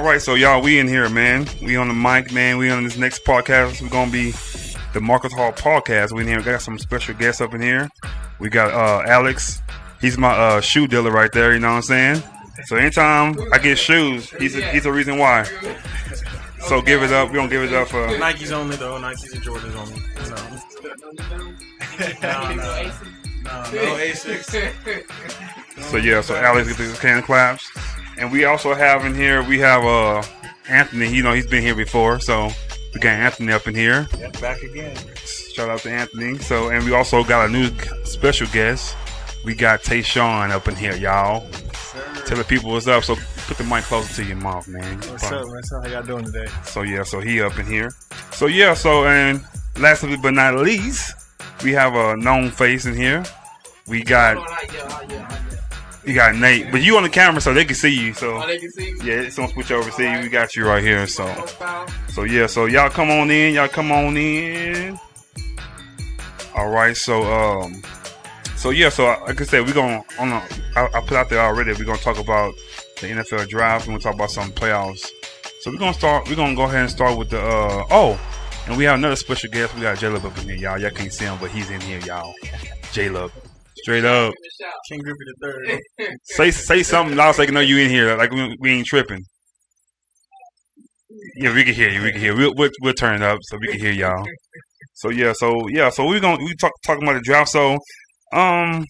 All right, so y'all, we in here, man. We on the mic, man. We on this next podcast. We're gonna be the Maarcus Hall podcast. We in here. We got some special guests up in here. We got Alex. He's my shoe dealer right there. You know what I'm saying? So anytime I get shoes, he's a reason why. So give it up. We're gonna give it up for Nikes only though. Nikes and Jordans only. No Asics. So yeah, so Alex gets the can claps. And we also have in here, we have Anthony. You know, he's been here before, so we got Anthony up in here. Yeah, back again. Shout out to Anthony. So, and we also got a new special guest. We got Tayshawn up in here, y'all. Tell the people what's up. So put the mic closer to your mouth, man. What's up, man? So how y'all doing today? So yeah, so he up in here. So yeah, so and last but not least, we have a known face in here. We got Nate, but you on the camera so they can see you. So they can see me? Yeah, it's gonna switch over. See, we got you right here. So yeah, so y'all come on in. All right, so yeah, so like I said, we're gonna I put out there already. We're gonna talk about the NFL draft. We're gonna talk about some playoffs. So we're gonna go ahead and start with the and we have another special guest. We got J-Lub up in here, y'all. Y'all can't see him, but he's in here, y'all. J-Lub. Straight up. King Griffey III. Say something loud so they can know you in here. Like we ain't tripping. Yeah, we can hear you. We can hear. We'll turn it up so we can hear y'all. So we talking about the draft. So I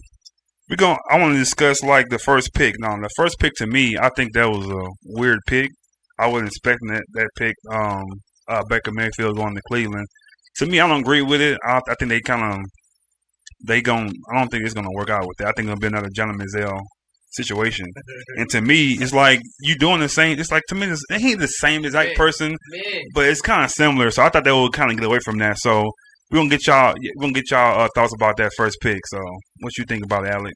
want to discuss like the first pick. Now the first pick to me, I think that was a weird pick. I wasn't expecting that pick. Baker Mayfield going to Cleveland. To me, I don't agree with it. I think they kind of. I don't think it's gonna work out with that. I think it'll be another Johnny Manziel situation. And to me, it's like you doing the same. It's like to me, he ain't the same exact person, but it's kind of similar. So I thought they would kind of get away from that. So we're gonna get y'all thoughts about that first pick. So what you think about it, Alex?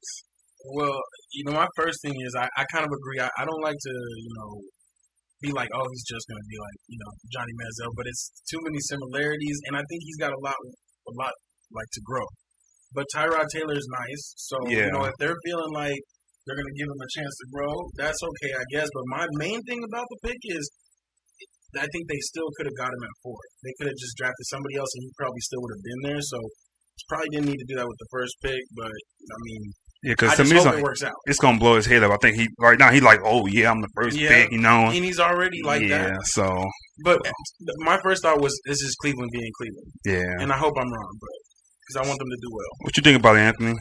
Well, my first thing is I kind of agree. I don't like to be like, oh, he's just gonna be like Johnny Manziel, but it's too many similarities, and I think he's got a lot like to grow. But Tyrod Taylor is nice, so if they're feeling like they're going to give him a chance to grow, that's okay, I guess. But my main thing about the pick is I think they still could have got him at 4. They could have just drafted somebody else, and he probably still would have been there. So probably didn't need to do that with the first pick. But I mean, because I just hope it works out. It's going to blow his head up. I think right now he's like, oh yeah, I'm the first pick, and he's already like that. Yeah, so. But my first thought was this is Cleveland being Cleveland. Yeah, and I hope I'm wrong, but. Because I want them to do well. What you think about it, Anthony?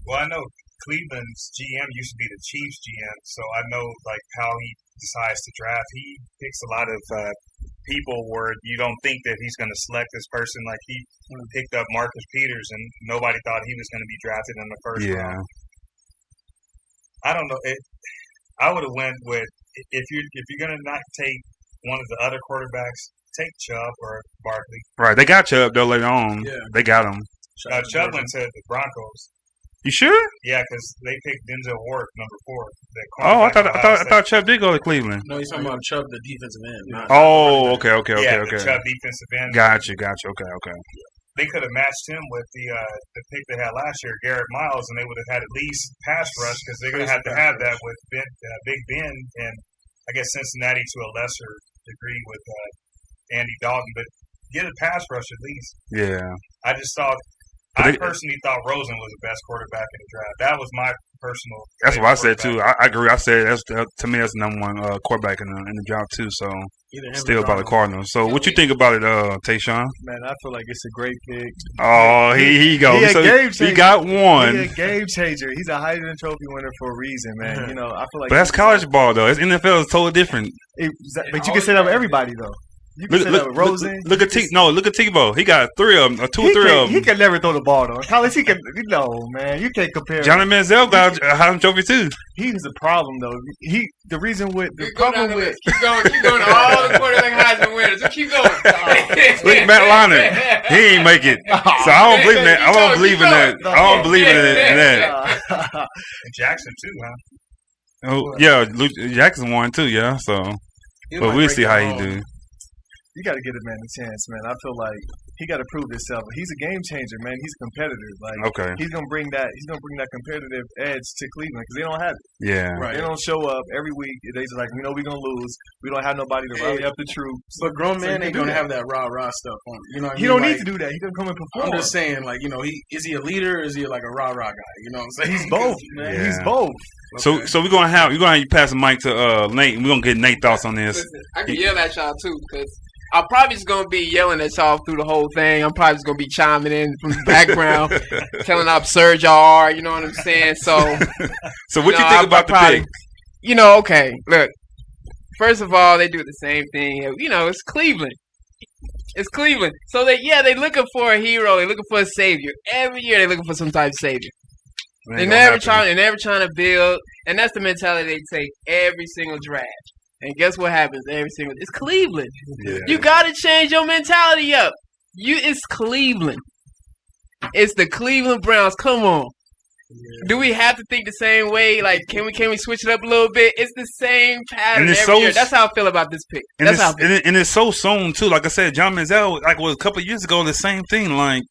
Well, I know Cleveland's GM used to be the Chiefs GM, so I know like how he decides to draft. He picks a lot of people where you don't think that he's going to select this person. Like he picked up Marcus Peters, and nobody thought he was going to be drafted in the first round. I don't know. I would have went with if you're going to not take one of the other quarterbacks, take Chubb or Barkley. Right, they got Chubb though later on. Yeah. They got him. Chubb went to the Broncos. You sure? Yeah, because they picked Denzel Ward, number 4. I thought Chubb did go to Cleveland. No, he's talking about Chubb, the defensive end. Okay. The Chubb defensive end. Gotcha. Okay. They could have matched him with the pick they had last year, Garrett Miles, and they would have had at least pass rush because they're going to have that with Big Ben and I guess Cincinnati to a lesser degree with Andy Dalton, but get a pass rush at least. Yeah. I personally thought Rosen was the best quarterback in the draft. That was my personal. That's what I said too. I agree. I said to me that's the number one quarterback in the draft too. So still by the Cardinals. So what you think about it, Tayshawn? Man, I feel like it's a great pick. Oh, he goes. He got one. He's a game changer. He's a Heisman Trophy winner for a reason, man. I feel like. But that's college ball though. It's NFL is totally different. But you can say that with everybody though. You can say that with Rosen. Look at Tebow. He got 3 of them, 2 or 3 of them. He can never throw the ball though. College, he can. No, man, you can't compare. Johnny Manziel got a Heisman Trophy too. He was a problem though. Keep going to all the quarterback Heisman winners. Just keep going. Look at Matt Leinart. He ain't make it. So I don't believe in that. I don't believe in that. I don't believe in that. And Jackson too, huh? Oh yeah, Jackson won too. Yeah, so but we'll see how he do. You got to give a man a chance, man. I feel like he got to prove himself. He's a game changer, man. He's a competitor. Like, Okay. he's gonna bring that. He's gonna bring that competitive edge to Cleveland because they don't have it. Yeah. Right. They don't show up every week. They just like, we know we're gonna lose. We don't have nobody to rally up the troops. But grown So man he ain't can do gonna that. have that rah stuff on. You know what I He mean? don't Like, need to do that. He can come and perform. I'm just saying, like, you know, is he a leader or is he like a rah guy? You know what I'm saying? He's both, man. Yeah. He's both. So we're gonna have you pass the mic to Nate, and we're gonna get Nate's thoughts on this. Listen, I can yell at y'all too, because I'm probably just gonna be yelling at y'all through the whole thing. I'm probably just gonna be chiming in from the background, telling how absurd y'all are. You know what I'm saying? So, So what you No, think I about the probably- pick? you know, okay, look. First of all, they do the same thing. You know, it's Cleveland. It's Cleveland. So they looking for a hero. They're looking for a savior. Every year they're looking for some type of savior. They're never trying to build, and that's the mentality they take every single draft. And guess what happens every single? It's Cleveland. Yeah. You gotta change your mentality up. It's Cleveland. It's the Cleveland Browns. Come on. Do we have to think the same way? Like, can we switch it up a little bit? It's the same pattern And every it's so- year. That's how I feel about this pick. And That's it's, how I feel. and it's so soon too. Like I said, John Manziel, like was a couple of years ago, the same thing. Like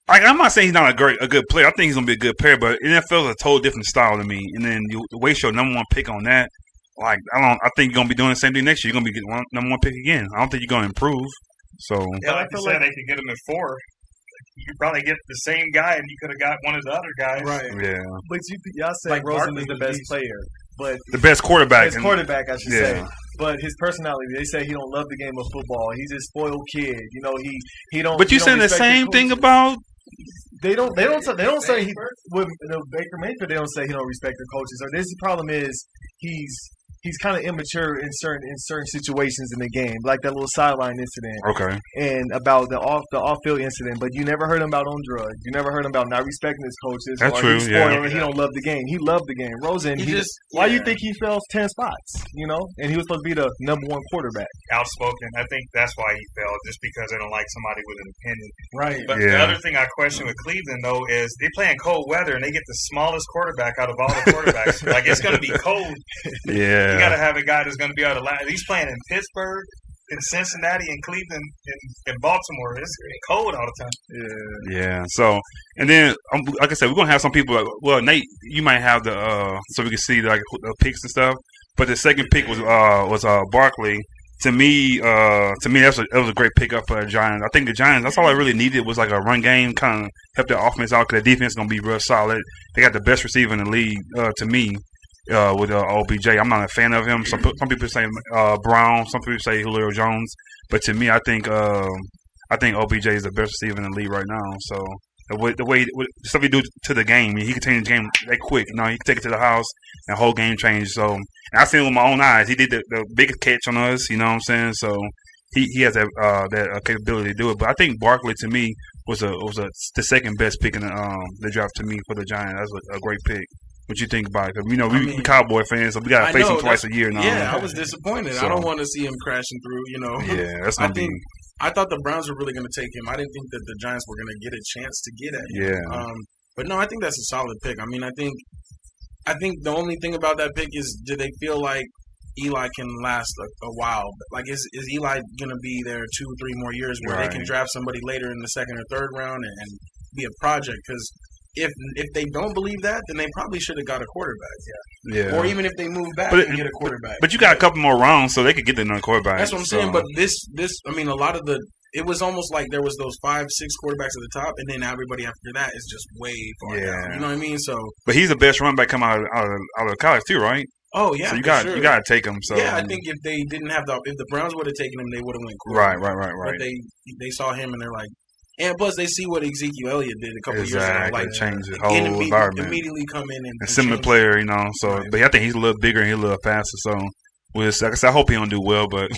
I'm not saying he's not a good player. I think he's gonna be a good player, but NFL is a total different style to me. And then you waste your number one pick on that. Like I think you're gonna be doing the same thing next year. You're gonna be getting number one pick again. I don't think you're gonna improve. So Yeah, like you said, they could get him at 4. You could probably get the same guy, and you could have got one of the other guys. Right. yeah, But y'all say Like Rosen Barkley is the was best decent. player, but the best quarterback. his quarterback, I should Yeah. say. But his personality, they say he don't love the game of football. He's a spoiled kid. You know, he don't. But you he don't saying the respect same his thing coaches. about? They don't say he with Baker Mayfield. They don't say he don't respect the coaches. Or this problem is he's kind of immature in certain situations in the game, like that little sideline incident Okay, and about the off field incident. But you never heard him about on drugs. You never heard him about not respecting his coaches. That's or true, He's yeah. spoiled and he don't love the game. He loved the game. Rosen, why you think he fell 10 spots? You know, and he was supposed to be the number one quarterback. Outspoken. I think that's why he fell, just because they don't like somebody with an opinion. Right. But Yeah. the other thing I question with Cleveland, though, is they play in cold weather, and they get the smallest quarterback out of all the quarterbacks. Like, it's going to be cold. yeah. You got to have a guy that's going to be able to last. He's playing in Pittsburgh, in Cincinnati, in Cleveland, in Baltimore. It's cold all the time. Yeah. So, and then, like I said, we're gonna have some people. Well, Nate, you might have so we can see like the picks and stuff. But the second pick was Barkley. To me, that was a great pickup for the Giants. I think the Giants. That's all I really needed was like a run game, kind of help their offense out because the defense is gonna be real solid. They got the best receiver in the league. To me. With OBJ, I'm not a fan of him. Some people say Brown, some people say Julio Jones, but to me, I think OBJ is the best receiver in the league right now. So the way stuff he do to the game, he can change the game that quick. You know, he can take it to the house and the whole game change. So and I seen it with my own eyes. He did the biggest catch on us. You know what I'm saying? So he has that capability to do it. But I think Barkley to me was the second best pick in the draft to me for the Giants. That's a great pick. What you think about it? 'Cause, you know, we Cowboy fans, so we got to face him twice a year now. Yeah, I was disappointed. So- I don't want to see him crashing through, you know. Yeah, that's going to be... I thought the Browns were really going to take him. I didn't think that the Giants were going to get a chance to get at him. Yeah. But no, I think that's a solid pick. I mean, I think the only thing about that pick is, do they feel like Eli can last a while? Like, is Eli going to be there 2 or 3 more years where they can draft somebody later in the second or third round and be a project? Because if they don't believe that, then they probably should have got a quarterback. Yeah. Or even if they move back But and get a quarterback. But you got a couple more rounds, so they could get another quarterback. That's what I'm saying. But this, I mean, a lot of it was almost like there was those 5-6 quarterbacks at the top, and then everybody after that is just way far down. You know what I mean? So, but he's the best running back coming out of college too, right? oh yeah, So you got to take him. So yeah, I think if they didn't have if the Browns would have taken him, they would have went quarterback. Right. But they saw him and they're like, and plus they see what Ezekiel Elliott did a couple years ago, like change the whole environment. Immediately come in and similar change player, you know. So, Right. but I think he's a little bigger and he's a little faster. So, like I said, I hope he don't do well, but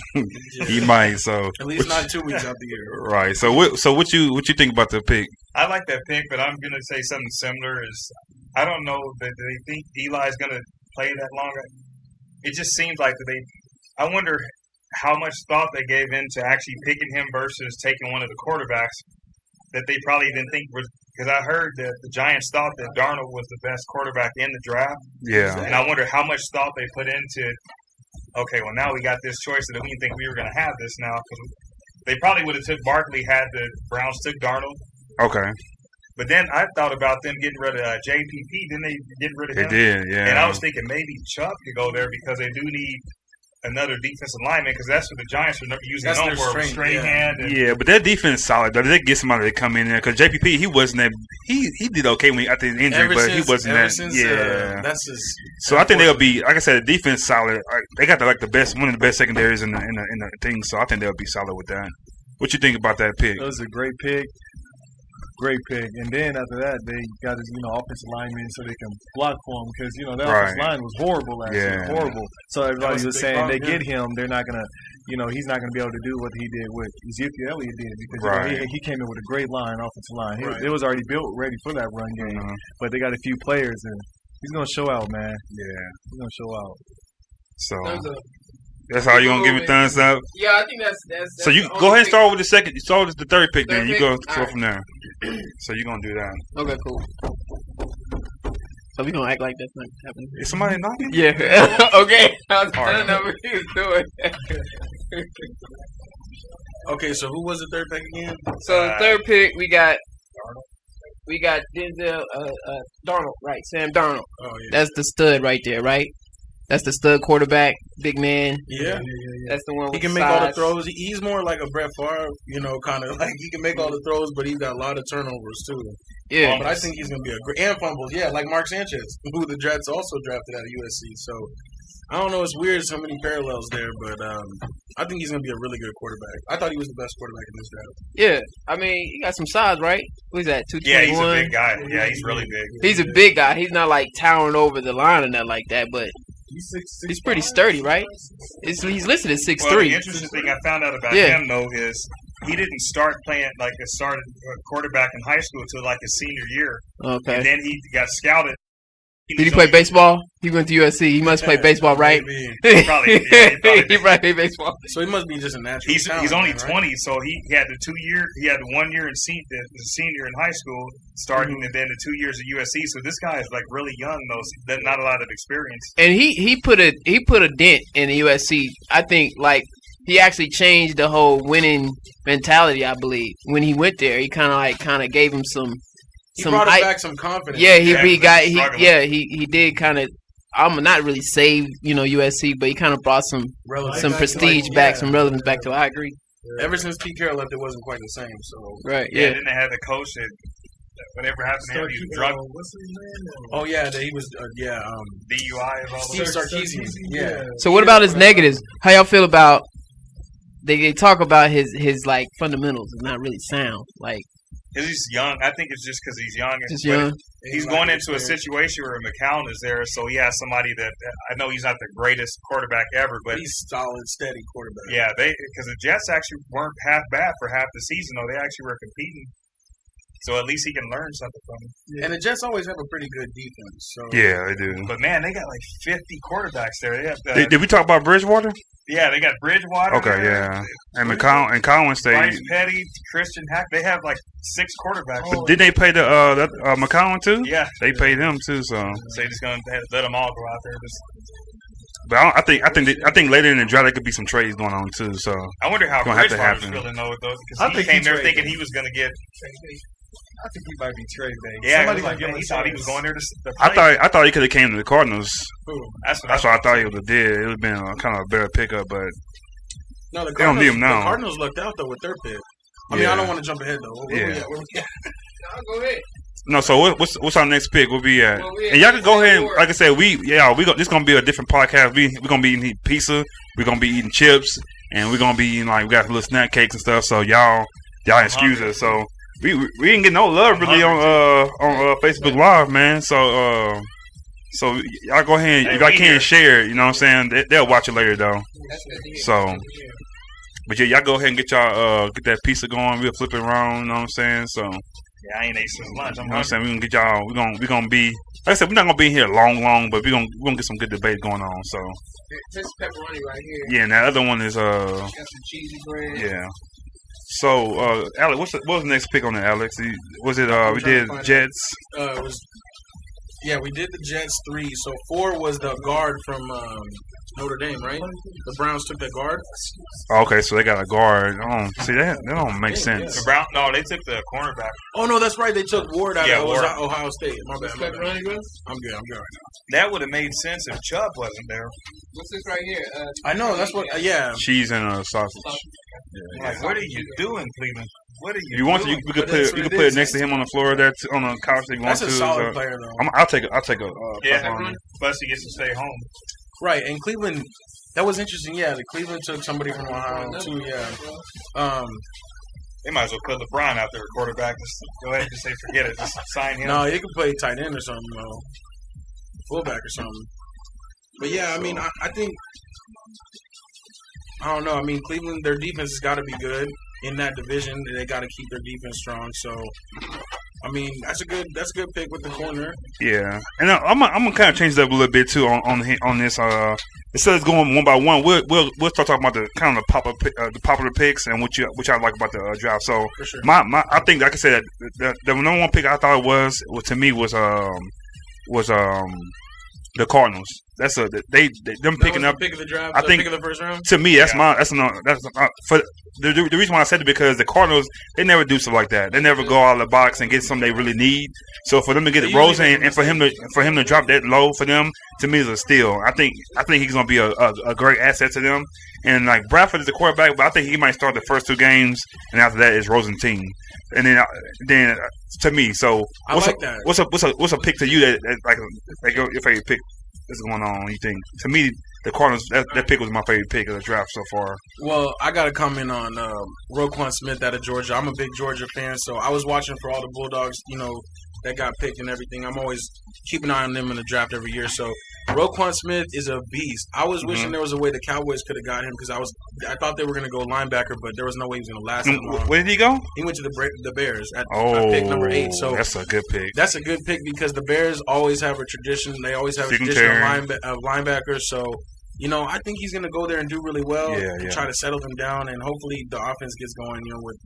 he might. So at least not 2 weeks out the year. right. So what you think about the pick? I like that pick, but I'm going to say something similar. Is I don't know that they think Eli's going to play that long. It just seems like I wonder how much thought they gave into actually picking him versus taking one of the quarterbacks that they probably didn't think was, because I heard that the Giants thought that Darnold was the best quarterback in the draft. Yeah. And I wonder how much thought they put into, okay, well, now we got this choice that we didn't think we were going to have this now, because They probably would have took Barkley had the Browns took Darnold. Okay. But then I thought about them getting rid of JPP. Didn't they get rid of They him? did, yeah. And I was thinking maybe Chubb could go there because they do need another defensive lineman because that's what the Giants are usually That's known their for. strength, Strahan. And, Yeah, but their defense is solid. Though. They get somebody to come in there because JPP he wasn't that. He did okay when after his injury, but he wasn't that. Yeah, that's his. so I think they'll be like I said, the defense solid. They got the best one of the best secondaries in the thing. So I think they'll be solid with that. What you think about that pick? That was a great pick. Great pick. And then after that, they got his, offensive linemen so they can block for him because, that offensive line was horrible last year. Horrible. So everybody was saying they get him, they're not going to, he's not going to be able to do what he did what Ezekiel Elliott did because he came in with a great line, offensive line. It was already built ready for that run game. But they got a few players and he's going to show out, man. Yeah. He's going to show out. So that's how you gonna give me thumbs up? Yeah, I think that's so you go ahead and start with the second. You start with the third pick, then you go from there. So you're gonna do that. Okay, cool. So we gonna act like that's not happening. Is somebody knocking? Yeah. Okay. I don't know what he was doing. Okay, so who was the third pick again? So the third pick we got Denzel Darnold, right? Sam Darnold. Oh yeah. That's the stud right there, right? That's the stud quarterback, big man. Yeah. That's the one with He can the make all the size. throws. He's more like a Brett Favre, kind of like he can make all the throws, but he's got a lot of turnovers too. Yeah. But I think he's going to be a great and fumbles. Yeah, like Mark Sanchez, who the Jets also drafted out of USC. So I don't know. It's weird so many parallels there, but I think he's going to be a really good quarterback. I thought he was the best quarterback in this draft. Yeah. I mean, he got some size, right? What is that? 221. yeah, he's a big guy. Yeah, he's really big. He's a big guy. He's not like towering over the line or nothing like that, but he's pretty sturdy, right? He's listed as 6'3". Well, the interesting thing I found out about him though is he didn't start playing started quarterback in high school until like his senior year. Okay. And then he got scouted. Did he play baseball? He went to USC. He must play baseball, right? He probably played baseball. So he must be just a natural. He's only 20, right? so he had the 2 year. He had 1 year in senior in high school, starting, and then the 2 years at USC. So this guy is like really young, though. Not a lot of experience. And he put a dent in the USC. I think he actually changed the whole winning mentality. I believe when he went there, he kind of gave him some. He brought him back some confidence. Yeah, he did kind of. I'm not really save USC, but he kind of brought some prestige back, some relevance back to it. I agree. Ever since Pete Carroll left, it wasn't quite the same. So right, yeah. Then they had the coach that whatever happened to him, he was drunk. What's his name? Oh yeah, he was DUI and all Steve Sarkisian. Yeah. So what about his negatives? How y'all feel about they talk about his like fundamentals is not really sound like. Because he's young. I think it's just because he's young. Just young. He's going into a situation where McCown is there, so he has somebody that I know he's not the greatest quarterback ever, but he's solid, steady quarterback. Yeah, because the Jets actually weren't half bad for half the season, though. They actually were competing. So at least he can learn something from him. Yeah. And the Jets always have a pretty good defense. So. Yeah, they do. But man, they got like 50 quarterbacks there. They have did we talk about Bridgewater? Yeah, they got Bridgewater. Okay, yeah. And McCown stayed. Bryce Petty, Christian Hack. They have like 6 quarterbacks. But did they pay the McCown too? Yeah, they paid him too. So they're just gonna let them all go out there. But I think later in the draft there could be some trades going on too. So I wonder how Bridgewater's feeling though, because he came there thinking he was gonna get. I think he might be trade bait. Yeah, he thought he was going there to play. I thought he could have came to the Cardinals. That's what I thought he would have did. It would have been kind of a better pickup, but no, they don't need him now. The Cardinals lucked out though with their pick. I mean, I don't want to jump ahead though. Go ahead. No, so what's our next pick? We'll be at, and y'all can go ahead. And, like I said, this gonna be a different podcast. We're gonna be eating pizza. We're gonna be eating chips, and we're gonna be eating we got little snack cakes and stuff. So y'all excuse us. So. We didn't get no love really on Facebook Live, man. So y'all go ahead. If I can share it, you know what I'm saying? They'll watch it later though. So, but yeah, y'all go ahead and get get that pizza going. We'll flip it around. You know what I'm saying? So yeah, I ain't ate since lunch. You know what I'm saying? We gonna get y'all. We gonna be. Like I said, we're not gonna be here long, but we're gonna get some good debate going on. So this pepperoni right here. Yeah, and that other one is got some cheesy bread. Yeah. So, Alex, what was the next pick on it, Alex? Was it we did Jets? We did the Jets 3. So 4 was the guard from Notre Dame, right? The Browns took that guard. Okay, so they got a guard. See that don't make sense. The Brown, no, they took the cornerback. Oh no, that's right. They took Ward out of Ward. Ohio State. My bad. Respect running backs. I'm good right now. That would have made sense if Chubb wasn't there. What's this right here? I know. That's what. Yeah. Cheese and a sausage. Like, what are you doing, Cleveland? What are you? You want to? doing? You could put it next to him on the floor. There on the couch. If you want That's a to. solid player though. I'll take a. Yeah, plus he gets to stay home. Right, and Cleveland. That was interesting. Yeah, the Cleveland took somebody from Ohio too. Yeah. They might as well put LeBron out there, quarterback. Just go ahead and say forget it. Just sign him. No, he could play tight end or something, though. Fullback or something. But yeah, I mean, I think I don't know. I mean, Cleveland, their defense has got to be good in that division. They got to keep their defense strong. So, I mean, that's a good pick with the corner. Yeah, and I'm gonna kind of change that up a little bit too on this. Instead of going one by one, we'll start talking about the kind of the popular picks and which I like about the draft. So, For sure. I think like I said, the number one pick I thought it was to me was the Cardinals. That's them picking up. The pick of the draft. I think pick of the first round. To me, that's for the reason why I said it, because the Cardinals, they never do stuff like that. They never go out of the box and get something they really need. So for them to get They Rosen usually and for him to drop that low for them, to me is a steal. I think he's gonna be a great asset to them. And like Bradford is the quarterback, but I think he might start the first two games, and after that is Rosen team. And then to me, so I like that. What's a pick to you that like your favorite pick that's going on? You think? To me, the Cardinals, that pick was my favorite pick of the draft so far. Well, I got to comment on Roquan Smith out of Georgia. I'm a big Georgia fan, so I was watching for all the Bulldogs, that got picked and everything. I'm always keeping an eye on them in the draft every year. So Roquan Smith is a beast. I was wishing there was a way the Cowboys could have got him because I thought they were going to go linebacker, but there was no way he was going to last that long. Where did he go? He went to the Bears at pick number 8. So that's a good pick. That's a good pick because the Bears always have a tradition. They always have a tradition of linebackers. So, I think he's going to go there and do really well and try to settle them down. And hopefully the offense gets going, with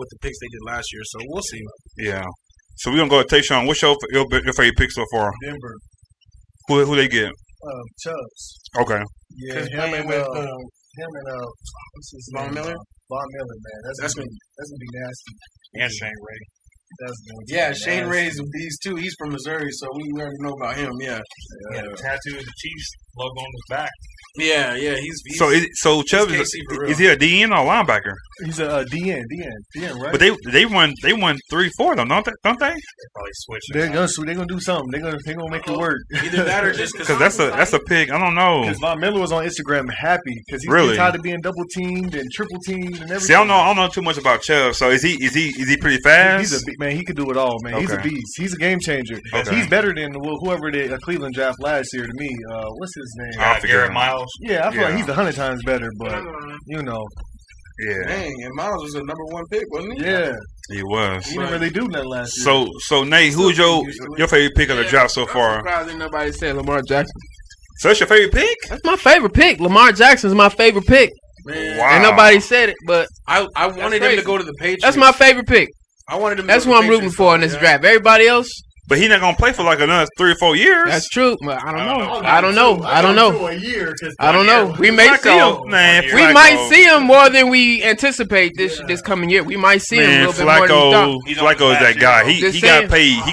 the picks they did last year. So we'll see. Yeah. So we're going to go to Tayshaun. What's your favorite pick so far? Denver. Who they get? Chubbs. Okay. Yeah, him and what's his Von name? Miller? Von Miller, man. That's gonna be nasty. And Shane Ray. That's gonna be Yeah, Shane nasty. Ray's a beast too. He's from Missouri, so we already know about him. Yeah, Yeah, the tattoo of the Chiefs logo on his back. yeah. He's So Chubb KC for real. is he a DN or a linebacker? He's a DN, right? But they won 3-4 though, don't they? They probably switched it. They're gonna do something. They're gonna make it work. either that or just Because that's a pick. I don't know. Because Von Miller was on Instagram happy because he's Really? tired of being double teamed and triple teamed and everything. See, I don't know too much about Chubb. So is he pretty fast? He's a big man. He could do it all, man. He's a Okay. beast. He's a game changer. Okay. He's better than whoever did a Cleveland draft last year to me. What's his name? I forget. Garrett Miles. Yeah, I feel like Yeah. he's 100 times better, but Yeah, Dang, and Miles was a number 1 pick, wasn't he? yeah, he was. he didn't really do nothing last year. So Nate, who's your favorite pick of the draft so I'm far? surprised ain't nobody said Lamar Jackson. So that's your favorite pick? That's my favorite pick. Lamar Jackson's my favorite pick. Man, Wow. Ain't nobody said it, but I wanted him crazy. to go to the Patriots. that's my favorite pick. I wanted him. That's to who go to I'm the rooting Patriots, for in this yeah. draft. Everybody else, But he's not gonna play for like another 3 or 4 years. that's true. But I don't know. I don't know. I don't know. A year, I don't know. We may see him. Man, We Flacco. might see him more than we anticipate this coming year. We might see him a Man, little bit more than we thought. He's on Flacco is his that last guy. year, He Just got saying. paid. He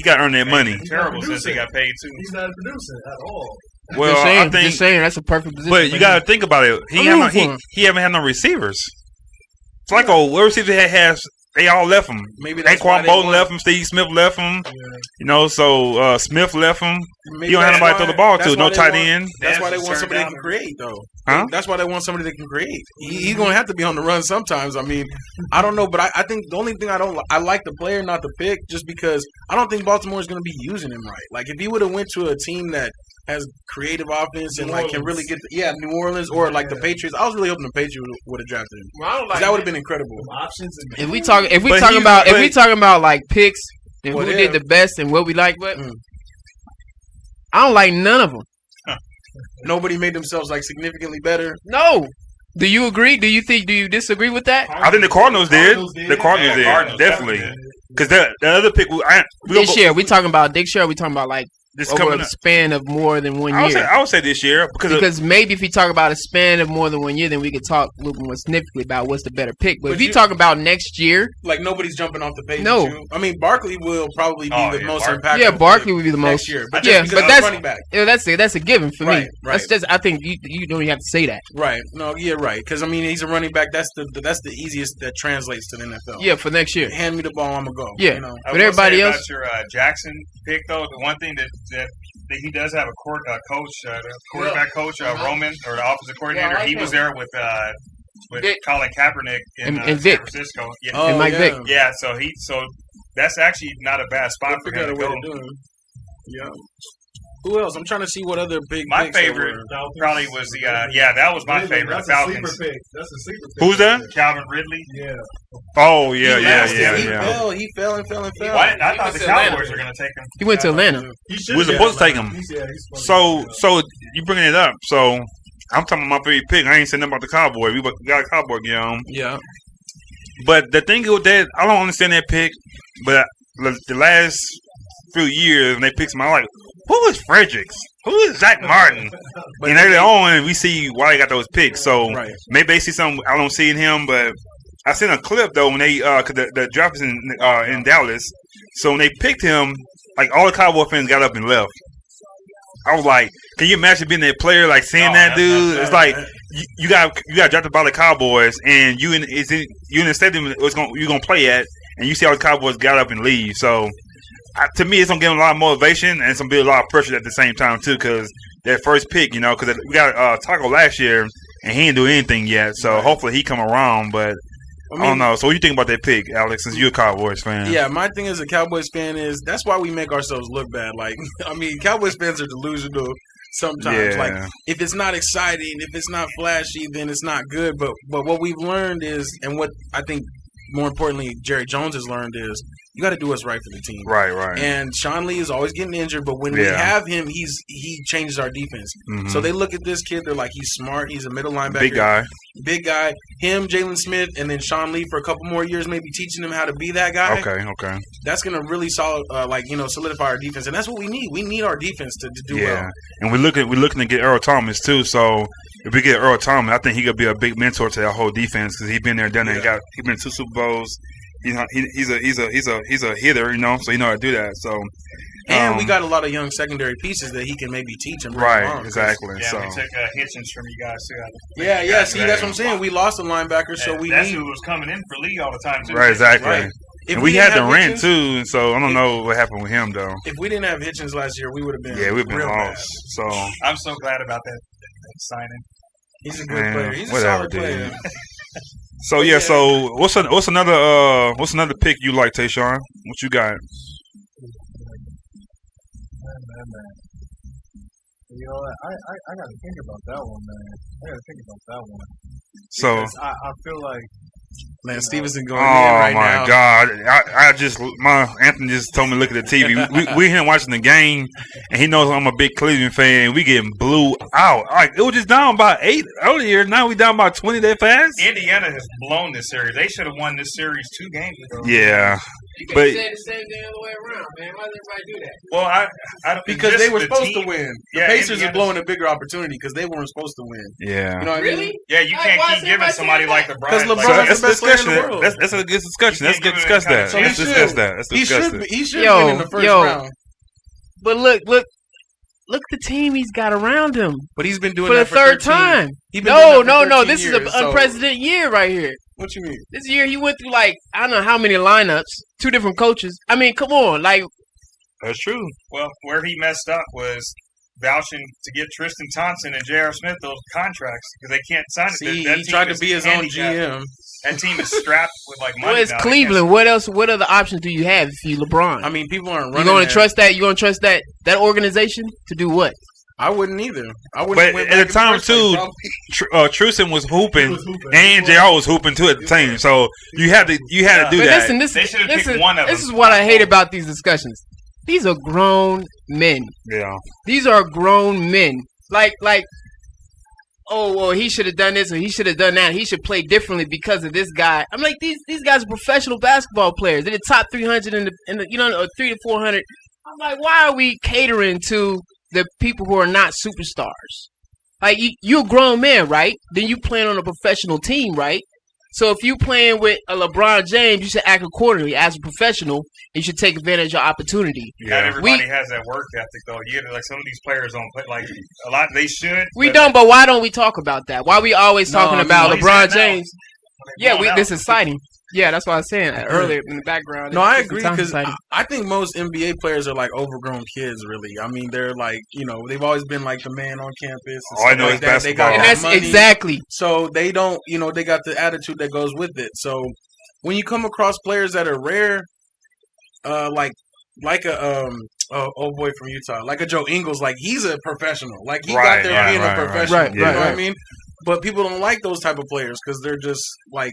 got to earn that money. Terrible since he got paid too. He's not producing at all. Well, just saying, I think, just saying, that's a perfect position. but for you got him. to think about it. He I'm rooting for him. haven't had no receivers. Flacco, what receiver has? They all left him. Maybe that's why Anquan they Bolton want- left him. Steve Smith left him. So Smith left him. Maybe You don't have that's nobody to why- throw the ball that's to. why No they tight want- end. That's why they Dan's want somebody that turned can create, though. Huh? That's why they want somebody that can create. He's going to have to be on the run sometimes. I mean, I don't know, but I think the only thing I like the player, not the pick, just because I don't think Baltimore is going to be using him right. Like, if he would have went to a team that has creative offense and, like, can really get New Orleans or, like, the Patriots, I was really hoping the Patriots would have drafted him. Well, I don't 'Cause that would have been incredible. Options and If we talking But about like picks and Well, who yeah. did the best and what we like, but Mm. I don't like none of them. Nobody made themselves, like, significantly better. No. Do you agree? Do you disagree with that? I think the Cardinals did. Cardinals did. The Cardinals Yeah, did Cardinals definitely. definitely Because the other pick, we This year, we talking about Dick Sherry. We talking about like This over coming a up. span of more than 1 year. I would say this year Because maybe if you talk about a span of more than 1 year, then we could talk a little more significantly about what's the better pick. But if you talk about next year, like nobody's jumping off the page. No. with you. I mean Barkley will probably be the most impactful. yeah, Barkley would be the next most. year. But Yeah, just but because running back. that's a given for me. Right. That's just I think you don't even have to say that. Right. No. Yeah. Right. Because I mean he's a running back. That's the easiest that translates to the NFL. Yeah, for next year. Hand me the ball, I'm gonna go. Yeah. You know? I But will everybody say else- about your Jackson pick, though, the one thing that he does have a coach, the quarterback coach, Roman, or the offensive coordinator. Yeah, I like he was him. there with Dick. Colin Kaepernick in And San Vic. Francisco. Yeah, Oh, And Mike yeah. Vick. yeah. So that's actually not a bad spot for Figure out him a to way go. to do it. Yeah. Who else? I'm trying to see what other big. My picks there favorite were. probably was the that was my favorite. That's The a Falcons. sleeper pick. That's a sleeper pick. Who's that? Calvin Ridley. Yeah. Oh yeah, He yeah, lasted. yeah, He yeah. fell. He fell and fell and fell. I thought went the to Cowboys Atlanta. were going to take him. He went to Atlanta. We were supposed to take him. So you bringing it up? So I'm talking about my favorite pick. I ain't saying nothing about the Cowboy. We got a Cowboy gear on. Yeah. But the thing with that, I don't understand that pick. But the last few years when they picked him, I'm like, who is Fredericks? Who is Zach Martin? But And early on, we see why they got those picks. So Right. maybe they see something I don't see in him. But I seen a clip though when they because the draft is in Dallas. So when they picked him, like all the Cowboy fans got up and left. I was like, can you imagine being that player, like seeing that dude? It's like you got drafted by the Cowboys, and you in the stadium you're gonna play at, and you see all the Cowboys got up and leave. So to me, it's gonna give them a lot of motivation, and it's gonna be a lot of pressure at the same time too, because that first pick, because we got Taco last year, and he didn't do anything yet. So hopefully he come around, but. I don't know. So what do you think about that pick, Alex, since you're a Cowboys fan? Yeah, my thing as a Cowboys fan is that's why we make ourselves look bad. Like, I mean, Cowboys fans are delusional sometimes. Yeah. Like, if it's not exciting, if it's not flashy, then it's not good. But what we've learned is, and what I think more importantly Jerry Jones has learned is, you got to do what's right for the team. Right. And Sean Lee is always getting injured, but when we have him, he changes our defense. Mhm. So they look at this kid, they're like, he's smart, he's a middle linebacker, Big guy. Him, Jalen Smith, and then Sean Lee for a couple more years, maybe teaching him how to be that guy. Okay. That's gonna really solidify our defense, and that's what we need. We need our defense to do well. And we're looking to get Earl Thomas too. So if we get Earl Thomas, I think he could be a big mentor to that whole defense because he's been there, done it. He's been to 2 Super Bowls. He's a hitter, so you know how to do that. So And we got a lot of young secondary pieces that he can maybe teach and bring along. Exactly. Yeah, So we took Hitchens from you guys too. Yeah. See, that's what I'm saying. We lost a linebacker, so that's need. who was coming in for Lee all the time too. right, exactly. Right. If And we didn't had have Durant Hitchens- too, and so I don't know what happened with him though. If we didn't have Hitchens last year, we would have been Yeah, we've been real lost. bad. So I'm so glad about that signing. He's a good Man, player. He's a whatever, solid player. dude. So yeah, so what's another pick you like, Tayshawn? What you got? Man. You know, I got to think about that one, man. I got to think about that one. So Because I feel like Lance Stevenson going oh in right my now. God! Anthony just told me to look at the TV. We here watching the game, and he knows I'm a big Cleveland fan. We getting blew out. Like it was just down by 8 earlier. Now we down by 20 that fast. Indiana has blown this series. They should have won this series 2 games ago. Yeah, You But- can say the same thing the other way around, man. Why does everybody do that? Well, I Because just they were the supposed team- to win. The Yeah, Pacers are Indiana's- blowing a bigger opportunity because they weren't supposed to win. yeah. You know what I mean? Really? Yeah, you Hey, can't why keep is giving everybody somebody saying like that? LeBron. 'Cause like, LeBron's So the that's best player in the discussion. world. That's a good discussion. You Let's can't give discuss it that that. kind of- Let's So he discuss should. that. Let's He discuss should. it. He should Yo, win in the first yo. round. But look the team he's got around him But he's been doing for the that third 13 time. He's been doing that for No. 13 This is years, an so- unprecedented year right here. What you mean? This year he went through like I don't know how many lineups, 2 different coaches. I mean, come on, like That's true. Well, where he messed up was vouching to get Tristan Thompson and J.R. Smith those contracts because they can't sign it. See, That he team tried to is be his own handicapped. GM. That team is strapped with like money. well, it's now. They Cleveland. What else? What other options do you have if you LeBron? I mean, people aren't you running. going to that. trust that? You going to trust that organization to do what? I wouldn't either. I wouldn't. But have went at back the time in first place, too, probably. Truson was hooping, He was hooping. and JR was hooping too at the time. So you had to do But that. listen, They should have picked one of this them. is what I hate about these discussions. These are grown men. Yeah. These are grown men. Like, oh, well, he should have done this or he should have done that. He should play differently because of this guy. I'm like, these guys are professional basketball players. They're the top 300 in the or 300 to 400 I'm like, why are we catering to the people who are not superstars? Like, you're a grown man, right? Then you playing on a professional team, right? So if you playing with a LeBron James, you should act accordingly as a professional. You should take advantage of opportunity. Not everybody has that work ethic, though. You get like some of these players don't play like a lot. They should. We don't, but why don't we talk about that? Why are we always talking about LeBron James? Yeah, this is exciting. Yeah, that's what I was saying earlier in the background. No, I agree because I think most NBA players are like overgrown kids. Really, I mean, they're like they've always been like the man on campus. All I know is basketball. They got and that's money, exactly. So they don't, they got the attitude that goes with it. So when you come across players that are rare, like a old boy from Utah, like a Joe Ingles, like he's a professional. Like he got there being a professional. Right, you know what I mean? But people don't like those type of players because they're just like.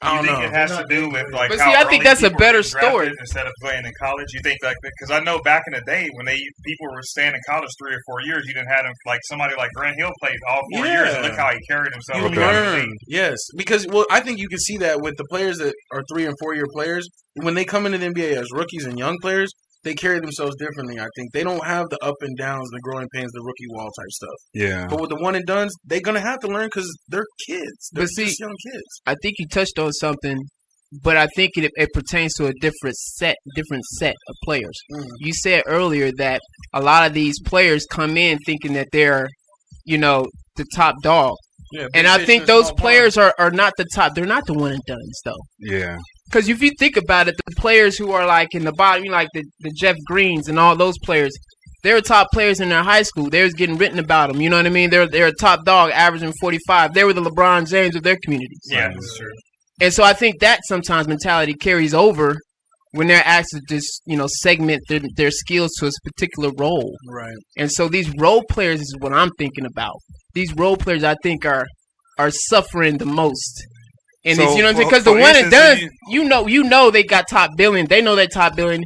I don't know. It has to do with like. But see, I think that's a better story instead of playing in college. You think like because I know back in the day when people were staying in college 3 or 4 years, you didn't have them like somebody like Grant Hill played all 4 years and look how he carried himself. You learn, yes, because I think you can see that with the players that are 3 and 4 year players when they come into the NBA as rookies and young players. They carry themselves differently. I think they don't have the up and downs, the growing pains, the rookie wall type stuff. Yeah. But with the one and dones, they're gonna have to learn because they're kids. They're just young kids. I think you touched on something, but I think it pertains to a different set of players. You said earlier that a lot of these players come in thinking that they're, the top dog. Yeah, and I think those players are not the top. They're not the one and dones though. Yeah. Because if you think about it, the players who are like in the bottom, like the Jeff Greens and all those players, they were top players in their high school. They was getting written about them. You know what I mean? They're a top dog, averaging 45. They were the LeBron James of their communities. Yeah, that's true. And so I think that sometimes mentality carries over when they're asked to just, segment their skills to a particular role. Right. And so these role players is what I'm thinking about. These role players I think are suffering the most. And So, it's, you know what I'm saying? for- Because the for one and instance, done, you know they got top billing. They know they're top billing,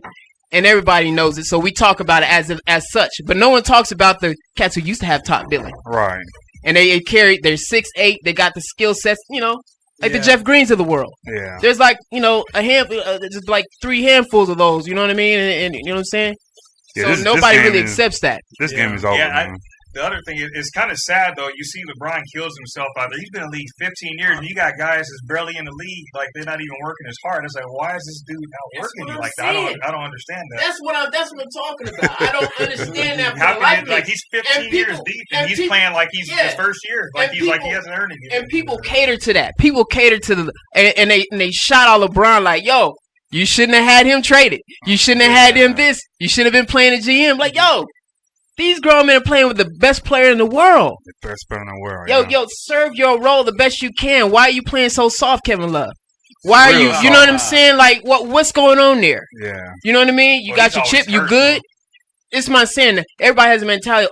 and everybody knows it. So we talk about it as such. But no one talks about the cats who used to have top billing. Right. And they carried, they're 6'8", they got the skill sets, like the Jeff Greens of the world. Yeah. There's like, a handful, just like 3 handfuls of those, you know what I mean? And you know what I'm saying? Yeah, So this nobody game really is- accepts that. This game is over, man. The other thing is, it's kind of sad though. You see, LeBron kills himself out there. He's been in the league 15 years, and you got guys that's barely in the league, like they're not even working as hard. It's like, why is this dude not working like that? I don't understand that. That's what I'm talking about. I don't understand that. How can like he's 15 years deep and he's playing like he's his first year, like he hasn't earned anything. And people cater to that. People cater to and they shot out LeBron like, yo, you shouldn't have had him traded. You shouldn't have had him this. You should have been playing the GM. Like, yo, these grown men are playing with the best player in the world. The best player in the world. Yo, serve your role the best you can. Why are you playing so soft, Kevin Love? Why are you know what I'm saying? Like, what's going on there? Yeah. You know what I mean? You got your chip, you good? It's my sin. Everybody has a mentality,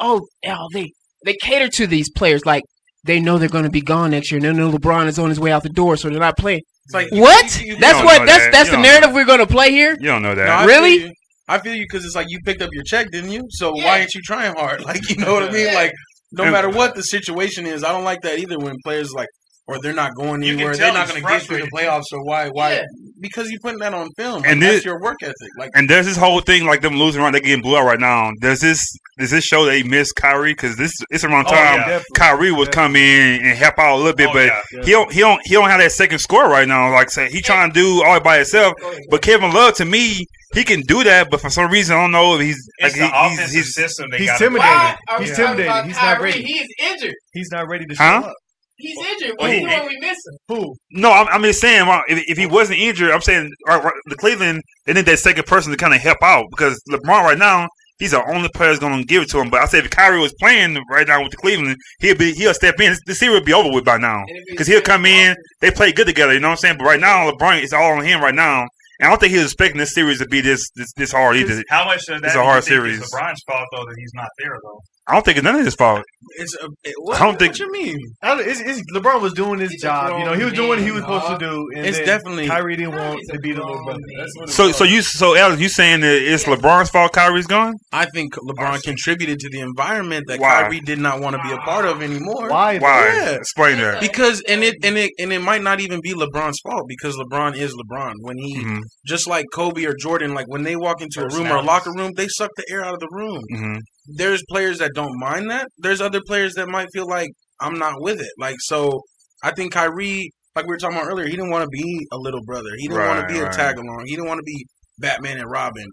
they cater to these players like they know they're going to be gone next year, and they know LeBron is on his way out the door, so they're not playing. It's like what? That's You the don't narrative know. we're going to play here? You don't know No, that. Really? I feel you because it's like you picked up your check, didn't you? So Yeah. why aren't you trying hard? Like, you know what I mean? Yeah. Like, no And- matter what the situation is, I don't like that either when players like, or they're not going You can anywhere, tell they're not he's going to get through the frustrated. playoffs. So why? Yeah. Because you're putting that on film. And Like, that's this- your work ethic. Like, And there's this whole thing like them losing around, they getting blew out right now. Does this show they miss Kyrie? Because it's around Oh, time yeah. Kyrie would come in and help out a little bit, Oh, but yeah. he don't have that second score right now. Like say he trying to do all by himself. But Kevin Love, to me, he can do that. But for some reason, I don't know if he's It's like the offensive system. They he's got timid. Why are we He's talking intimidated. about He's not Kyrie? ready. He is injured. He's not ready to show Huh? up. He's injured. Well, What he- are we missing? Who? no. I'm just saying if he wasn't injured, I'm saying the Cleveland they need that second person to kind of help out because LeBron right now. He's the only player that's going to give it to him. But I said if Kyrie was playing right now with the Cleveland, he'll step in. The series will be over with by now because he'll come in. They play good together. You know what I'm saying? But right now, LeBron is all on him right now. And I don't think he was expecting this series to be this hard either. How much of that It's a do you hard think series. is LeBron's fault though that he's not there though? I don't think it's none of his fault. it's I don't think- what you mean? LeBron was doing his He's a job. grown He was doing what he was man, supposed to do. And It's then definitely- Kyrie didn't want Kyrie's a to be the little grown brother. man. That's what it was. So Alex, you saying that it's LeBron's fault Kyrie's gone? I think LeBron contributed to the environment that Why? Kyrie did not want to be a part of anymore. Why? Why? Yeah. Explain that. Because it might not even be LeBron's fault because LeBron is LeBron. When he Mhm. just like Kobe or Jordan, like when they walk into a room or a Personalities. locker room, they suck the air out of the room. Mm-hmm. There's players that don't mind that. There's other players that might feel like I'm not with it. Like, so I think Kyrie, like we were talking about earlier, he didn't want to be a little brother. He didn't want to be a tag along. He didn't want to be Batman and Robin.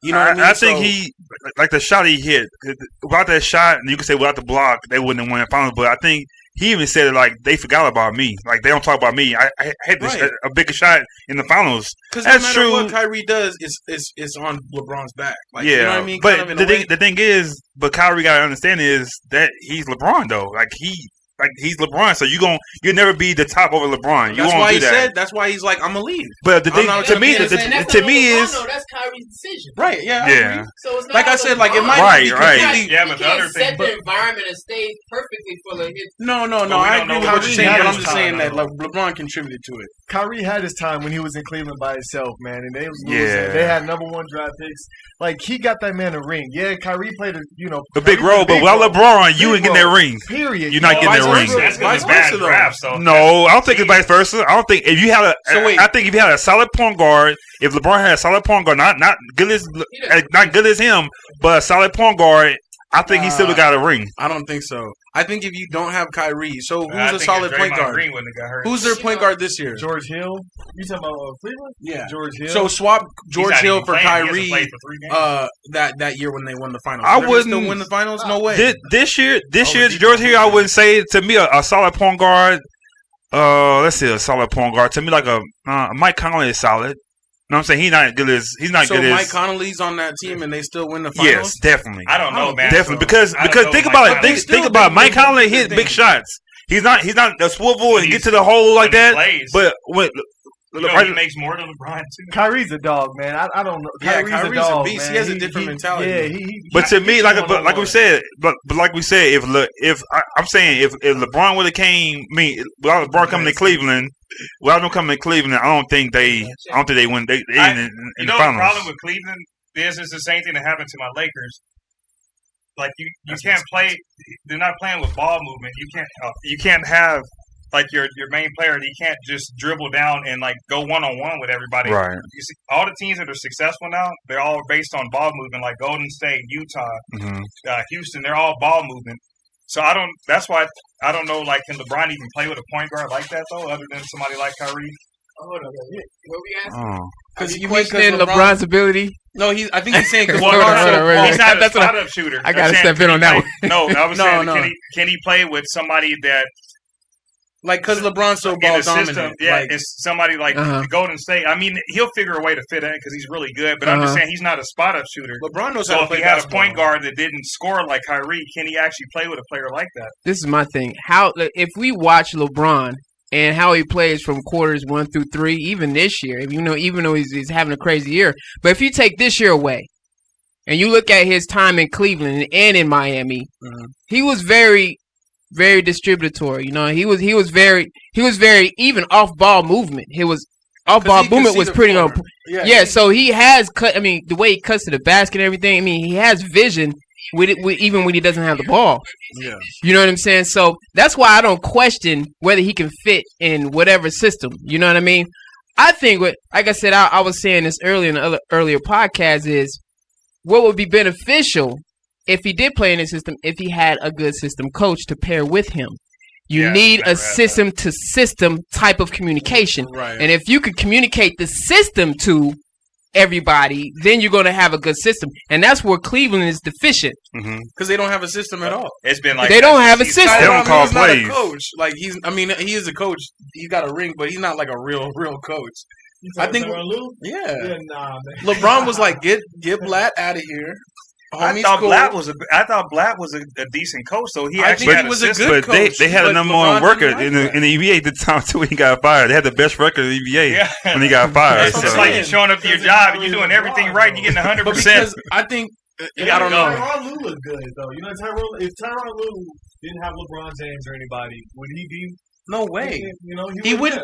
You know what I mean? I think he, like the shot he hit, without that shot, and you could say without the block, they wouldn't have won the finals. But I think he even said it like they forgot about me. Like they don't talk about me. I hit this, a bigger shot in the finals. Because no matter what Kyrie does, it's on LeBron's back. Like, yeah, you know what I mean? But the thing is, Kyrie got to understand is that he's LeBron though. Like he's LeBron, so you'll never be the top over LeBron. That's why he said. That's why he's like, I'm gonna leave. But the thing to me is that's Kyrie's decision. Right? Yeah. Yeah. So it's not like I said, like it might be completely. Yeah, but the other thing, set the environment and stay perfectly for the hit. No. I agree with what you're saying, but I'm just saying that like LeBron contributed to it. Kyrie had his time when he was in Cleveland by himself, man, and they was losing. Yeah. They had number 1 draft picks. Like he got that man a ring. Yeah, Kyrie played a big role, but without LeBron, you ain't getting that ring. Period. You're not getting that ring. That's gonna be bad draft. So no, I don't think it's vice versa. I don't think if you had I think if you had a solid point guard, if LeBron had a solid point guard, not good as him, but a solid point guard, I think he still got a ring. I don't think so. I think if you don't have Kyrie, so who's a solid point guard? Green wouldn't have got hurt. Who's their point guard this year? George Hill. You talking about Cleveland? Yeah, George Hill. So swap George Hill for Kyrie. For That year when they won the finals. I wouldn't still win the finals. No way. This year, George Hill, I wouldn't say to me a solid point guard. Let's see, a solid point guard to me like a Mike Conley is solid. You know what I'm saying? He's not good as So Mike Conley's on that team and they still win the finals? Yes, definitely. I don't know, man. Definitely because think about it. Think about it. Mike Conley hit big shots. He's not the swivel and get to the hole like that. But when he makes more than LeBron too. Kyrie's a dog, man. I don't know. Kyrie's a dog, beast. Man. He has a different mentality. Yeah, but to me, like we said, I'm saying if LeBron would have came, without LeBron coming to Cleveland, without them coming to Cleveland, I don't think they win. They in the finals. The problem with Cleveland is the same thing that happened to my Lakers. Like you can't play. They're not playing with ball movement. You can't have. Like your main player, he can't just dribble down and like go 1-on-1 with everybody. Right. You see, all the teams that are successful now, they're all based on ball movement. Like Golden State, Utah, Houston, they're all ball movement. So that's why I don't know. Like, can LeBron even play with a point guard like that though, other than somebody like Kyrie? Hold on, what we asking? Because you questioning LeBron's ability. No, I think he's saying because he's not a spot-up shooter. I got to step in on that one. No, I was saying, can he play with somebody that? Like, because LeBron's so ball dominant. Yeah, like, it's somebody like Golden State. I mean, he'll figure a way to fit in because he's really good. But I'm just saying he's not a spot-up shooter. LeBron knows how to play. So if he had a point guard that didn't score like Kyrie, can he actually play with a player like that? This is my thing. If we watch LeBron and how he plays from quarters 1 through 3, even this year, even though he's having a crazy year, but if you take this year away and you look at his time in Cleveland and in Miami, he was very distributory. He was very even off ball movement. Off ball movement was pretty on. Yeah, so he has cut. I mean, the way he cuts to the basket and everything. I mean, he has vision with it, even when he doesn't have the ball. Yeah, you know what I'm saying. So that's why I don't question whether he can fit in whatever system. You know what I mean. I think like I said, I was saying this earlier in the earlier podcast is what would be beneficial. If he did play in a system, if he had a good system coach to pair with him. You need a system-to-system type of communication. Right. And if you could communicate the system to everybody, then you're going to have a good system. And that's where Cleveland is deficient. Because they don't have a system at all. It's been like they don't have a system. They don't call plays. Not a coach. Like, he is a coach. He's got a ring, but he's not like a real coach. I think, nah, man. LeBron was like, get Blatt out of here. I thought Blatt was a decent coach, so he actually had a system. But they had a number one worker in the NBA at the time too when he got fired. They had the best record in the NBA when he got fired. It's just like you're showing up to your job and you're doing everything right, you're getting 100%. Because I think I don't know. Tyronn Lue looked good though. If Tyronn Lue didn't have LeBron James or anybody, would he be? No way. He would.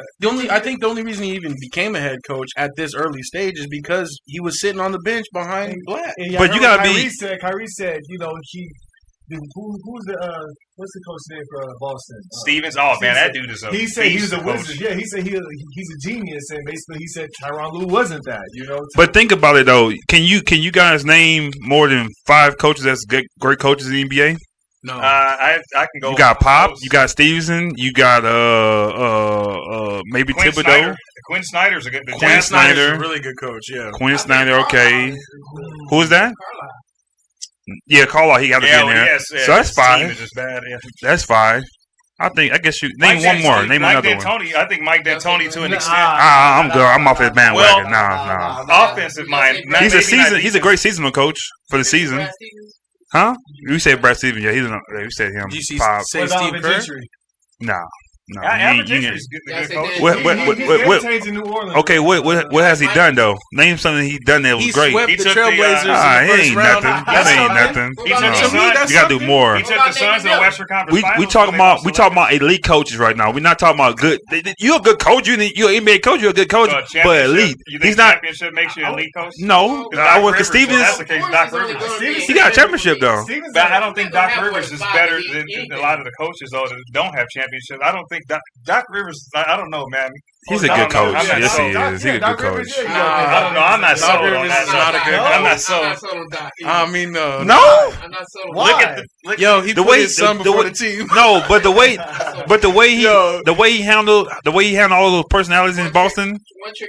I think the only reason he even became a head coach at this early stage is because he was sitting on the bench behind Blatt. But you gotta be. Kyrie said, Who's the what's the coach name for Boston? Stevens. Oh man, that dude is a. He said he was a coach. wizard. Yeah, he said he's a genius, and basically he said Tyronn Lue wasn't that. But think about it though. Can you guys name more than 5 coaches that's great coaches in the NBA? No. I can go. You got Pop. close. You got Stevenson. You got maybe Quinn Thibodeau. Snyder. Quinn Snyder's a good. Quinn Snyder. Snyder's a really good coach. Yeah. Quinn Snyder. Okay. Who is that? Yeah, Carlisle. He got to be in there. Yes, So that's his team fine. is just bad. Yeah. That's fine. I guess you name one more. Name Mike another one. D'Antoni. I think Mike D'Antoni to an extent. I'm good. I'm off his bandwagon. Well, Nah. Offensive mind. He's a great seasonal coach for the season. Huh? You said Brad Stevens. Yeah, you said him. Did you Pop. say Steve Kerr? No. Albert You- Gentry's a good coach. What- He in New Orleans. Okay, what has he done though? Name something he done that was He great. swept He the took the, Trailblazers Ah, in he the first ain't round. nothing. That's That ain't something. nothing. He took the To me, Suns. that's You gotta do something. more. He took the Suns in the Western Conference We Finals. talking about elite coaches right now. We're not talking about good. You're a good coach. You're an NBA coach. You're a good coach, but elite. You think He's not. championship makes you an elite coach? No, I work with Stevens. That's the case. Doc Rivers. He got a championship though. But I don't think Doc Rivers is better than a lot of the coaches though that don't have championships. I don't think Doc Rivers. I don't know, man. He's a I good don't know. coach. I'm not Yes, he sold. is. He's a good coach. I don't know. I'm not sold on that. not a good I'm not I'm sold. not sold on Doc. I mean, no. No, I'm not sold on Why? Look at the Yo, he The put way- his son the before way- the team. no, but the way he handled all those personalities in Boston.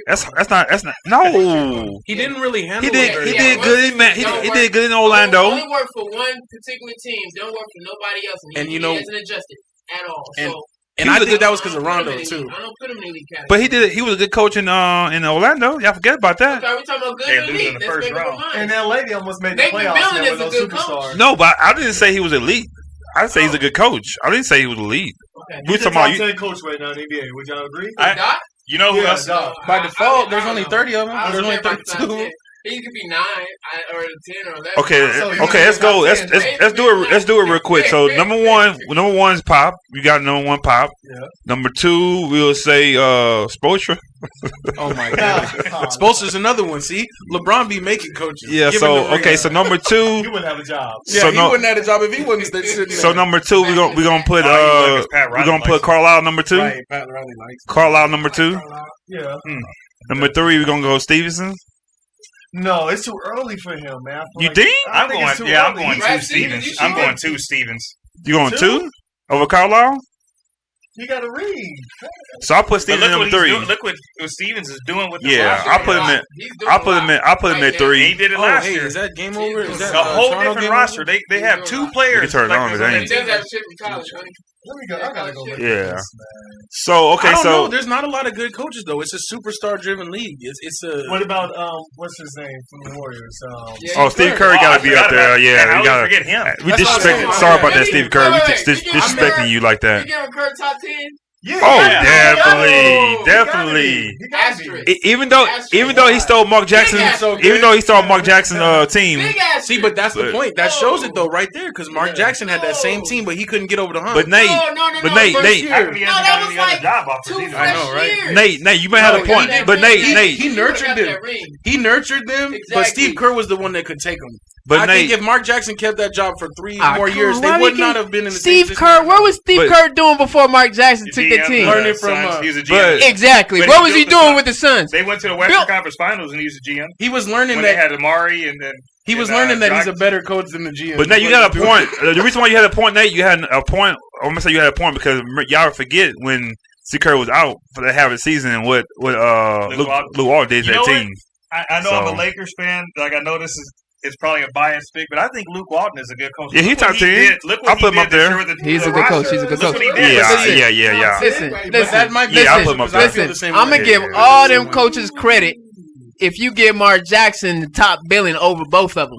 That's not. No, He didn't really handle he it did. very He well. did good. He did good in Orlando. Only work for one particular team. Don't work for nobody else. And he you know- hasn't adjusted at all. And- So And He I was think a- that was because of Rondo, too. I don't put him in the elite category. But he was a good coach in Orlando. Y'all forget about that. Okay, we talking about good They and lose in elite. the Let's first make up our round. minds. And LA, they almost made the Nathan playoffs Millen there is with a no good coach. superstars. No, but I didn't say he was elite. I say he's a good coach. I didn't say he was elite. Okay. We He's the talking about top you. 10 coach right now in the NBA. Would y'all agree? Doc? You know who Yeah, else? Doc. By default, there's only 30 of them. I There's don't only care about the top 32. 10. He could be 9 or 10 or 11. Okay, So you okay, let's think go. top Let's 10, let's do it real quick. So number one's Pop. You got number 1 Pop. Yeah. Number 2, we'll say Spoelstra. Oh, my God. Spoelstra's another one. See? LeBron be making coaches. Yeah. Give So him the okay. ring. So number 2. You wouldn't have a job. Yeah, so he no- wouldn't have a job if he wasn't sitting there. So number 2, we're gonna put we're gonna put Carlisle number 2. Right, Pat Riley likes Carlisle number 2. Yeah. Number 3, we're gonna go Stevenson. No, it's too early for him, man. I feel You like- think? I think it's too I'm early. going Brad 2 Stevens, Stevens. you I'm should. going 2 Stevens. You going 2 Two? over Carlisle? He got a ring. So I put But Stevenson look what number he's 3. doing. Look what Stevens is doing with the Yeah, roster. I'll put him at. I'll put him at He 3. did it Oh, last hey, year. is that game over? Is that A whole Toronto different game roster. over? They have 2 players. You can turn it on, this it on ain't. that team. that shit from college, honey. Let me go. I gotta go look Yeah. at this, So okay, I don't know. so There's not a lot of good coaches though. It's a superstar-driven league. It's a. man. What about what's his name from the Warriors? Yeah, Steve Curry Oh, got I to be forgot up there. about- Yeah, how we we got. forget him. We That's what I'm disrespecting. saying. Sorry about that, Steve Curry. We Wait, just wait, wait. disrespecting you like You that. giving Curry top 10? Yeah. Oh, Yeah. definitely. He gotta be. Asterisk. Even though he stole Mark Jackson, So even though he stole Mark Jackson's team, Big ass. See, but that's the But- point. That shows it though, right there, because Mark Jackson had that same team, but he couldn't get over the hump. but Nate, No. Nate, first Nate, year. How come he No, hasn't that got was any other like job offers 2 either? fresh I know, right? years. Nate, you may have a No, point, he- but Nate, he nurtured them. He nurtured them, but Exactly. Steve Kerr was the one that could take them. but I think Nate, if Mark Jackson kept that job for 3 Ah, more come years, on, they why would we not can't- have been in the Steve same Kerr, what was Steve But- Kerr doing before Mark Jackson took the GM, team? Learning from, Suns. He was a but- GM. Exactly. But What he was he built the doing Suns. with the Suns? They went to the Western Bill- Conference Finals and he was a GM. He was learning When they that had Amari and then he was and, learning that he's a Jock- better coach than the GM. but Nate, you got a point. The reason why you had a point, Nate, you had a point. I'm gonna say you had a point because y'all forget when Steve Kerr was out for the half of the season and what Luke Luke Walton did to You that know what? team. I know I'm So- a Lakers fan. Like I know this is it's probably a biased pick, but I think Luke Walton is a good coach. Yeah, he Look what top 10. did- Look what I'll he put him did up there. this year with the- He's a the good coach. roster. He's a good Look what he coach. did. Yeah. Listen, But that might be Yeah, I'll put him up there. Listen, I'm gonna give all them coaches credit if you give Mark Jackson the top billing over both of them.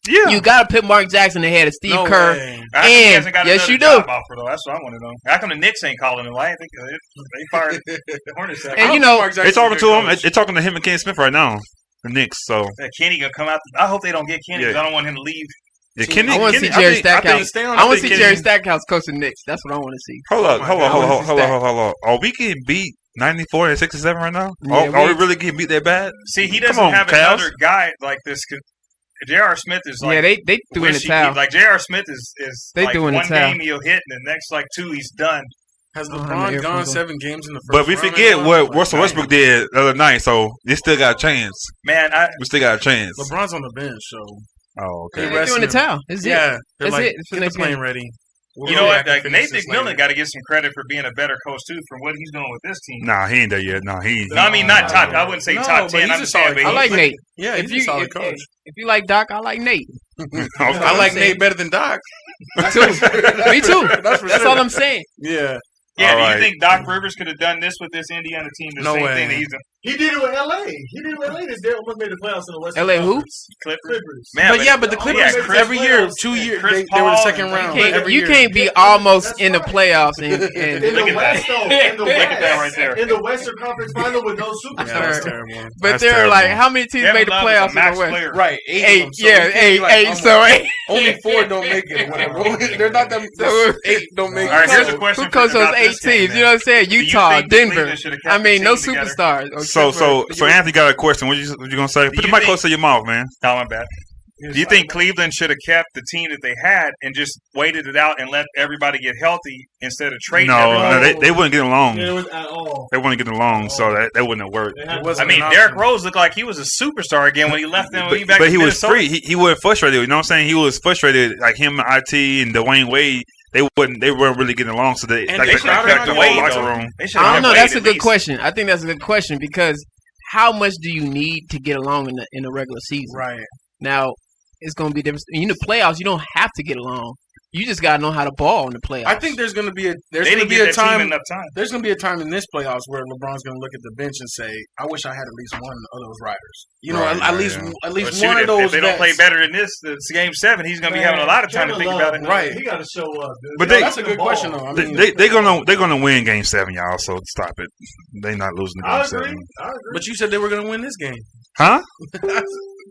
Yeah. You gotta put Mark Jackson ahead of Steve No Kerr. way. How come he And- hasn't got yes, another you do. job offer, though? That's what I want to know. How come the Knicks ain't calling him? Why I think they fired the Hornets? And you know, They're talking to him. They're talking to him and Ken Smith right now. The Knicks. So Kenny gonna come out. I hope they don't get Kenny. 'Cause I don't want him to leave. yeah, Kenny. I want to see Kenny- Jerry I think- Stackhouse. stay on I want to the see big Jerry game. Stackhouse coaching Knicks. That's what I want to see. Hold up. God. Are we getting beat 94 and 67 right now? Yeah, Are we really getting beat that bad? See, he Come doesn't on, have Cavs. another guy like this. J.R. Smith is like they threw in the towel. Like J.R. Smith is They like threw in the one towel. game he'll hit, and the next like 2 he's done. Has I don't have LeBron my gone earphones on. 7 games in the first But we round forget now? what Like, Russell Westbrook did the other night, so they still got a chance. Man, We still got a chance. LeBron's on the bench, so Oh, They okay. They threw in the resting him. towel. It's yeah, they're That's like, it. It's the get the next plane game. ready. We'll you know be what? back and Like, finish Nate this McMillan later. got to get some credit for being a better coach too for what he's doing with this team. Nah, he ain't there yet. No, he ain't. No, I mean not top. I wouldn't say No, top but 10. he's I'm a just saying, solid but I he- like Nate. Yeah, If he's a solid coach. if you like Doc, I like Nate. I I'm like saying. Nate better than Doc. Me too. Me too. That's for That's sure. all I'm saying. Yeah. Yeah, All do right. you think Doc Rivers could have done this with this Indiana team? The No same way. thing that he's done. He did it with LA. He did it with LA. They almost made the playoffs in the Western LA who? Conference. Clippers. Clippers. Man, But the Oh, Clippers yeah, Chris every year, Paul. 2 years, Chris they were the Paul second and- round. You can't, every you year. can't be Yeah, almost that's in the right. playoffs and In Look the at West, that. though. In the Look at West. that right there. In the Western Conference Final with no Yeah, superstars. that's terrible. but That's they're terrible. like how many teams Kevin made the Love is a playoffs in max the West? player. Right, 8 of Eight, them. So yeah, you can't be eight, like, eight. I'm So like, eight. only 4 don't make it. Or whatever. They're not them. So- 8 don't make it. All right, here's a So- question Who coached for those about 8 this game, teams? man. You know what I'm saying? Do you Utah, think Denver. Cleveland should have kept I the mean, no team together? superstars. So Anthony got a question. What you gonna say? Put you the mic think- close to your mouth, man. No, my bad. Do you think Cleveland should have kept the team that they had and just waited it out and let everybody get healthy instead of trading everybody? No, they wouldn't get along. It was at all. They wouldn't get along, so that wouldn't have worked. They had- It wasn't I mean, an Derrick option. Rose looked like he was a superstar again when he left them. But he was free. He wasn't frustrated. You know what I'm saying? He was frustrated. Like him, IT, and Dwayne Wade. They weren't really getting along. So they And like they the should have kept whole Wade, locker though. room. I don't know. That's a good question. I think that's a good question because how much do you need to get along in the regular season? Right. Now it's going to be different. In the playoffs, you don't have to get along. You just got to know how to ball in the playoffs. I think there's going to be a They didn't give that team enough time. There's going to be a time in this playoffs where LeBron's going to look at the bench and say, "I wish I had at least one of those riders." You know, Right, at right, least yeah. at But least shoot, one of if those. they don't play vets. better than this, it's Game 7. He's going to be having a lot of time to Kevin think Love, about it. man, Right. He got to show up. Dude. But He they- That's a got good the question, ball. though. I mean, They're gonna win Game 7, y'all. So stop it. They not losing the I Game agree. 7. I agree. but you said they were going to win this game, Huh?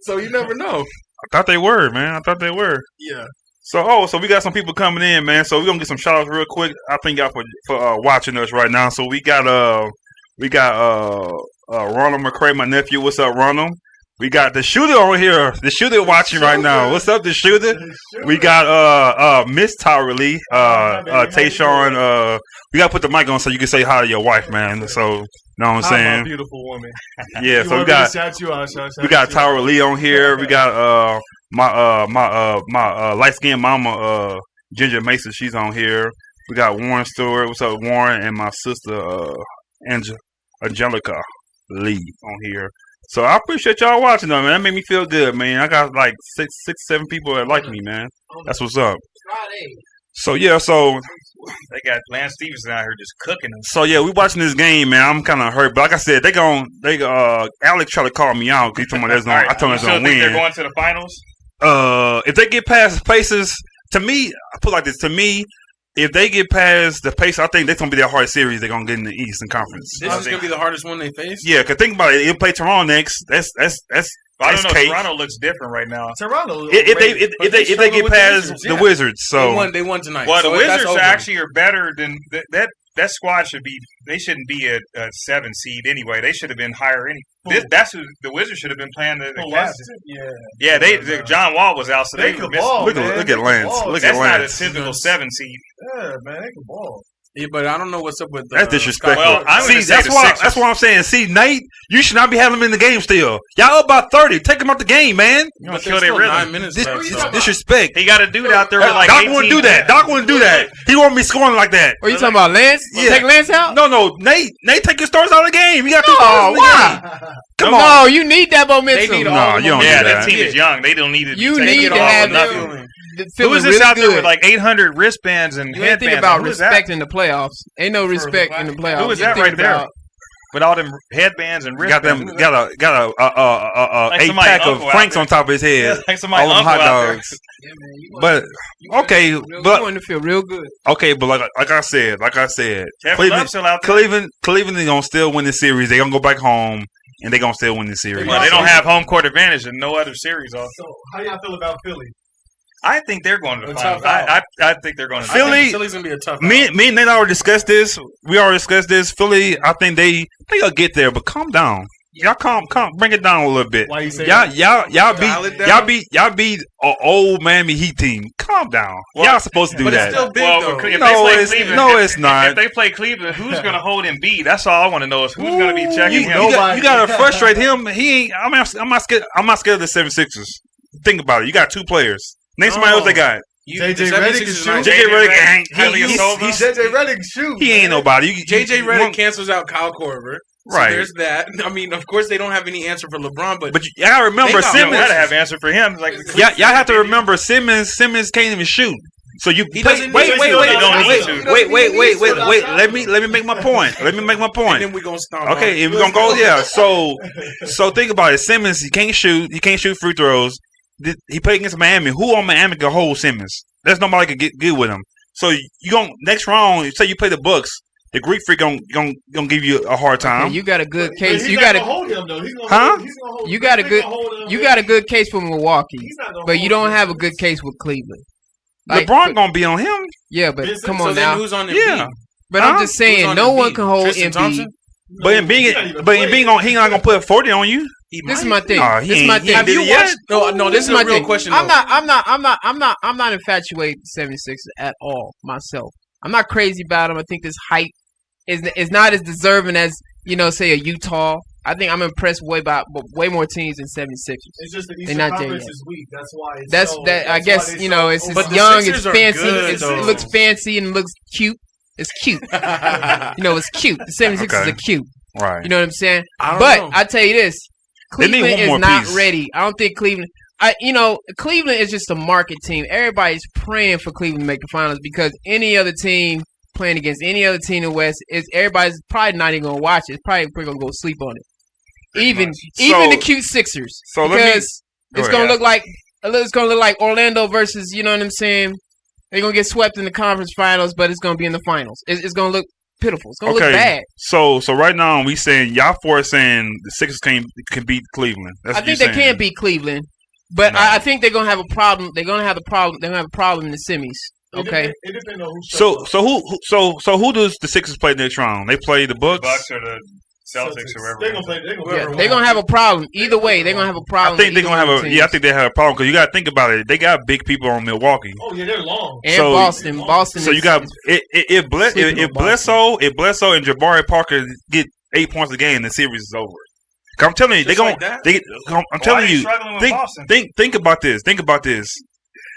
so you never know. I thought they were, man. I thought they were. Yeah. So we got some people coming in, man. So we're gonna get some shout outs real quick. I thank y'all for watching us right now. So we got Ronald McCray, my nephew. What's up, Ronald? We got the shooter over here. The shooter watching right now. What's up, the shooter? We got Miss Tyra Lee, Tayshawn. We gotta put the mic on so you can say hi to your wife, man. So you know what I'm I'm a saying? beautiful woman. Yeah, You so want me to shout you out, shout we got you out. Tyra Lee on here. We got my light skinned mama Ginger Mason. She's on here. We got Warren Stewart. What's up, Warren? And my sister Angelica Lee on here. So I appreciate y'all watching though, man. That made me feel good, man. I got like six, 7 people that like me, man. That's what's up. So yeah, They got Lance Stevenson out here just cooking them. so yeah, we watching this game, man. I'm kind of hurt, but like I said, Alex tried to call me out. He told me there's no. I told him you there's still no think they're win. going to the finals? If they get past Pacers, to me, I put it like this. To me, if they get past the Pacers, I think that's gonna be their hardest series. They're gonna get in the Eastern Conference. This is going to be the hardest one they face. Yeah, cause think about it. They'll play Toronto next. That's I don't know. cake. Toronto looks different right now. Toronto. If they struggle get with the past Wizards, the yeah. Wizards, so They won tonight. Well, so the that's Wizards over. actually are better than that squad should be. They shouldn't be a 7 seed anyway. They should have been higher. That's who the Wizards should have been playing the Cavs. Yeah. Yeah, John Wall was out, so They they could missed. ball, look man. at They could Lance. ball. Look That's at not a Lance. typical 7 seed. Yeah, man, they can ball. Yeah, but I don't know what's up with That's disrespectful. Well, I'm See, gonna say that's the why. Sixers. That's what I'm saying. See, Nate, you should not be having him in the game still. Y'all up by 30. Take him out the game, man. You don't But kill there's their still 9 rhythm. minutes This, left. So. disrespect. He got a dude out there with like Doc 18 wouldn't do that. Doc wouldn't do that. He won't be scoring like that. What are you talking about, Lance? Yeah. Take Lance out? No, Nate, take your stars out of the game. You got to No, why? Come No, on. you need that momentum. They need No, all the you don't Yeah, do that that. team is young. They don't need to. You take need it to all or have nothing. them. Who is this really out there good. with like 800 wristbands and You ain't think headbands? about Who is that? respect in the playoffs. Ain't no respect in the playoffs. Who is You that think right there? about- With all them headbands and Got wristbands. them. Got a Like 8 somebody's pack of uncle out Franks there. on top of his head. Yeah, like somebody All them uncle hot out there. dogs. Yeah, man, you want- But you want okay, to feel real- but you want to feel real good. okay, but like I said, Kevin Cleveland, Love's still out there. Cleveland is gonna still win the series. They gonna go back home and they gonna still win the series. Well, they don't have home court advantage in no other series. Also, So, how y'all feel about Philly? I think they're going to the It's finals. tough out. I think they're going to the Philly- finals. Philly's gonna be a tough. Me and Nate already discussed this. We already discussed this. Philly, I think they'll get there, but calm down. y'all bring it down a little bit. Why you say Y'all Dial it down. y'all beat an old Miami Heat team. Calm down. Y'all supposed to do But that. it's still big Well, though. if they No, play it's- Cleveland, no, it's not. If they play Cleveland, who's going to hold Embiid? That's all I want to know is who's going to be checking him. You gotta frustrate him. He ain't. I'm not scared. I'm not scared of the 76ers. Think about it. You got 2 players. Name somebody else they got. JJ Redick is shooting. JJ Redick ain't. He's JJ Redick shoot. He ain't nobody. JJ Redick cancels out Kyle Korver. So Right. there's that. I mean, of course, they don't have any answer for LeBron, but Y'all gotta remember They got- Simmons. got to have an answer for him. Like Y'all have to remember Simmons can't even shoot. So you He play, doesn't wait. need to. Let me make my point. and then we're gonna stomp. Okay, on. and we're gonna go So think about it. Simmons, he can't shoot. He can't shoot free throws. He played against Miami. Who on Miami can hold Simmons? There's nobody can get good with him. So you gon' next round. Say you play the Bucks. The Greek freak gonna give you a hard time. Okay, you got a good case. He's You not got gonna a hold him though. He's gonna Huh? hold, he's gonna hold you got a he's good gonna hold him. you got a good case for Milwaukee, He's not gonna but you hold don't him. have a good case with Cleveland. Like, LeBron gonna be on him. yeah, but Vincent, come So on then now. who's on the Yeah. But Huh? I'm just saying, Who's on no one Embiid? can hold Tristan Embiid. Thompson? No, But he's not even he playing. not gonna put 40 on you. This is my thing. Nah, he This is ain't- my he thing. ain't Have did you it yet. watched? No, This this is is my a real thing. question. I'm though. not infatuated with 76ers at all myself. I'm not crazy about them. I think this hype is not as deserving as, say a Utah. I think I'm impressed way more teams than 76ers. It's just the They're Eastern not there Conference yet. is weak. That's why. It's That's so, that. I that's guess why they it's But the young, it's Sixers are fancy, good, it though. looks fancy and looks cute. It's cute. It's cute. The 76ers Okay. are cute. Right. You know what I'm saying? I don't But know. I tell you this, They need Cleveland one more is not piece. ready. I don't think Cleveland. Cleveland is just a market team. Everybody's praying for Cleveland to make the finals because any other team playing against any other team in the West everybody's probably not even gonna watch it. It's probably gonna go sleep on it. Even So- the cute Sixers. so let me- because Go it's ahead. gonna look like Orlando versus, you know what I'm saying? They're gonna get swept in the conference finals, but it's gonna be in the finals. It's gonna look pitiful. It's gonna look bad. So right now we saying y'all four saying the Sixers can beat Cleveland. That's I what think you're they saying. can beat Cleveland, but No. I think they're gonna have a problem. They're gonna have a problem. They're gonna have a problem in the semis. Okay. It depends on who. So who does the Sixers play next round? They play the Bucks. Bucks or the Celtics or wherever. They're gonna play. They're gonna Yeah, play. they're gonna have a problem. Either way, they're gonna have a I problem. think they're either gonna have one of a the yeah. I teams. think they have a problem because you got to think about it. They got big people on Milwaukee. Oh yeah, they're long. And so- Boston. Boston. So you got if sleeping on Bledsoe and Jabari Parker get 8 points a game, the series is over. 'Cause I'm telling you, Just they like gonna. that? I'm Why telling are you you. struggling with Boston? Think about this. Think about this.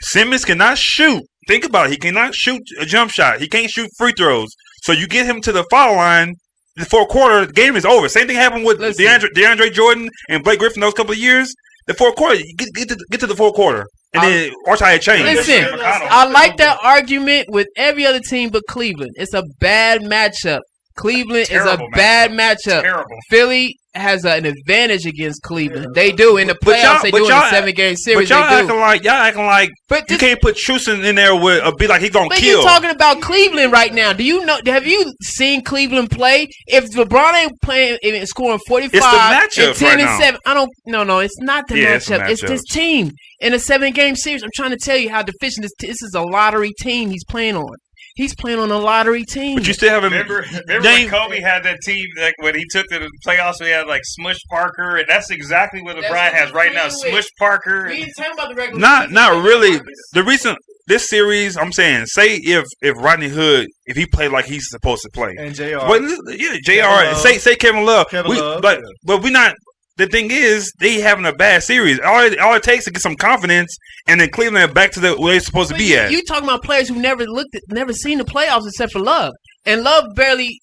Simmons cannot shoot. Think about it. He cannot shoot a jump shot. He can't shoot free throws. So you get him to the foul line. The fourth quarter, the game is over. Same thing happened with Listen. DeAndre Jordan and Blake Griffin those couple of years. The fourth quarter, you get to the fourth quarter, and then watch how it changes. Listen, McConnell. I like that argument with every other team but Cleveland. It's a bad matchup. Cleveland is a Terrible bad matchup. matchup. Terrible. Philly has an advantage against Cleveland. They do in the But y'all- playoffs. They but do in y'all- the 7-game But series. y'all They do. acting like But you this, can't put Truson in there with be like he's gonna but kill. you're talking about Cleveland right now. Do you know? Have you seen Cleveland play? If LeBron ain't playing and scoring 45 matchup and 10 right and now. 7, I don't. No, it's not the Yeah, it's the matchup. It's this matchups. team in a 7-game series. I'm trying to tell you how deficient this is. A lottery team he's playing on. He's playing on a lottery team. But you still haven't. Remember Dang. when Kobe had that team, like when he took to the playoffs, we had like Smush Parker, and that's exactly what That's LeBron what has he's right now. playing with. Smush Parker. We ain't talking about the regular Not season. really. The reason this series, I'm saying, say if Rodney Hood, if he played like he's supposed to play, And JR. but yeah, Jr. Love. Say Kevin Love, Kevin Love, but yeah. but we not. The thing is, they having a bad series. All it takes to get some confidence, and then Cleveland back to where they're supposed to But be you, at. you talking about players who never seen the playoffs except for Love, and Love barely.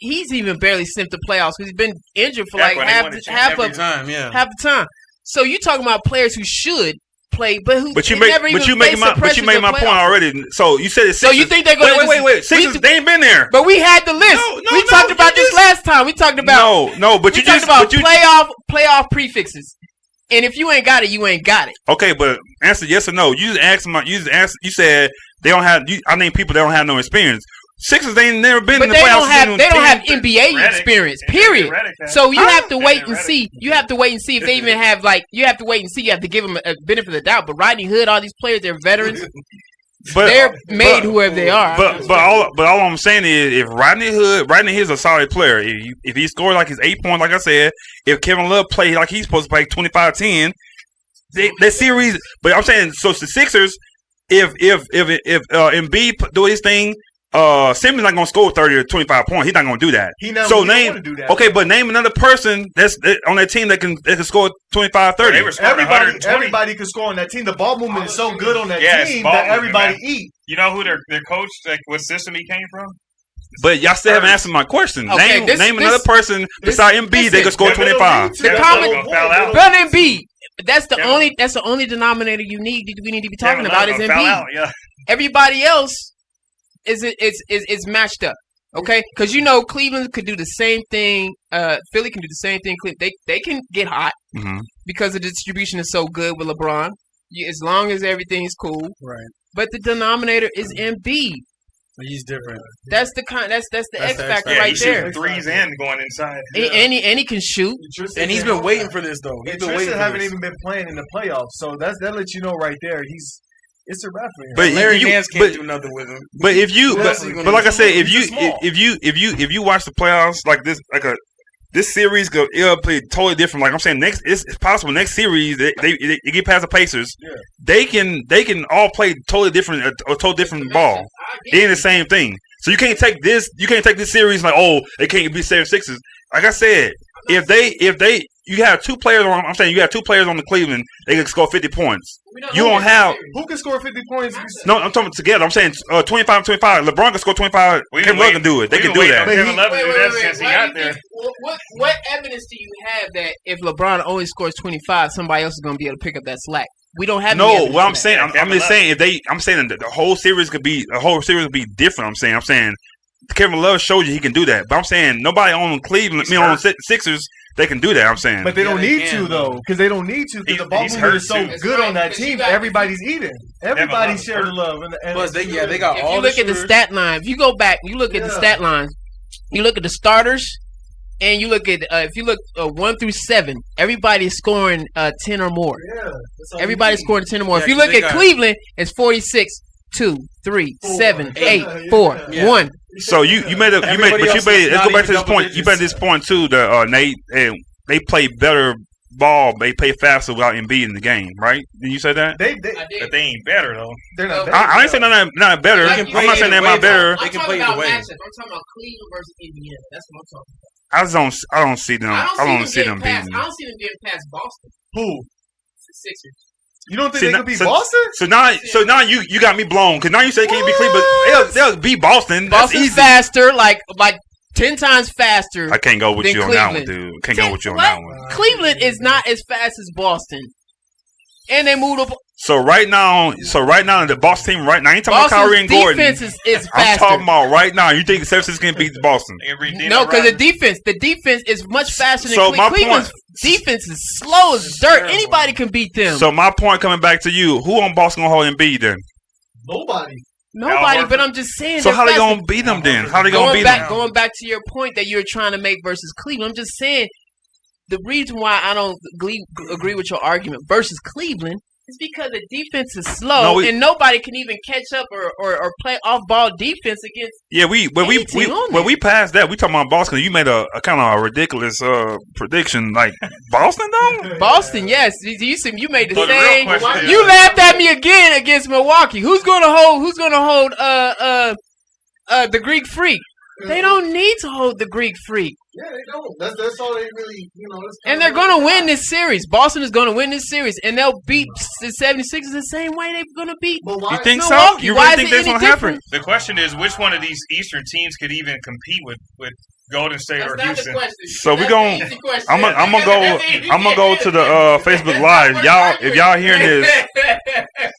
He's even barely sniffed the playoffs because he's been injured for Back like when they half won the Every of time, yeah. half the time. So you talking about players who should play, but who But you they never make, even but you making faced my, the but you pressures made of my point playoffs. already. So you said it's So you Sixers. think they're going to wait? Sixers, they ain't been there. But we had the list. No, we talked about you this last time. We talked about no. But we you talked just about but you, playoff prefixes. And if you ain't got it, you ain't got it. okay. But answer yes or no. You just asked my. You just asked. You said they don't have. I named people that don't have no experience. Sixers, they ain't never been But in the they playoffs. don't have NBA Redick. experience. And Period. Redick had- So you have to wait And and Redick. see. You have to wait and see if they even have like. You have to wait and see. You have to give them a benefit of the doubt. But Rodney Hood, all these players, they're veterans. They're made whoever they are. But all I'm saying is, if Rodney Hood is a solid player. If he scores like his 8 points, like I said, if Kevin Love plays like he's supposed to play 25-10, that series. But I'm saying, so it's the Sixers. If Embiid do his thing, Simmons not gonna score 30 or 25 points. He's not gonna do that. He not gonna do that. Okay, but name another person that's on that team that can score 25, 30. Everybody can score on that team. The ball movement is so good on that team that everybody eat. You know who their coach, like what system he came from? But y'all still haven't answered my question. Okay, name another person beside Embiid that can score 25. The common Embiid. That's the only denominator we need to be talking about is Embiid. Yeah. Everybody else is matched up. Okay, because Cleveland could do the same thing. Philly can do the same thing. They can get hot because the distribution is so good with LeBron. As long as everything is cool, Right. But the denominator is Embiid. He's different. That's the X factor Yeah, right he's there. shooting threes and going inside. And he can shoot. And he's been waiting for this, though. He's been waiting Tristan for haven't this. even been playing in the playoffs, so that lets you know right there. It's a wrap for him. But Larry Nance can't do nothing with him. But if you, Who else is he gonna but like I do? said, He's small. if you watch the playoffs like this, this series it'll play totally different. Like I'm saying, it's possible next series they get past the Pacers. Yeah. They can all play totally different, a totally different ball. It ain't the same thing. So you can't take this series like, oh, they can't be 7-6s. Like I said, if you have two players on, I'm saying you have two players on the Cleveland, they can score 50 points. You don't have. Who can score 50 points? No, I'm talking together. I'm saying 25-25. LeBron can score 25. Kevin Love can do it. They can do that. Kevin Love can do that since he got there. What evidence do you have that if LeBron only scores 25, somebody else is going to be able to pick up that slack? We don't have. No, what I'm saying, I'm just saying I'm saying that the whole series could be different. I'm saying Kevin Love showed you he can do that. But I'm saying nobody on Cleveland, on the Sixers, they can do that. I'm saying. But they don't need to though, because they don't need to because the ball movement is so good on that team. Everybody's eating. Everybody's sharing the love. Plus, they got If all you look at the stat line, if you go back, you look at the stat lines, you look at the starters, and you look at if you look 1 through 7, everybody's scoring 10 or more. Yeah, Everybody's scoring 10 or more. Yeah, if you look 'cause they at got- Cleveland, it's 46, 2, 3, 7, 8, 4, Yeah. 1. So you made let's go back to this point. You made this point too, Nate, and they play better ball. They play faster without Embiid in the game, right? Did you say that? They But they ain't better though. they're not. I ain't saying not better. They I'm can play not saying they're either way, not better. They can play either way. I'm talking about Cleveland versus Indiana. That's what I'm talking about. I don't see them. I don't see them past, beating. I don't see them getting past Boston. Who? The Sixers. You don't think See, they could beat Boston? So now you got me blown because now you say they can't be Cleveland, but they'll beat Boston. That's Boston's easy. faster, like 10 times faster. I can't go with than you on that one, Cleveland. dude. Can't go with you on What? that one. Cleveland is not as fast as Boston, and they moved up. So right now, the Boston team right now, I ain't talking about Boston's Kyrie and Gordon. defense is I'm faster. talking about right now. You think the 76 can beat Boston? No, because the defense is much faster than So my Cleveland's defense is slow as dirt. Anybody can beat them. So my point coming back to you, who on Boston gonna hold Embiid then? Nobody. Nobody, but I'm just saying. So they're how they faster. gonna beat them then? How they gonna beat them? Going back to your point that you're trying to make versus Cleveland, I'm just saying the reason why I don't agree with your argument versus Cleveland is because the defense is slow and nobody can even catch up or play off ball defense against. Yeah, when we passed that, we talking about Boston. You made a kind of a ridiculous prediction, like Boston though. Boston, yes, you made the But the same. real question is- You laughed at me again against Milwaukee. Who's gonna hold the Greek Freak? They don't need to hold the Greek Freak. Yeah, they don't. That's all they really, And they're going to win this series. Boston is going to win this series. And they'll beat the 76ers the same way they're going to beat You think so? Milwaukee. You Why really is think it that's any gonna happen? different? The question is, which one of these Eastern teams could even compete with Golden State or Houston? So we gon' I'm gonna go to the Facebook Live. If y'all hearing this,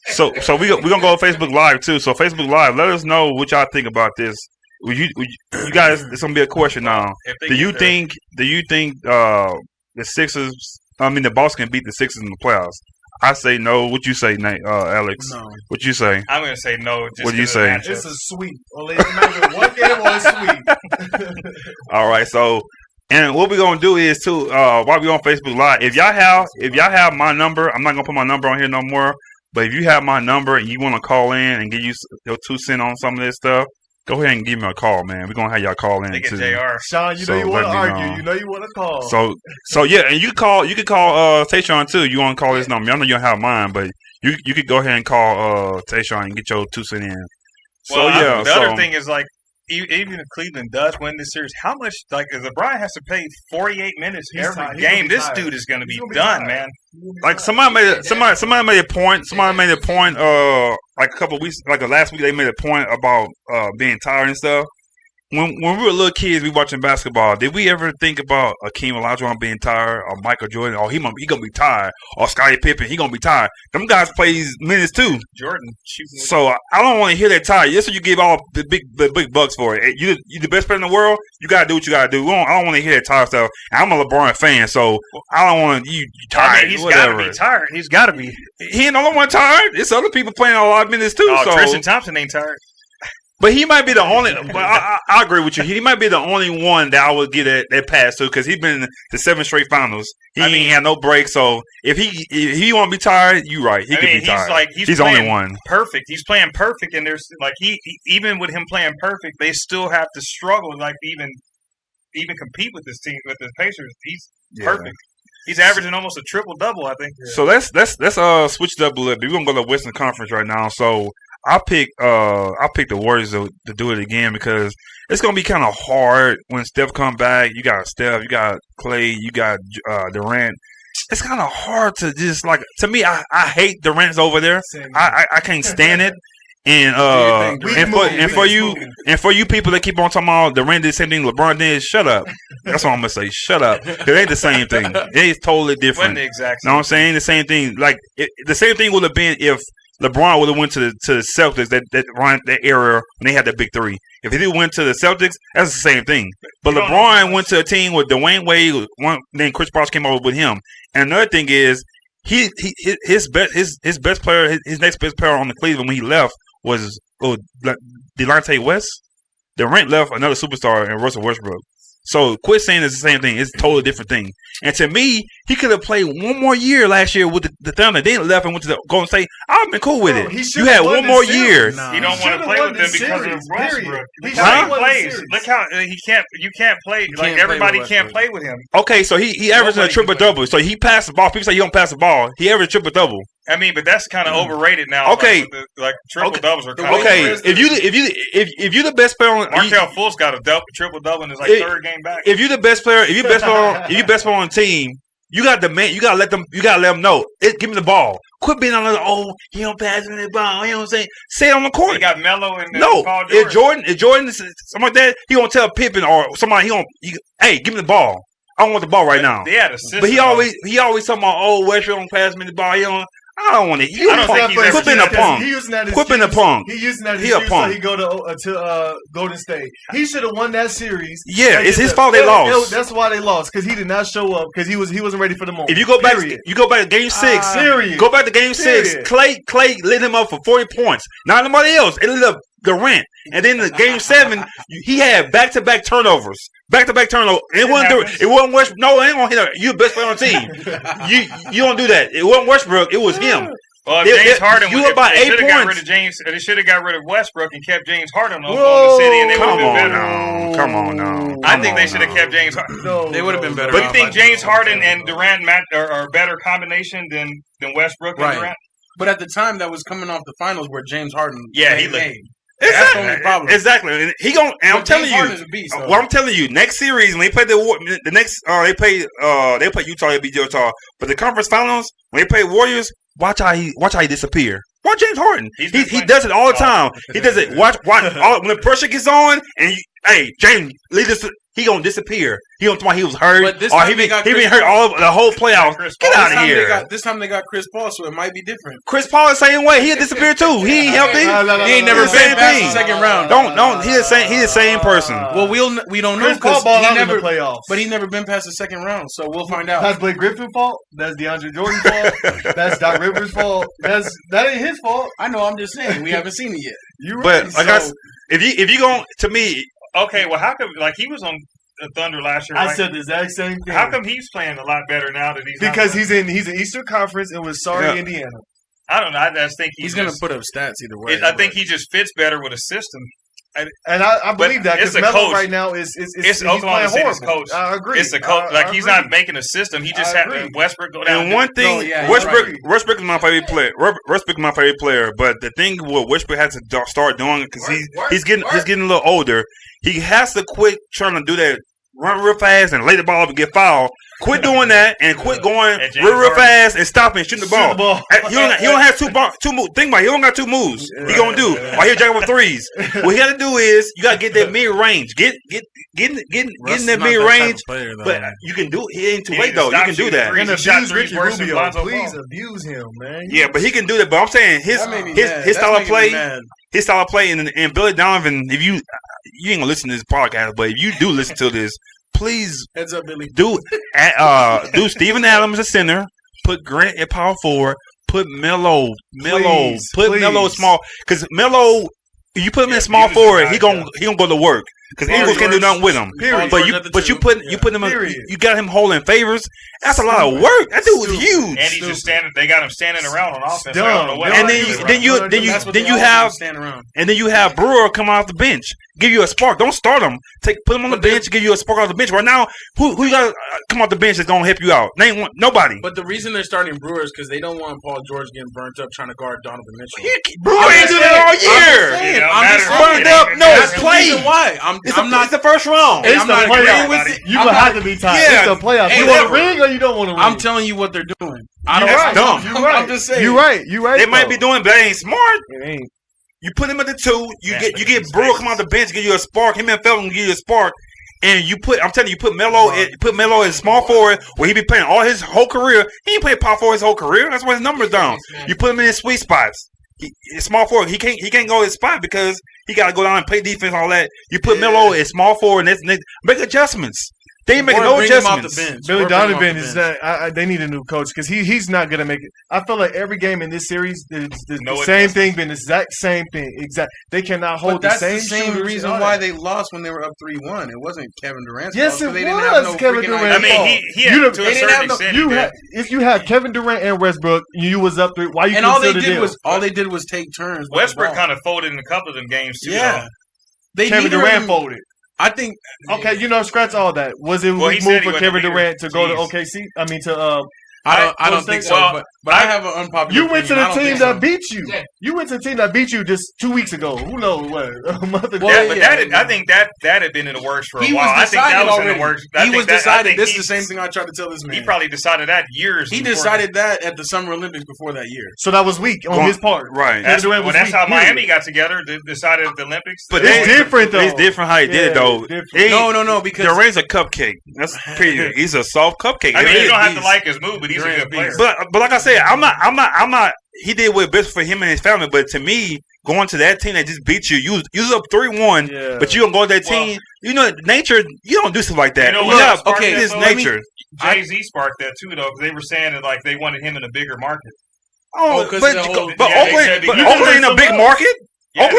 so we gonna go to Facebook Live too. So Facebook Live, let us know what y'all think about this. You guys, it's gonna be a question now. Do you think the Sixers? I mean, the Boston can beat the Sixers in the playoffs? I say no. What you say, Nate? Alex? No. What you say? I'm gonna say no. What do you say? It's a sweep. Well, it's not one game or a sweep. All right. So, and what we're gonna do is too. While we on Facebook Live, if y'all have my number, I'm not gonna put my number on here no more. But if you have my number and you want to call in and give you your 2 cents on some of this stuff, go ahead and give me a call, man. We're gonna have y'all call in They get too. JR. Sean, you So know you want to let me argue. know. You know you want to call. So yeah, and you can call Tayshawn too. You want to call his number? I know you don't have mine, but you could go ahead and call Tayshawn and get your 2 cents in. So Well, yeah, the other thing is like even if Cleveland does win this series, how much like if LeBron has to play 48 minutes He's every tired. He's gonna game, be this tired. dude is going to be He's gonna be done, tired. man. like somebody made a point. Somebody made a point. Like a couple of weeks, like last week, they made a point about being tired and stuff. When we were little kids, we watching basketball. Did we ever think about Akeem Olajuwon being tired, or Michael Jordan? Oh, he gonna be tired, or Scottie Pippen? He gonna be tired. Them guys plays minutes too. Jordan shooting. So I don't want to hear that tired. That's what you give all the big bucks for it. You the best player in the world. You gotta do what you gotta do. I don't want to hear that tired stuff. And I'm a LeBron fan, so I don't want you tired. I mean, he's got whatever. to be tired. He's got to be. He ain't the only one tired. It's other people playing a lot of minutes too. Oh, so. Tristan Thompson ain't tired. But he might be the only. But I agree with you. He might be the only one that I would give that pass to because he's been in the 7 straight finals. He ain't had no break. So if he want to be tired, you right. He could be tired. He's the only playing one. Perfect. He's playing perfect, and there's like he even with him playing perfect, they still have to struggle like even compete with this team with the Pacers. He's perfect. He's averaging almost a triple double, I think. So let's switch it up a little bit. We're gonna go to the Western Conference right now. So I pick the Warriors to do it again because it's gonna be kind of hard when Steph come back. You got Steph, you got Clay, you got Durant. It's kind of hard to just like to me. I hate Durant's over there. I can't stand it. And for you people that keep on talking about Durant did the same thing LeBron did, shut up. That's what I'm gonna say. Shut up. It ain't the same thing. It's totally different. Wasn't the exact Know what I'm saying? The same thing. Like the same thing would have been if LeBron would have went to the Celtics that era when they had that big three. If he went to the Celtics, that's the same thing. But LeBron went to a team with Dwayne Wade. Then Chris Bosh came over with him. And another thing is his best player, his next best player on the Cleveland when he left was Delonte West. Durant left another superstar in Russell Westbrook. So quit saying it's the same thing. It's a totally different thing. And to me, he could have played one more year last year with the Thunder. Then left and went to the Golden State. I've been cool with it. You had one more year. You don't want to play with them because of Westbrook. He plays. Look how he can't. You can't play. Like everybody can't play with him. Okay, so he averaged a triple double. So he passed the ball. People say he don't pass the ball. He averaged triple double. I mean, but that's kind of overrated now. Okay, like triple doubles are kind of okay. If you the best player on Markel Fultz got a triple double in his third game back. If you the best player, if you best player on the team, you got the man. You gotta let them know. Give me the ball. Quit being on the he don't pass me the ball. You know what I'm saying? Say it on the court. He got Melo and no. Paul George. If Jordan something like that, he gonna tell Pippen or somebody. Hey, give me the ball. I don't want the ball right now. Yeah, the but he always talking about Westbrook don't pass me the ball. I don't want it. Quit being a punk. Quit being a punk. He using that excuse so he go to Golden State. He should have won that series. Yeah, it's his fault they lost. That's why they lost because he did not show up because he wasn't ready for the moment. If you go back to Game 6. Go back to Game 6. Clay lit him up for 40 points. Not nobody else. It lit up Durant. And then in Game 7, he had back-to-back turnovers. Back-to-back turnovers. It wasn't Westbrook. No, it ain't gonna hit her. You the best player on the team. You don't do that. It wasn't Westbrook. It was him. Well, if James Harden was about 8 points. Got rid of James. They should have got rid of Westbrook and kept James Harden on the city, and they would have been better. Come on now. I think they should have kept James Harden. They would have been better. But you think James Harden and Durant are a better combination than Westbrook and Durant? But at the time, that was coming off the finals where James Harden he That's the only problem. Exactly. And I'm telling you. I'm telling you, next series when they play the next they play Utah, they beat Utah. But the conference finals, when they play Warriors, watch how he disappear. Watch James Harden. He does it all the time. He does it. Watch when the pressure gets on and James lead us. He gonna disappear. He gonna he was hurt, or he been hurt the whole playoffs. Get out of here. This time they got Chris Paul, so it might be different. Chris Paul the same way. He'll disappear too. He ain't healthy. He ain't never been past the second round. Don't. He the same person. Well, we don't know because he never playoffs. But he never been past the second round, so we'll find out. That's Blake Griffin's fault. That's DeAndre Jordan's fault. That's Doc Rivers' fault. That ain't his fault. I know. I'm just saying we haven't seen it yet. You're right. But if you going to me. Okay, well, how come he was on the Thunder last year? I said the exact same thing. How come he's playing a lot better now that he's because he's in Eastern Conference and with Indiana. I don't know. I just think He's going to put up stats either way. I think he just fits better with a system. And I believe that because Melo coach. right now is he's Oklahoma playing City's horrible. coach. I agree. It's a coach. Like he's not making a system. He just had Westbrook go down. And one thing, Westbrook is my favorite player. Westbrook is my favorite player. But the thing what Westbrook has to start doing because he's getting a little older. He has to quit trying to do that. Run real fast and lay the ball up and get fouled. Quit doing that and quit going real fast and stopping and shooting the ball. He don't have two moves. Think about it. He don't got two moves. He gonna do while he's jacking with threes. What he got to do is you got to get that mid range. Get in that mid range. But you can do it. He ain't too late though. You can do that. And abuse Ricky Rubio. Please abuse him, man. Yeah, but he can do that. But I'm saying his style of play. His style of play and Billy Donovan. If you ain't gonna listen to this podcast, but if you do listen to this. Please heads up, Billy. Do Steven Adams at center. Put Grant at power forward. Put Melo at small because Melo. You put him in small forward, he gonna go to work because Eagles can't do nothing with him. But you put him you got him holding favors. That's a lot of work. That dude was huge. And he's just standing. They got him standing around on offense. And then you have Brewer come off the bench, give you a spark. Don't start him. Put him on the bench, give you a spark off the bench. Right now, who you got to come off the bench that's gonna help you out? Name one, nobody. But the reason they're starting Brewer is because they don't want Paul George getting burnt up trying to guard Donovan Mitchell. Brewer ain't doing that all year. I'm just burned up. No, it's play. Why? It's the first round. It's the playoffs. You gonna have to be tight. It's the playoffs. You want to ring or you don't want to ring? I'm telling you what they're doing. That's dumb. You're right. I'm just saying. You're right. They might be doing, but they ain't smart. It ain't. You put him at the 2. You get Brewer come off the bench, give you a spark. Him and Felton give you a spark. And I'm telling you, put Melo in small forward where he be playing all his whole career. He ain't playing power forward his whole career. That's why his numbers down. You put him in his sweet spots. Small forward, he can't go his spot because he got to go down and play defense and all that. You put Melo in small forward and make adjustments. They ain't making no adjustments. Billy Donovan is that they need a new coach because he's not gonna make it. I feel like every game in this series, the same thing, been the exact same thing. Exact. They cannot hold the same. That's the same reason why they lost when they were up 3-1. It wasn't Kevin Durant's fault. Yes, it was Kevin Durant. I mean, he had to a certain extent. If you had Kevin Durant and Westbrook, you was up 3. Why you? And all they did was take turns. Westbrook kind of folded in a couple of them games too. Yeah, Kevin Durant folded. I think. Okay, scratch all that. Was it move for Kevin Durant to go to OKC? I mean, I don't think so. But I have an unpopular. You went to the team that beat you. You went to the team that beat you just 2 weeks ago. Who knows what? A month ago. I think that had been in the works for a while. I think that was in the works. He was decided. This is the same thing I tried to tell this man. He probably decided that years. He decided that at the Summer Olympics before that year. So that was weak on his part. Right. That's how Miami got together. Decided at the Olympics. But it's different though. It's different how he did it though. No. Because Durant's a cupcake. That's pretty. He's a soft cupcake. I mean, you don't have to like his move, but he's a good player. But like I said, I'm not. He did what's best for him and his family. But to me, going to that team that just beat you, you was up 3-1, but you gonna go to that team. Nature. You don't do stuff like that. It's nature. Jay-Z sparked that too, though, because they were saying that like they wanted him in a bigger market. But Oakland ain't a big market. Yeah,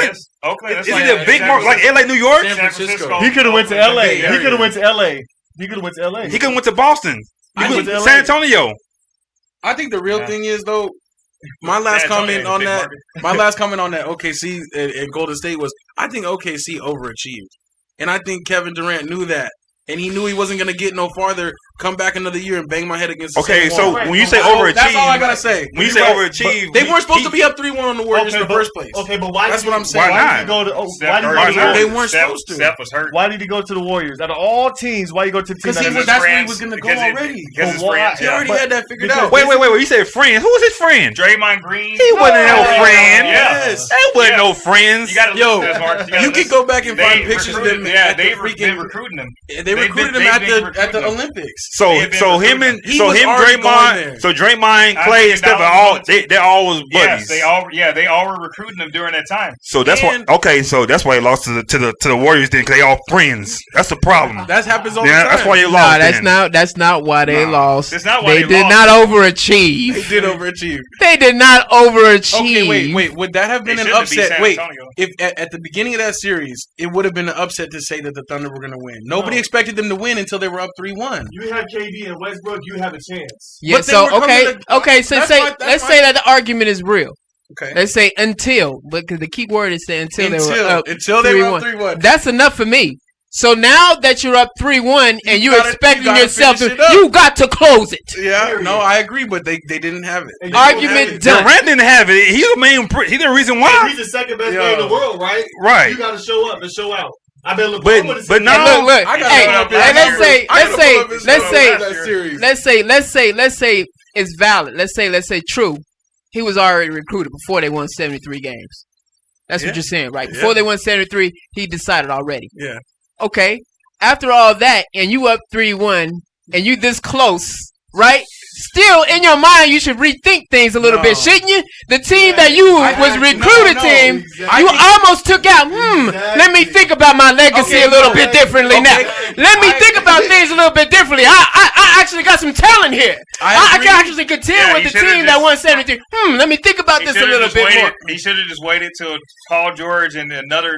Oakland is it a big market like LA, New York? San Francisco. He could have went to LA. He could have went to LA. He could have went to LA. He could have went to Boston. He went to San Antonio. I think the real thing is though. My last comment on that OKC and Golden State was I think OKC overachieved, and I think Kevin Durant knew that, and he knew he wasn't going to get no farther. Come back another year and bang my head against. So when you say overachieved, that's all I gotta say. When you say overachieved, they weren't supposed to be up 3-1 on the Warriors in the first place. Okay, but why? That's what I'm saying. Why not? They weren't supposed to. Steph was hurt. Why did he go to the Warriors? Out of all teams, why you go to the team? Because that's where he was going to go already. He already had that figured out. Wait. You said friends? Who was his friend? Draymond Green. He wasn't no friend. Yes, that wasn't no friends. You can go back and find pictures of them. Yeah, they've been recruiting him. They recruited him at the Olympics. So Draymond, Clay, and Steph they all was buddies. Yes, they all were recruiting him during that time. So that's why. Okay, so that's why he lost to the Warriors. Then they all friends. That's the problem. That happens all the time. That's why they lost. That's not why they lost. That's not why they did not overachieve. They did overachieve. They did not overachieve. Okay, wait. Would that have been an upset? Wait, if at the beginning of that series, it would have been an upset to say that the Thunder were going to win. Nobody expected them to win until they were up 3-1. have KD and Westbrook, you have a chance. Yeah. But they So were coming okay. So that's say my- that's let's my- say that the argument is real. Okay. Let's say until, because the key word is say until they were up until they were up 3-1. 3-1. That's enough for me. So now that you're up 3-1 and you're expecting you gotta yourself finish to, it up. you got to close it. Yeah, Period. no, I agree, but they didn't have it. And you Argument don't have it. done. Durant didn't have it. He's the main. He's the reason why. He's the second best Yo. player in the world, right? Right. You got to show up and show out. I bet LeBron But- would have but said no. And look, I gotta hey, pull up his hey, let's numbers. say, I gotta pull up his numbers. let's say it's valid. Let's say true. He was already recruited before they won 73 games. That's Yeah. what you're saying, right? Before Yeah. they won 73, he decided already. Yeah. Okay. After all that, and you up 3-1, and you this close, right? Still, in your mind, you should rethink things a little No. bit, shouldn't you? The team that you was recruited team, exactly. you almost took out. Let me think about my legacy a little bit differently now. Let me think about things a little bit differently. I actually got some talent here. I agree. can actually contend Yeah, with he the should've team that just- won 73. Let me think about He this a should've little just bit waited. more. He should have just waited till Paul George and another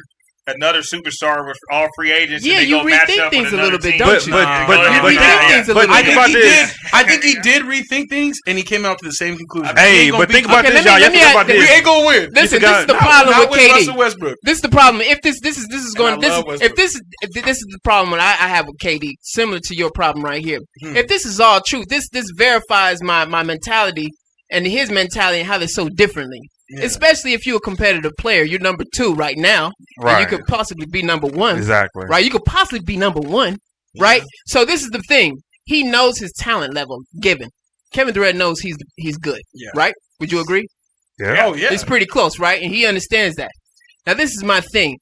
superstar with all free agents. Yeah, and they you go match rethink up things with a little another bit, team. don't you? But You rethink things a but little I think bit. about think he this. did. I think he did rethink things, and he came out to the same conclusion. Hey, We ain't gonna but think beat about Okay, this, let y'all. me- You have to think about let me- We this. ain't gonna win. Listen, forgot- this is the Not problem with KD. Russell Westbrook. This is the problem. If this is going And I love if this is the problem that I have with KD, similar to your problem right here. Hmm. If this is all true, this verifies my mentality and his mentality and how they're so differently. Yeah. Especially if you're a competitive player, you're number 2 right now, and Right. you could possibly be number 1. Exactly. Right? You could possibly be number 1, right? So this is the thing. He knows his talent level given. Kevin Durant knows he's good, Yeah. right? Would you agree? Yeah. Oh yeah. It's pretty close, right? And he understands that. Now, this is my thing.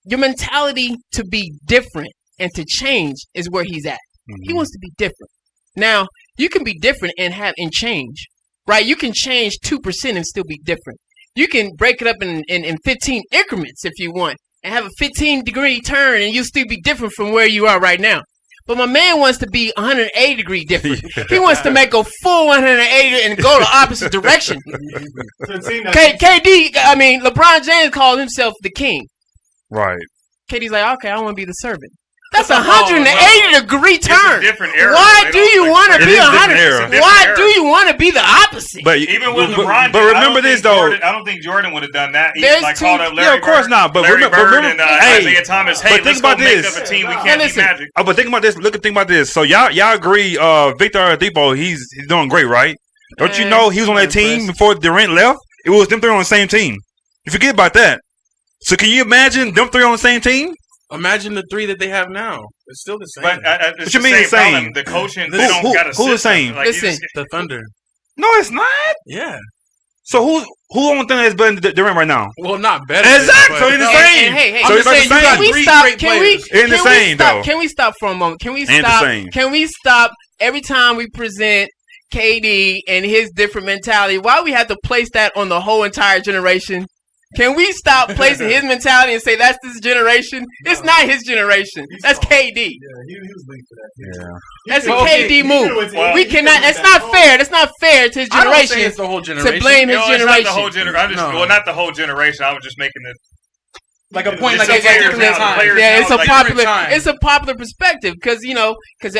Your mentality to be different and to change is where he's at. He wants to be different. Now, you can be different and change, right? You can change 2% and still be different. You can break it up in 15 increments if you want and have a 15-degree turn and you still be different from where you are right now. But my man wants to be 180-degree different. He wants to make a full 180 and go the opposite direction. LeBron James called himself the king. Right. KD's like, okay, I want to be the servant. That's a 180-degree It's a turn. different era. Why They do don't you like- want to It be is a different 100? era. Different Why era. do you want to be the opposite? But Even with but- LeBron, but I don't remember this think though. Jordan, I don't think Jordan would have done that. He There's like two- called up Larry Yeah, of course Bird, not. But Larry remember, Bird and hey, Isaiah Thomas. Hey, but think let's go about make this. up a team. We Now can't listen. be Magic. Oh, but think about this. Think about this. So y'all agree? Victor Oladipo, he's doing great, right? Don't you know he was on that team before Durant left? It was them 3 on the same team. You forget about that. So can you imagine them 3 on the same team? Imagine the 3 that they have now. It's still the same. But it's What you the mean same the same? problem. The coaching, Who- they don't got a who the system. same? Like, you Listen. just- the Thunder. No, it's not. Yeah. So who on the thing that's better than Durant right now? Well, not better. Exactly. So but- it's the No, same. Hey, So I'm it's just like saying the you got same. Can we three stop? great Can we? players. Ain't the Can we same, stop? though. Can we stop for a moment? Can we Ain't the stop? same. Can we stop every time we present KD and his different mentality? Why we have to place that on the whole entire generation? Can we stop placing his mentality and say that's this generation? It's not his generation. That's KD. Yeah, he was lead for that. Yeah. That's a Well, okay, KD move. well, We cannot. That's not fair. That's not fair to his I don't say generation it's the whole generation. to blame his No, it's not generation. the whole generation. No. Well, not the whole generation. I was just making it. Like a point, It's like a a players different now, time. players Yeah, it's a like popular. different time. It's a popular perspective because Because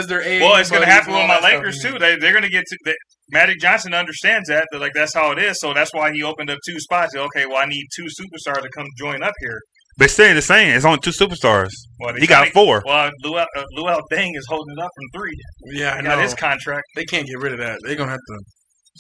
they're age. Well, it's going to buddies happen and with all my that stuff. Lakers too. They're going to get to. Magic Johnson understands that. They're like that's how it is. So that's why he opened up 2 spots. Okay, well I need 2 superstars to come join up here. But staying the same. It's only 2 superstars. Well, He got 4. Well, Luol Deng is holding it up from 3. Yeah, I He got know. his contract. They can't get rid of that. They're gonna have to.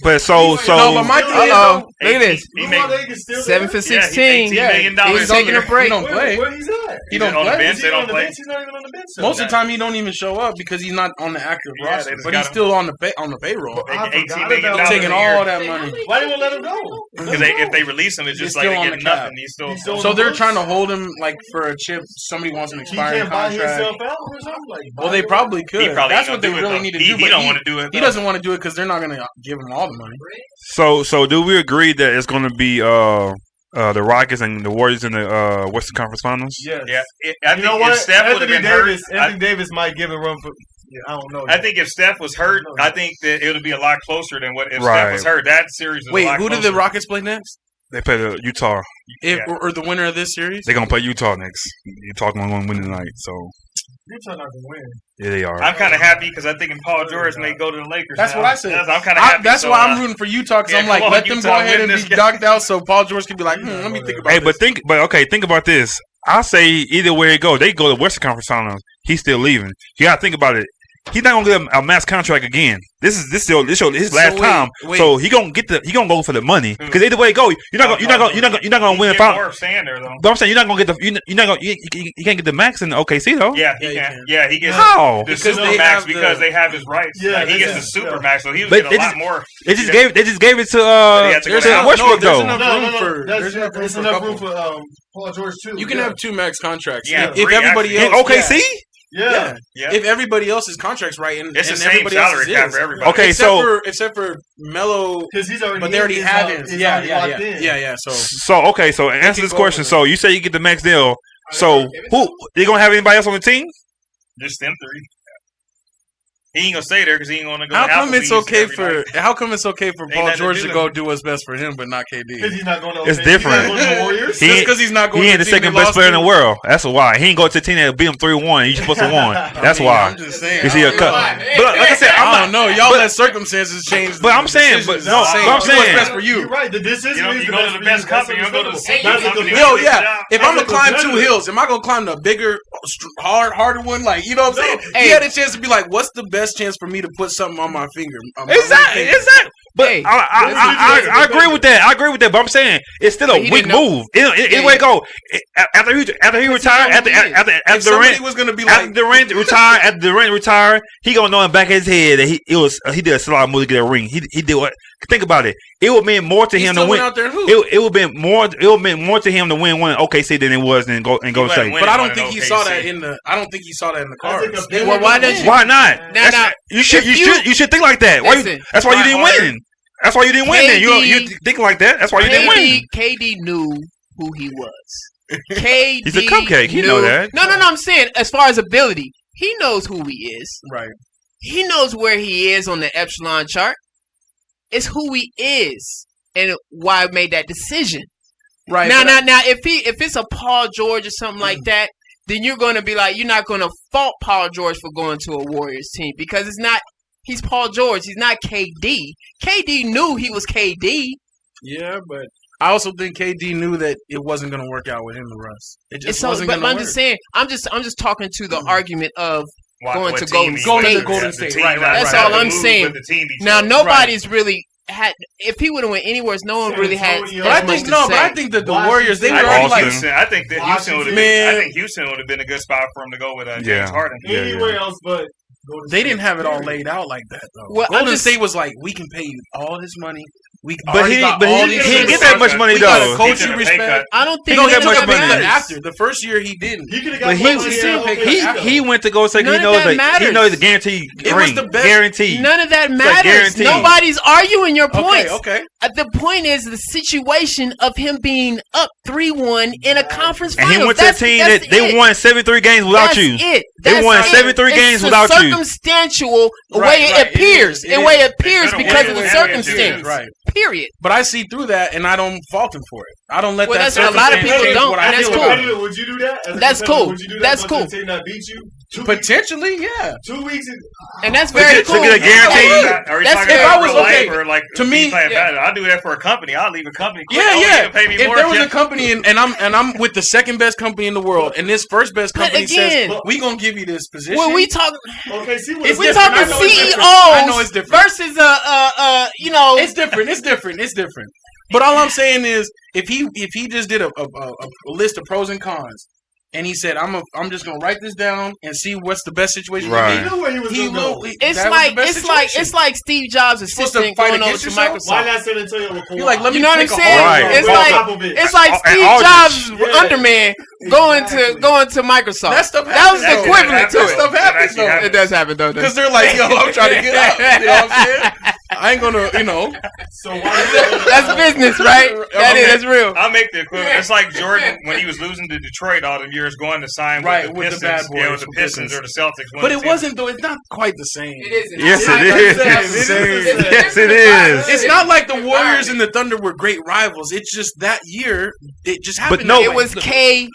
But so No, but my thing is, Uh-oh. though, Look at this. He made 7 for Yeah, 16. $18 million He was taking a over. break. He don't play. Where he's at? He don't on the play. bench. He's They on don't the play. bench. He's not even on the bench. Most of the time, he don't even show up because he's not on the active Yeah, they roster. just But got he's him. still on the payroll. I $18 forgot million about They're a taking year. all that money. Why didn't we let him go? Because if they release him, it's just He's like still they on get the cap. nothing. He's still. He's still- So they're trying to hold him like for a chip. Somebody wants an He expiring can't buy contract. himself out or something like. Well, they probably could. He probably That's ain't what they gonna do it, really though. need to He do. But don't want to do it. He though. doesn't want to do it because they're not going to give him all the money. So do we agree that it's going to be the Rockets and the Warriors in the Western Conference Finals? Yes. Yeah, I You think know if what? Steph would have been hurt, Anthony Davis might give a run for. Yeah, I don't know. I think if Steph was hurt, I think that it would be a lot closer than what if Right. Steph was hurt. That series was a Wait, lot who did closer. the Rockets play next? They play the Utah. Or the winner of this series. They're gonna play Utah next. Utah gonna win tonight. So Utah not gonna win. yeah, they are. I'm kind of happy because I think Paul George may go to the Lakers. That's now. what I said. I'm kind of happy. That's why I'm rooting for Utah because I'm like, let them go ahead and be docked out so Paul George can be like, let me think about this. Think about this. I say either way it go, they go to Western Conference Finals. He's still leaving. You gotta think about it. He's not gonna get a max contract again. This is his last time. So he gonna go for the money because either way it go, you're not gonna win a final. But I'm saying you're not gonna get you can't get the max in the OKC though. Yeah, he can. Yeah, he gets the super max because they have his rights. Yeah, he gets the super max, so he was getting a lot more. They just gave it to Westbrook though. There's enough room for Paul George too. You can have 2 max contracts. Yeah, if everybody else OKC. Yeah. If everybody else's contract's right, and it's the and same everybody salary cap else's for everybody. Okay, except for Melo, because he's already. But they already have his. Yeah. So answer this question. So you say you get the max deal. So who you gonna have anybody else on the team? Just them 3. He ain't gonna stay there because he ain't gonna go. How come it's okay for Paul George to go do what's best for him, but not KD? Because he's not going to. It's different. Just because he's not going. He ain't the second best player in the world. That's why he ain't go to the team that beat him 3-1. He's supposed to win. That's why. I'm just saying. Is he a cut? But like I said, I don't know. Y'all let circumstances change. But I'm saying, what's best for you? You're right. The decision is you go to the best company. You go to the same company. Yo, yeah. If I'm gonna climb 2 hills, am I gonna climb the bigger, harder one? Like, you know what I'm saying? He had a chance to be like, what's the best chance for me to put something on my finger? Exactly. But I agree with that. But I'm saying it's still a weak move. Anyway, go after he retired. After Durant retired, he gonna know in the back of his head that he did a slot move to get a ring. He did what? Think about it. It would mean more to him to win. It would mean more to him to win one OKC than it was than go say. But I don't think he saw that in the. I don't think he saw that in the cards. Well, why not? You should think like that. That's why you didn't win. That's why you didn't win. Then you think like that. That's why you didn't win. KD knew who he was. KD, he's a cupcake. He know that. No. I'm saying as far as ability, he knows who he is. Right. He knows where he is on the echelon chart. It's who he is and why I made that decision. Right. Now, if it's a Paul George or something like that, then you're going to be like, you're not going to fault Paul George for going to a Warriors team because it's not. He's Paul George. He's not KD. KD knew he was KD. Yeah, but I also think KD knew that it wasn't going to work out with him and Russ. It just wasn't going to work. I'm just saying. I'm just talking to the argument of going to Golden State. Right. That's all I'm saying. Now nobody's really had. If he would have went anywhere, no one really had. But I think that the Warriors they were already like. I think that Houston would have been. I think Houston would have been a good spot for him to go with James Harden. Anywhere else, but. They didn't have it all laid out like that though. Well, Golden State was like, we can pay you all this money. He didn't get that much money though. Coach you respect. I don't think he took that much money after the first year. He didn't. He could have got he went to go say he knows the guarantee. It was the best. Guarantee. None of that matters. Nobody's arguing your points. Okay. The point is the situation of him being up 3-1 in a conference and finals. he went to a team that they won 73 games without you. They won 73 games without you. Circumstantial way it appears. The way it appears because of the circumstance. Right. Period. But I see through that, and I don't fault him for it. I don't let that. A lot of people don't, and that's cool. Would you do that? That's cool. That's cool. Team that beat you. Potentially, yeah. 2 weeks, and that's very cool. To get a guarantee. Are you talking about or like to me? I'll do that for a company. I'll leave a company. Yeah. If there was a company and I'm with the second best company in the world, and this first best company says we gonna give you this position. Well, we talk. Okay, see, we talking CEOs. I know it's different versus It's different. But all I'm saying is, if he just did a list of pros and cons, and he said, I'm just gonna write this down and see what's the best situation. Right. He knew where he was going to go. It's like Steve Jobs' assistant going over to Microsoft. Why not San Antonio with Kawhi? You're like, let me you know what I'm saying? Right. It's like Steve Jobs' underman going to Microsoft. That was the equivalent to it. That stuff happens though. It does happen though. Because they're like, yo, I'm trying to get out. You know what I'm saying? I ain't gonna, So why That's business, right? That's real. I'll make the equivalent. It's like Jordan when he was losing to Detroit all the years, going to sign with the bad Pistons, boys, with the Pistons or the Celtics. But it wasn't though. It's not quite the same. It isn't. Yes, it is. Yes, it is. It's not like the Warriors and the Thunder were great rivals. It's just that year, it just happened. no, It was KD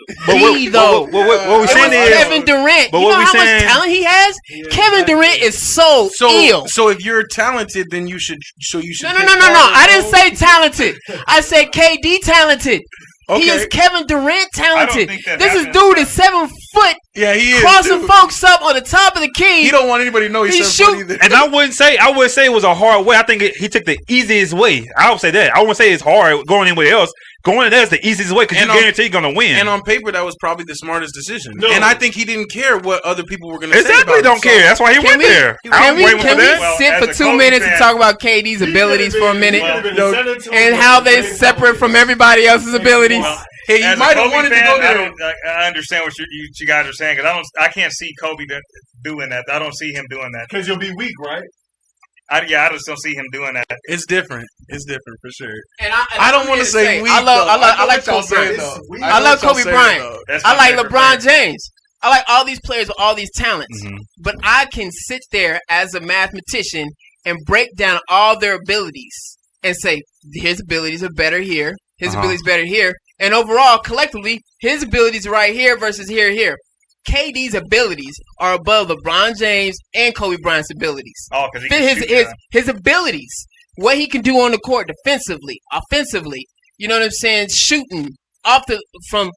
though. though. What we're It saying was is, Kevin Durant. but You what know we how saying- much talent he has? Yeah, Kevin exactly. Durant is so ill. So if you're talented, then you should. So you should. No. I didn't say talented. I said KD talented. He is Kevin Durant talented. think that This is happens. dude is 7 foot, Yeah, he is. crossing dude. folks up on the top of the key. He don't want anybody to know He he's shoot- 7 foot either. And I would say it was a hard way. I think he took the easiest way. I would say that. I wouldn't say it's hard going anywhere else. Going in there is the easiest way because you guarantee you're gonna win. And on paper, that was probably the smartest decision. No. And I think he didn't care what other people were going to say Exactly, about don't him. care. That's why he went there. I was waiting for Can that. Well, we sit as for a 2 Kobe minutes and fan- talk about KD's abilities for a minute? Well, And how they separate from everybody else's abilities? Well, Hey, he as a might have Kobe wanted to fan, go there. I understand what you guys are saying because I can't see Kobe doing that. I don't see him doing that. Because you'll be weak, right? I just don't see him doing that. It's different. It's different for sure. And I don't want to say weak. I like though. Kobe Bryant. though. I love Kobe Bryant. That's I my like favorite LeBron player. James. I like all these players with all these talents. Mhm. But I can sit there as a mathematician and break down all their abilities and say his abilities are better here, his abilities better here, and overall, collectively, his abilities are right here versus here. KD's abilities are above LeBron James and Kobe Bryant's abilities. Oh, because he can shoot, His abilities, what he can do on the court defensively, offensively. You know what I'm saying? Shooting off from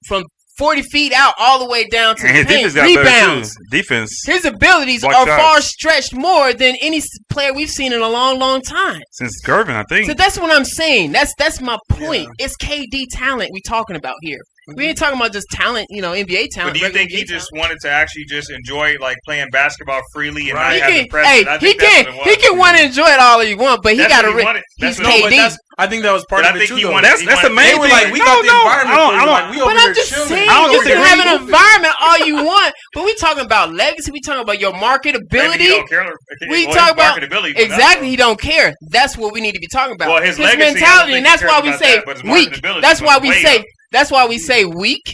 40 feet out all the way down to And the his paint. defense got better Rebounds. too. Defense His abilities Block are shots. far stretched more than any player we've seen in a long, long time. since Gervin, I think. So that's what I'm saying. That's my point. It's KD talent we talking about here. We ain't talking about just talent, NBA talent. But do you think regular he NBA just wanted to actually just enjoy like playing basketball freely and Right. not have the talent? pressure? I He think that's can. what it was. He can want to enjoy it all he want, but he That's got what to. he wanted. He's That's what he KD. wanted. I think that was part But of I it think too. he though. wanted- That's the main They thing. were like, we got the No, environment. I for you. don't- Like, we But over I'm here just chilling. saying, I don't you can disagree. have an environment all you want, but we talking about legacy. We talking about your Maybe marketability. he don't care. We Well, talk his about marketability went up, exactly. though. He don't care. That's what we need to be talking about. Well, his legacy, I don't mentality, think and he that's cares why we about say that, but his weak. marketability That's why went we way say. up. That's why we say weak.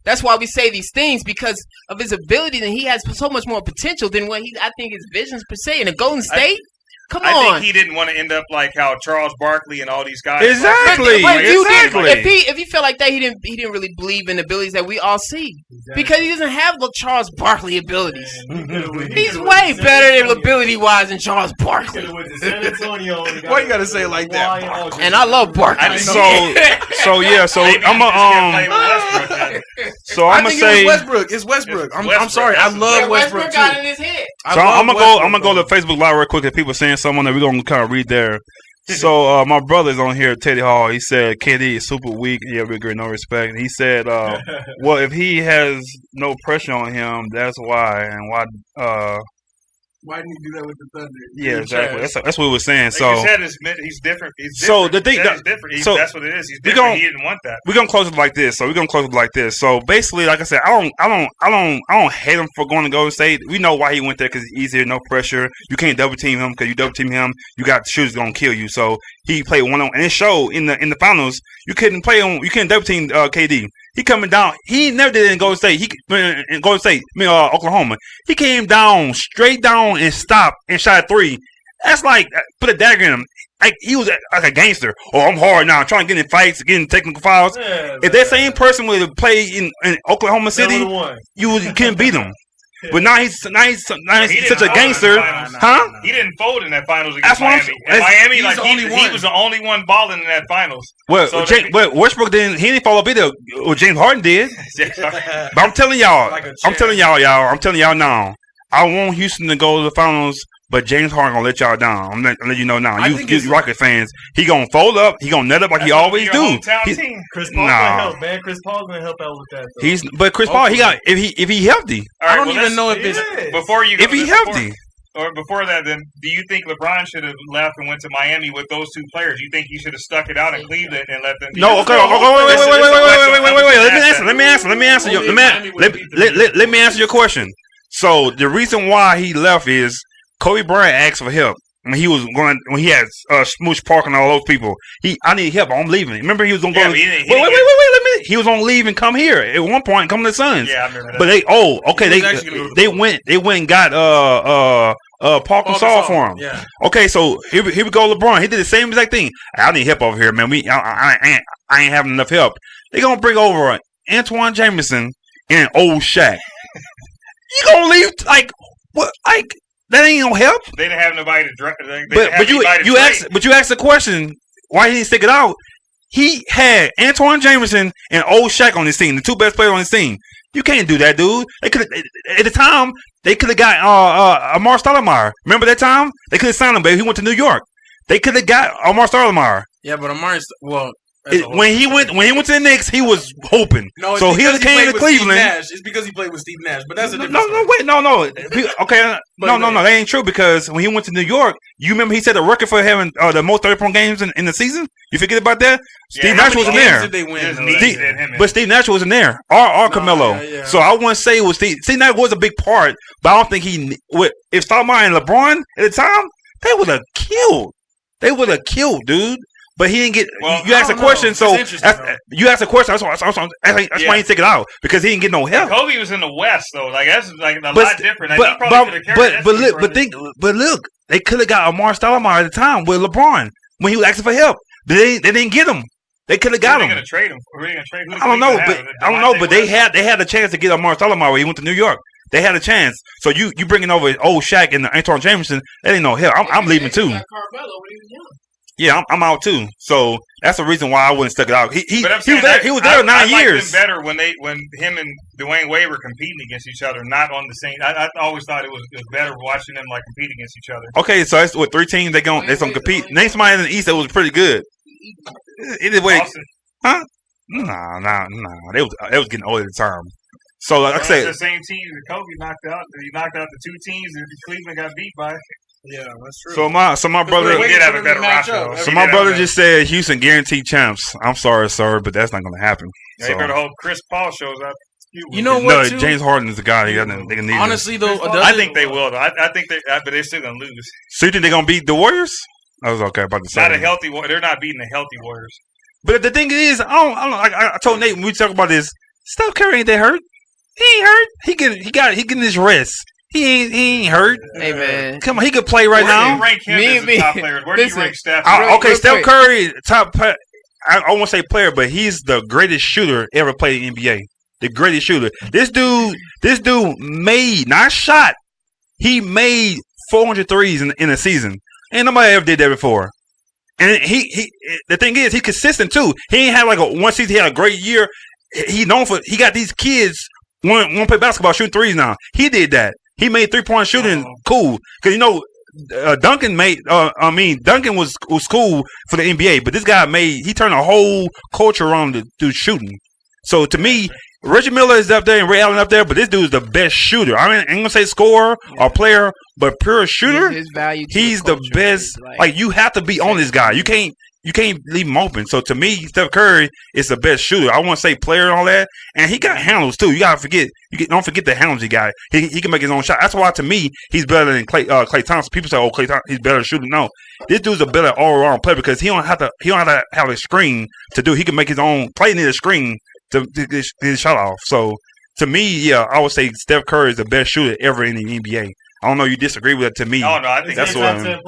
That's why we say these things because of his ability, and he has so much more potential than what I think his visions per se. In the Golden State, come I on. think he didn't want to end up like how Charles Barkley and all these guys. Exactly. But you did- Exactly. if he felt like that, he didn't really believe in the abilities that we all see because he doesn't have the Charles Barkley abilities. He's way better than ability wise than Charles Barkley. Why you gotta say it like that? And I love Barkley. I So know. so Maybe I'm he just can't play a with Westbrook then. so I I'm gonna think say it was Westbrook. It's Westbrook. I'm Westbrook. sorry. I That's love what Westbrook got too. in his head. So I'm gonna go to Facebook Live real quick if people saying someone that we're gonna kind of read there. So my brother's on here, Teddy Hall. He said KD is super weak. Yeah, we agree, no respect. And he said, well, if he has no pressure on him, that's why. And why? Why didn't you do that with the Thunder? Yeah, exactly. That's what we were saying. Like So you said, he's different. He's So different. the thing He said that- he's different. so That's what it is. He's we different. gon- He didn't want that. we're gonna close it like this. So basically, like I said, I don't hate him for going to Golden State. We know why he went there because it's easier, no pressure. You can't double team him because you double team him, you got shooters gonna kill you. So he played one on, and it showed in the finals. You couldn't double team KD. He coming down. He never did it in Golden State. Oklahoma. He came down straight down and stopped and shot a three. That's like put a dagger in him. Like he was like a gangster. Oh, I'm hard now. I'm trying to get in fights, getting technical fouls. If that same person would have played in Oklahoma City, you couldn't beat him. But now he's He such didn't a fold gangster, in the finals. huh? He didn't fold in that finals That's against what I'm Miami. saying. In Miami, He's like the only he one. was the only one balling in that finals. Well, So Westbrook didn't. He didn't fall up either. Well, James Harden did. But I'm telling y'all, Like a I'm champ. telling y'all now. I want Houston to go to the finals, but James Harden gonna let y'all down. I'm letting you know now. I You think it's- Rocket fans, he gonna fold up. He gonna net up like he always do. Hometown He- team. Chris Paul's Nah. gonna help, man. Chris Paul's gonna help out with that. Though. But Chris Paul, he got if he healthy, All I right, don't well, even know if it's. Yeah. before you. if he healthy. Or before that, then, do you think LeBron should have left and went to Miami with those two players? You think he should have stuck it out in Cleveland and let them? No, okay, wait. Let me answer your question. So the reason why he left is Kobe Bryant asked for help. when he had Smooch Park and all those people. I need help. I'm leaving. Remember, he was gonna go. Wait, let me. He was gonna leave and come here at one point. Come to the Suns. Yeah, I remember that. But they went and got Park and Saul for him. Yeah. Okay, so here we go. LeBron. He did the same exact thing. I need help over here, man. I ain't having enough help. They gonna bring over Antoine Jameson and old Shaq. You gonna leave like what? Like that ain't no help. They didn't have nobody to draft. But you asked the question why he didn't stick it out. He had Antoine Jameson and old Shaq on his team, the two best players on his team. You can't do that, dude. They could at the time they could have got Amar Stoudemire. Remember that time they could have signed him, baby. He went to New York. They could have got Amar Stoudemire. Yeah, but Amar's When he went to the Knicks, he was hoping. No, so he came to Cleveland. It's because he played with Steve Nash, but that's a different No. Okay, no, that ain't true because when he went to New York, you remember he set a record for having the most 30-point games in the season. You forget about that? Steve Nash wasn't there. Did they win? But Steve Nash wasn't there. Or Carmelo. Yeah. So I wouldn't say it was Steve. Steve Nash was a big part, but I don't think if Stoudemire and LeBron at the time, they would have killed. They would have killed, dude. But he didn't get. You asked a question, so you asked a question. That's why he took it out because he didn't get no help. Kobe was in the West, though. Like that's like a lot different. But look, they could have got Amar Stoudemire at the time with LeBron when he was asking for help. They didn't get him. They could have got him. Going to trade him? Are they going to trade him? I don't know, but they had a chance to get Amar Stoudemire when he went to New York. They had a chance. So you bringing over old Shaq and Antoine Jameson, that ain't no help. I'm leaving too. Yeah, I'm out too. So that's the reason why I wouldn't stick it out. He was there 9 years. I liked him better when him and Dwayne Wade were competing against each other, not on the same. I always thought it was better watching them like compete against each other. Okay, so that's what 3 teams they gonna compete. Name somebody in the East that was pretty good. Huh? Nah. They was getting old at the time. So like I said, the same team that Kobe knocked out. He knocked out the 2 teams that Cleveland got beat by. Yeah, that's true. So my brother did have a better roster. So my brother just said Houston guaranteed champs. I'm sorry, sir, but that's not going to happen. Yeah, you better hope Chris Paul shows up. You know what? No, James Harden is the guy. They can need. Honestly, though, I think they will. Though. I think but they're still going to lose. So you think they're going to beat the Warriors? I was okay about to say. Not a healthy. They're not beating the healthy Warriors. But the thing is, I told Nate when we talk about this, Steph Curry ain't that hurt. He ain't hurt. He getting his rest. He ain't hurt. Hey man, come on, he could play right now. Where do you rank him as a top player? Where do you rank Steph? Steph Curry, top. I won't say player, but he's the greatest shooter ever played in the NBA. The greatest shooter. This dude made, not shot. He made 400 threes in a season. Ain't nobody ever did that before. And the thing is, he's consistent too. He ain't had like one season. He had a great year. He got these kids want to play basketball, shooting threes now. He did that. He made 3-point shooting cool because Duncan was cool for the NBA, but this guy he turned a whole culture around through shooting. So to me, Reggie Miller is up there and Ray Allen up there, but this dude is the best shooter. I mean, I ain't gonna say scorer or player, but pure shooter. He's the best. Like you have to be on this guy. You can't leave him open. So to me, Steph Curry is the best shooter. I want to say player and all that, and he got handles too. You gotta forget. Don't forget the handles he got. He can make his own shot. That's why to me he's better than Klay Thompson. People say, Klay Thompson, he's better shooter. No, this dude's a better all around player because he don't have to have a screen to do. He can make his own play near the screen to get his shot off. So to me, yeah, I would say Steph Curry is the best shooter ever in the NBA. I don't know. You disagree with that? To me, no, I think that's what.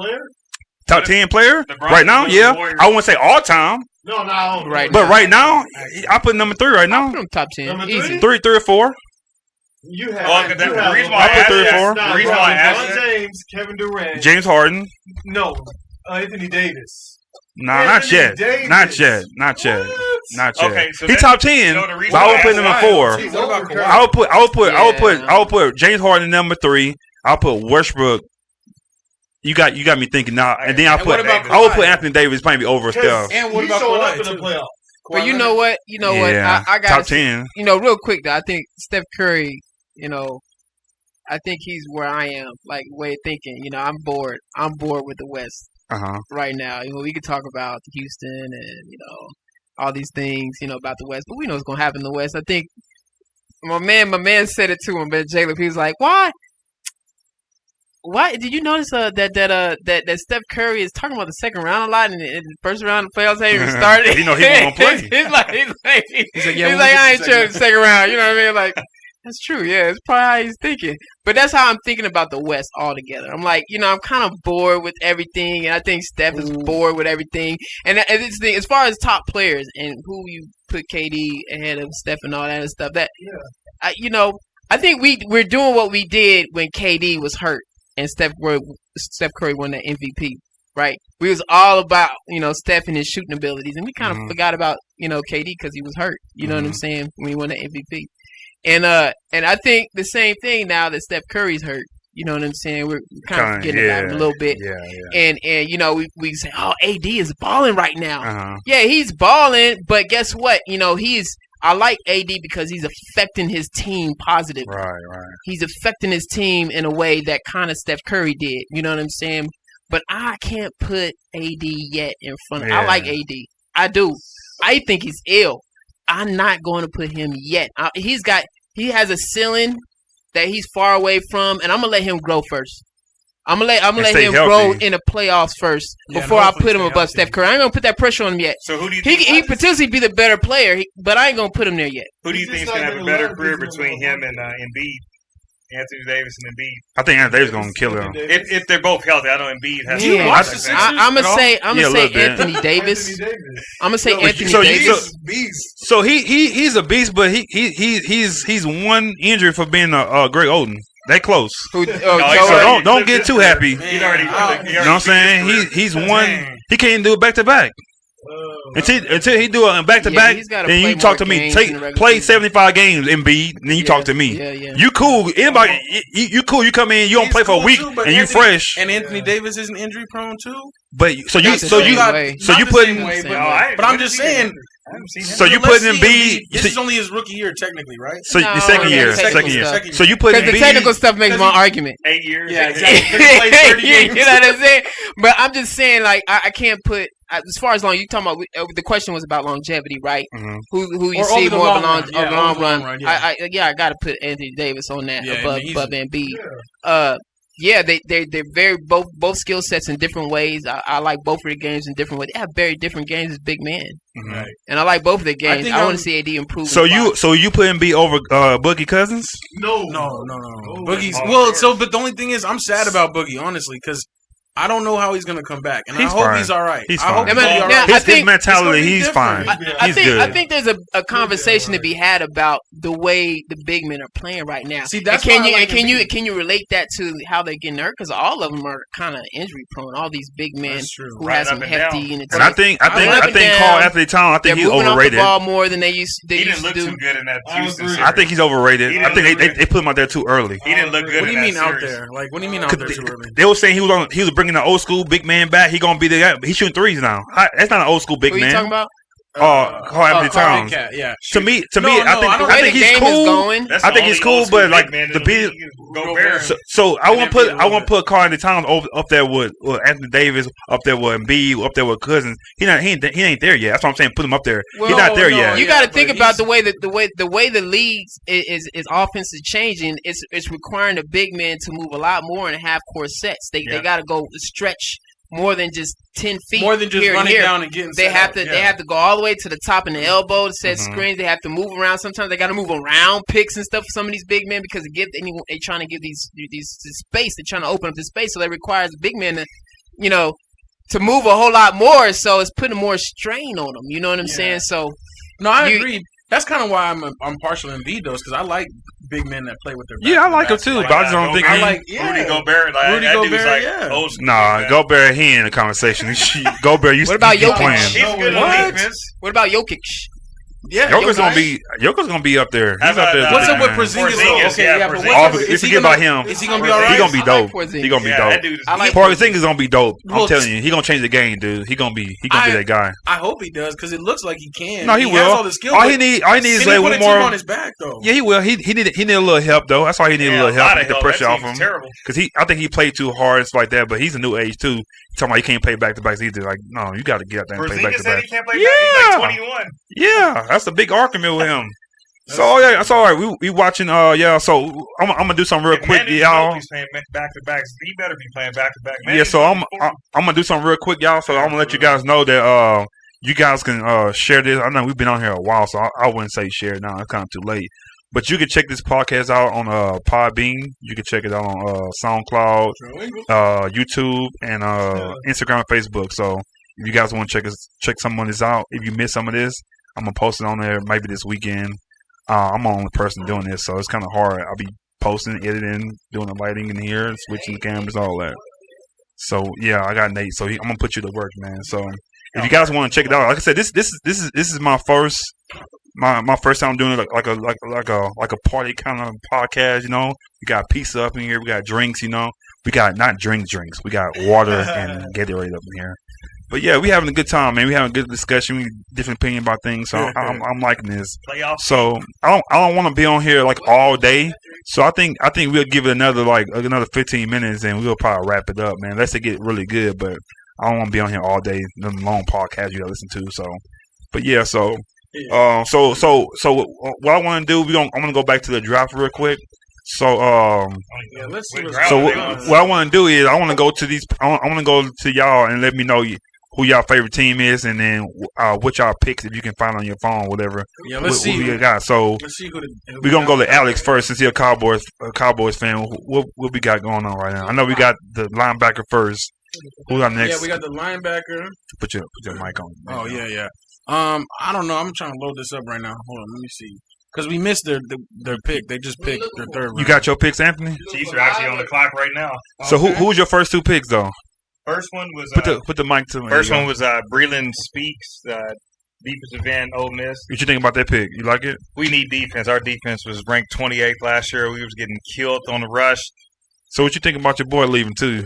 Top 10 player right now, yeah. I wouldn't say all time. No, right. But right now, I put number 3 right now. I put him top 10, easy. 3 or 4. You have. The reason why I asked James, Kevin Durant, James Harden. No, Anthony Davis. Nah, not yet. Okay, so he top 10. But I would put him at 4. I would put James Harden in number 3. I'll put Westbrook. You got me thinking now, and then I would put Anthony Davis maybe over Steph. And what about Kawhi? But you know what? Yeah, I got top 10. Real quick though, I think Steph Curry. I think he's where I am, like way of thinking. I'm bored. I'm bored with the West right now. We could talk about Houston and all these things, about the West, but we know what's gonna happen in the West. I think my man said it to him, but Jalen, he was like, "Why? why did you notice that Steph Curry is talking about the second round a lot, and the first round of the playoffs ain't even started? He know he won't play. He's like, yeah, I ain't sure the second round. You know what I mean? Like, that's true. Yeah, it's probably how he's thinking. But that's how I'm thinking about the West altogether. I'm like, I'm kind of bored with everything, and I think Steph is bored with everything. And it's the as far as top players and who you put KD ahead of Steph and all that and stuff. That I think we're doing what we did when KD was hurt and Steph Curry won that MVP. Right? We was all about Steph and his shooting abilities, and we kind of forgot about KD because he was hurt. You know what I'm saying? When he won the MVP. And I think the same thing now that Steph Curry's hurt. You know what I'm saying? We're kind of forgetting about him a little bit. Yeah. And we say, oh, AD is balling right now. Uh-huh. Yeah, he's balling, but guess what? I like AD because he's affecting his team positively. Right. He's affecting his team in a way that kind of Steph Curry did. You know what I'm saying? But I can't put AD yet in front of. I like AD. I do. I think he's ill. I'm not going to put him yet. He has a ceiling that he's far away from, and I'm gonna let him grow first. I'm gonna let him grow in the playoffs first before I put him above Steph Curry. I ain't gonna put that pressure on him yet. So who do you think he potentially be the better player, but I ain't gonna put him there yet. Who do you think is gonna have a better career between him and Embiid? Anthony Davis and Embiid. I think Anthony Davis is gonna kill him. If they're both healthy, I know Embiid has. You watch the Sixers? I'm gonna say Anthony Davis. Anthony Davis. I'm gonna say Anthony so Davis. So he's a beast, but he's one injury for being a Greg Oden. They close. So don't get too happy. He already. You know what I'm saying? He's one. He can't do it back to back. Until he do it back to back, then you talk to me. Play 75 games, Embiid, then you talk to me. Yeah. You cool? Anybody? You cool? You come in, you don't play for a week, and you fresh. And Anthony Davis isn't injury prone too. But so you putting. But I'm just saying. So you putting Embiid? This is only his rookie year, technically, right? So the second year. So you putting the technical stuff makes my argument. 8 years. Yeah, exactly. You know what I'm saying? But I'm just saying, like, I can't put. As far as long, you talking about the question was about longevity, right? Mm-hmm. Who you see more of a long run? Yeah. I got to put Anthony Davis on that above Embiid. Yeah. They're very both skill sets in different ways. I like both of their games in different ways. They have very different games as big men, Right. and I like both of their games. I want to see AD improve. So you put Embiid over Boogie Cousins? No. Boogie's but the only thing is, I'm sad about Boogie, honestly, because I don't know how he's going to come back, and I hope he's all right. He's I hope fine. he'll be all right. His mentality, he's fine. I think there's a conversation to be had about the way the big men are playing right now. See, that's can why I like can you relate that to how they're getting hurt? Because all of them are kind of injury prone. All these big men who have some hefty in the And I think Carl Anthony Towns, I think he's overrated. Off the ball more than they used to do. He didn't look too good in that Houston series. I think he's overrated. I think they put him out there too early. He didn't look good. What do you mean out there? Like, what do you mean out there too early? They were saying he was bringing the old school big man back. He gonna be the guy. He's shooting threes now. That's not an old school big man. Who you talking about? Carl Anthony Towns. Yeah. To me, I think he's cool. I think he's cool, but like the big. So I want to put Carl Anthony Towns up there with Anthony Davis, up there with Embiid, up there with Cousins. He ain't there yet. That's what I'm saying. Put him up there. He's not there yet. You got to think about the way the league is offense is changing. It's requiring the big men to move a lot more in half court sets. They got to go stretch more than just 10 feet. More than just running down and getting. They have to go all the way to the top and the elbow to set screens. They have to move around. Sometimes they got to move around picks and stuff for some of these big men because they trying to give these space. They're trying to open up the space, so that requires the big men to move a whole lot more. So it's putting more strain on them. You know what I'm saying? So no, I agree. That's kind of why I'm partial to Embiid, though, because I like big men that play with their back. Yeah, I like him too, but I just don't think Rudy Gobert. Gobert, he in the conversation. Gobert used what about to keep Jokic? playing. He's good on defense. What about Jokic? Yeah, Joker's gonna be up there. He's up there. What's up with Porzingis? If you get about him, is he gonna be all right? He gonna be dope. He gonna be dope. I like Porzingis gonna be dope. I'm telling you, he gonna change the game, dude. He gonna be that guy. I hope he does because it looks like he can. No, he will. Has all the skills. All he needs is like one more on his back, though. Yeah, he will. He need a little help though. That's why he need a little help to get the pressure off him. Because I think he played too hard, it's like that. But he's a new age too. Talking about he can't play back to backs either. Like, no, you got to get out there and play back to back. He can't play back. He's like 21. Yeah, that's a big argument with him. So yeah, that's all right. We watching. Yeah. So I'm gonna do something real quick, y'all. He's playing back to backs. He better be playing back to back. Yeah. So I'm gonna do something real quick, y'all. So I'm gonna let you guys know that you guys can share this. I know we've been on here a while, so I wouldn't say share now. It's kind of too late. But you can check this podcast out on Podbean. You can check it out on SoundCloud, YouTube, and Instagram and Facebook. So if you guys want to check some of this out, if you miss some of this, I'm gonna post it on there maybe this weekend. I'm the only person doing this, so it's kind of hard. I'll be posting, editing, doing the lighting in here, switching the cameras, all that. So yeah, I got Nate. So I'm gonna put you to work, man. So if you guys want to check it out, like I said, this is my first time doing it like a party kind of podcast. You know, we got pizza up in here, we got drinks. You know, we got not drinks. We got water and Gatorade up in here. But yeah, we having a good time, man. We having a good discussion, we different opinion about things. So I'm liking this. So I don't want to be on here like all day. So I think we'll give it another 15 minutes and we'll probably wrap it up, man. Unless it get really good, but I don't want to be on here all day. The long podcast you gotta listen to. So, but yeah, so what I want to do, I'm gonna go back to the draft real quick. So let's see what I want to do is I want to go to these. I want to go to y'all and let me know who y'all favorite team is, and then what y'all picks if you can find on your phone, whatever. Yeah, let's see. Who you got. So let's see we're gonna go to Alex first since he's a Cowboys fan. What we got going on right now? I know we got the linebacker first. Who got next? Yeah, we got the linebacker. Put your mic on. Oh yeah. I don't know. I'm trying to load this up right now. Hold on, let me see. Because we missed their pick. They just picked their third round. You got your picks, Anthony? Chiefs are actually on the clock right now. So who's your first two picks though? First one was put the mic to me. First one was Breland Speaks, defensive end, Ole Miss. What you think about that pick? You like it? We need defense. Our defense was ranked 28th last year. We was getting killed on the rush. So what you think about your boy leaving too?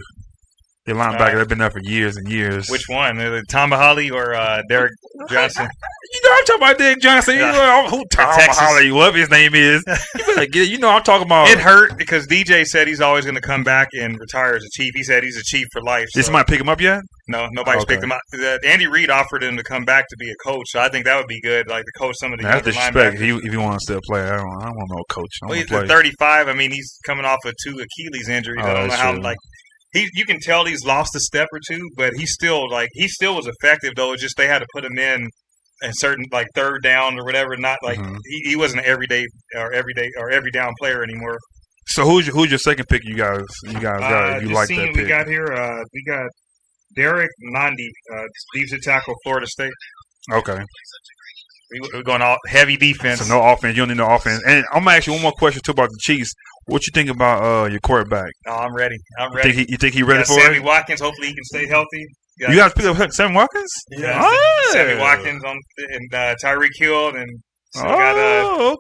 Your linebacker, they've been there for years and years. Which one? Tomahawley or Derek Johnson? You know I'm talking about Derek Johnson. You know who Tomahawley, whatever his name is. You better get it. You know I'm talking about. It hurt because DJ said he's always going to come back and retire as a Chief. He said he's a Chief for life. Did somebody pick him up yet? No, nobody's picked him up. Andy Reid offered him to come back to be a coach, so I think that would be good, like to coach some of the younger disrespect. linebackers. If he wants to still play, I don't want no coach. Well, he's 35. I mean, he's coming off of 2 Achilles injuries. I don't know how you can tell he's lost a step or two, but he still was effective though. It's just they had to put him in a certain third down or whatever. Not he wasn't an every down player anymore. So who's your second pick? You guys got you like that pick? We got here. We got Derek Nandi, defensive tackle, Florida State. Okay. We're going all heavy defense. So no offense. You don't need no offense. And I'm gonna ask you one more question too about the Chiefs. What you think about your quarterback? Oh, I'm ready. You think he's ready for Sammy it? Watkins. Hopefully he can stay healthy. You guys pick up Sammy Watkins? Yeah. Sammy Watkins and Tyreek Hill and got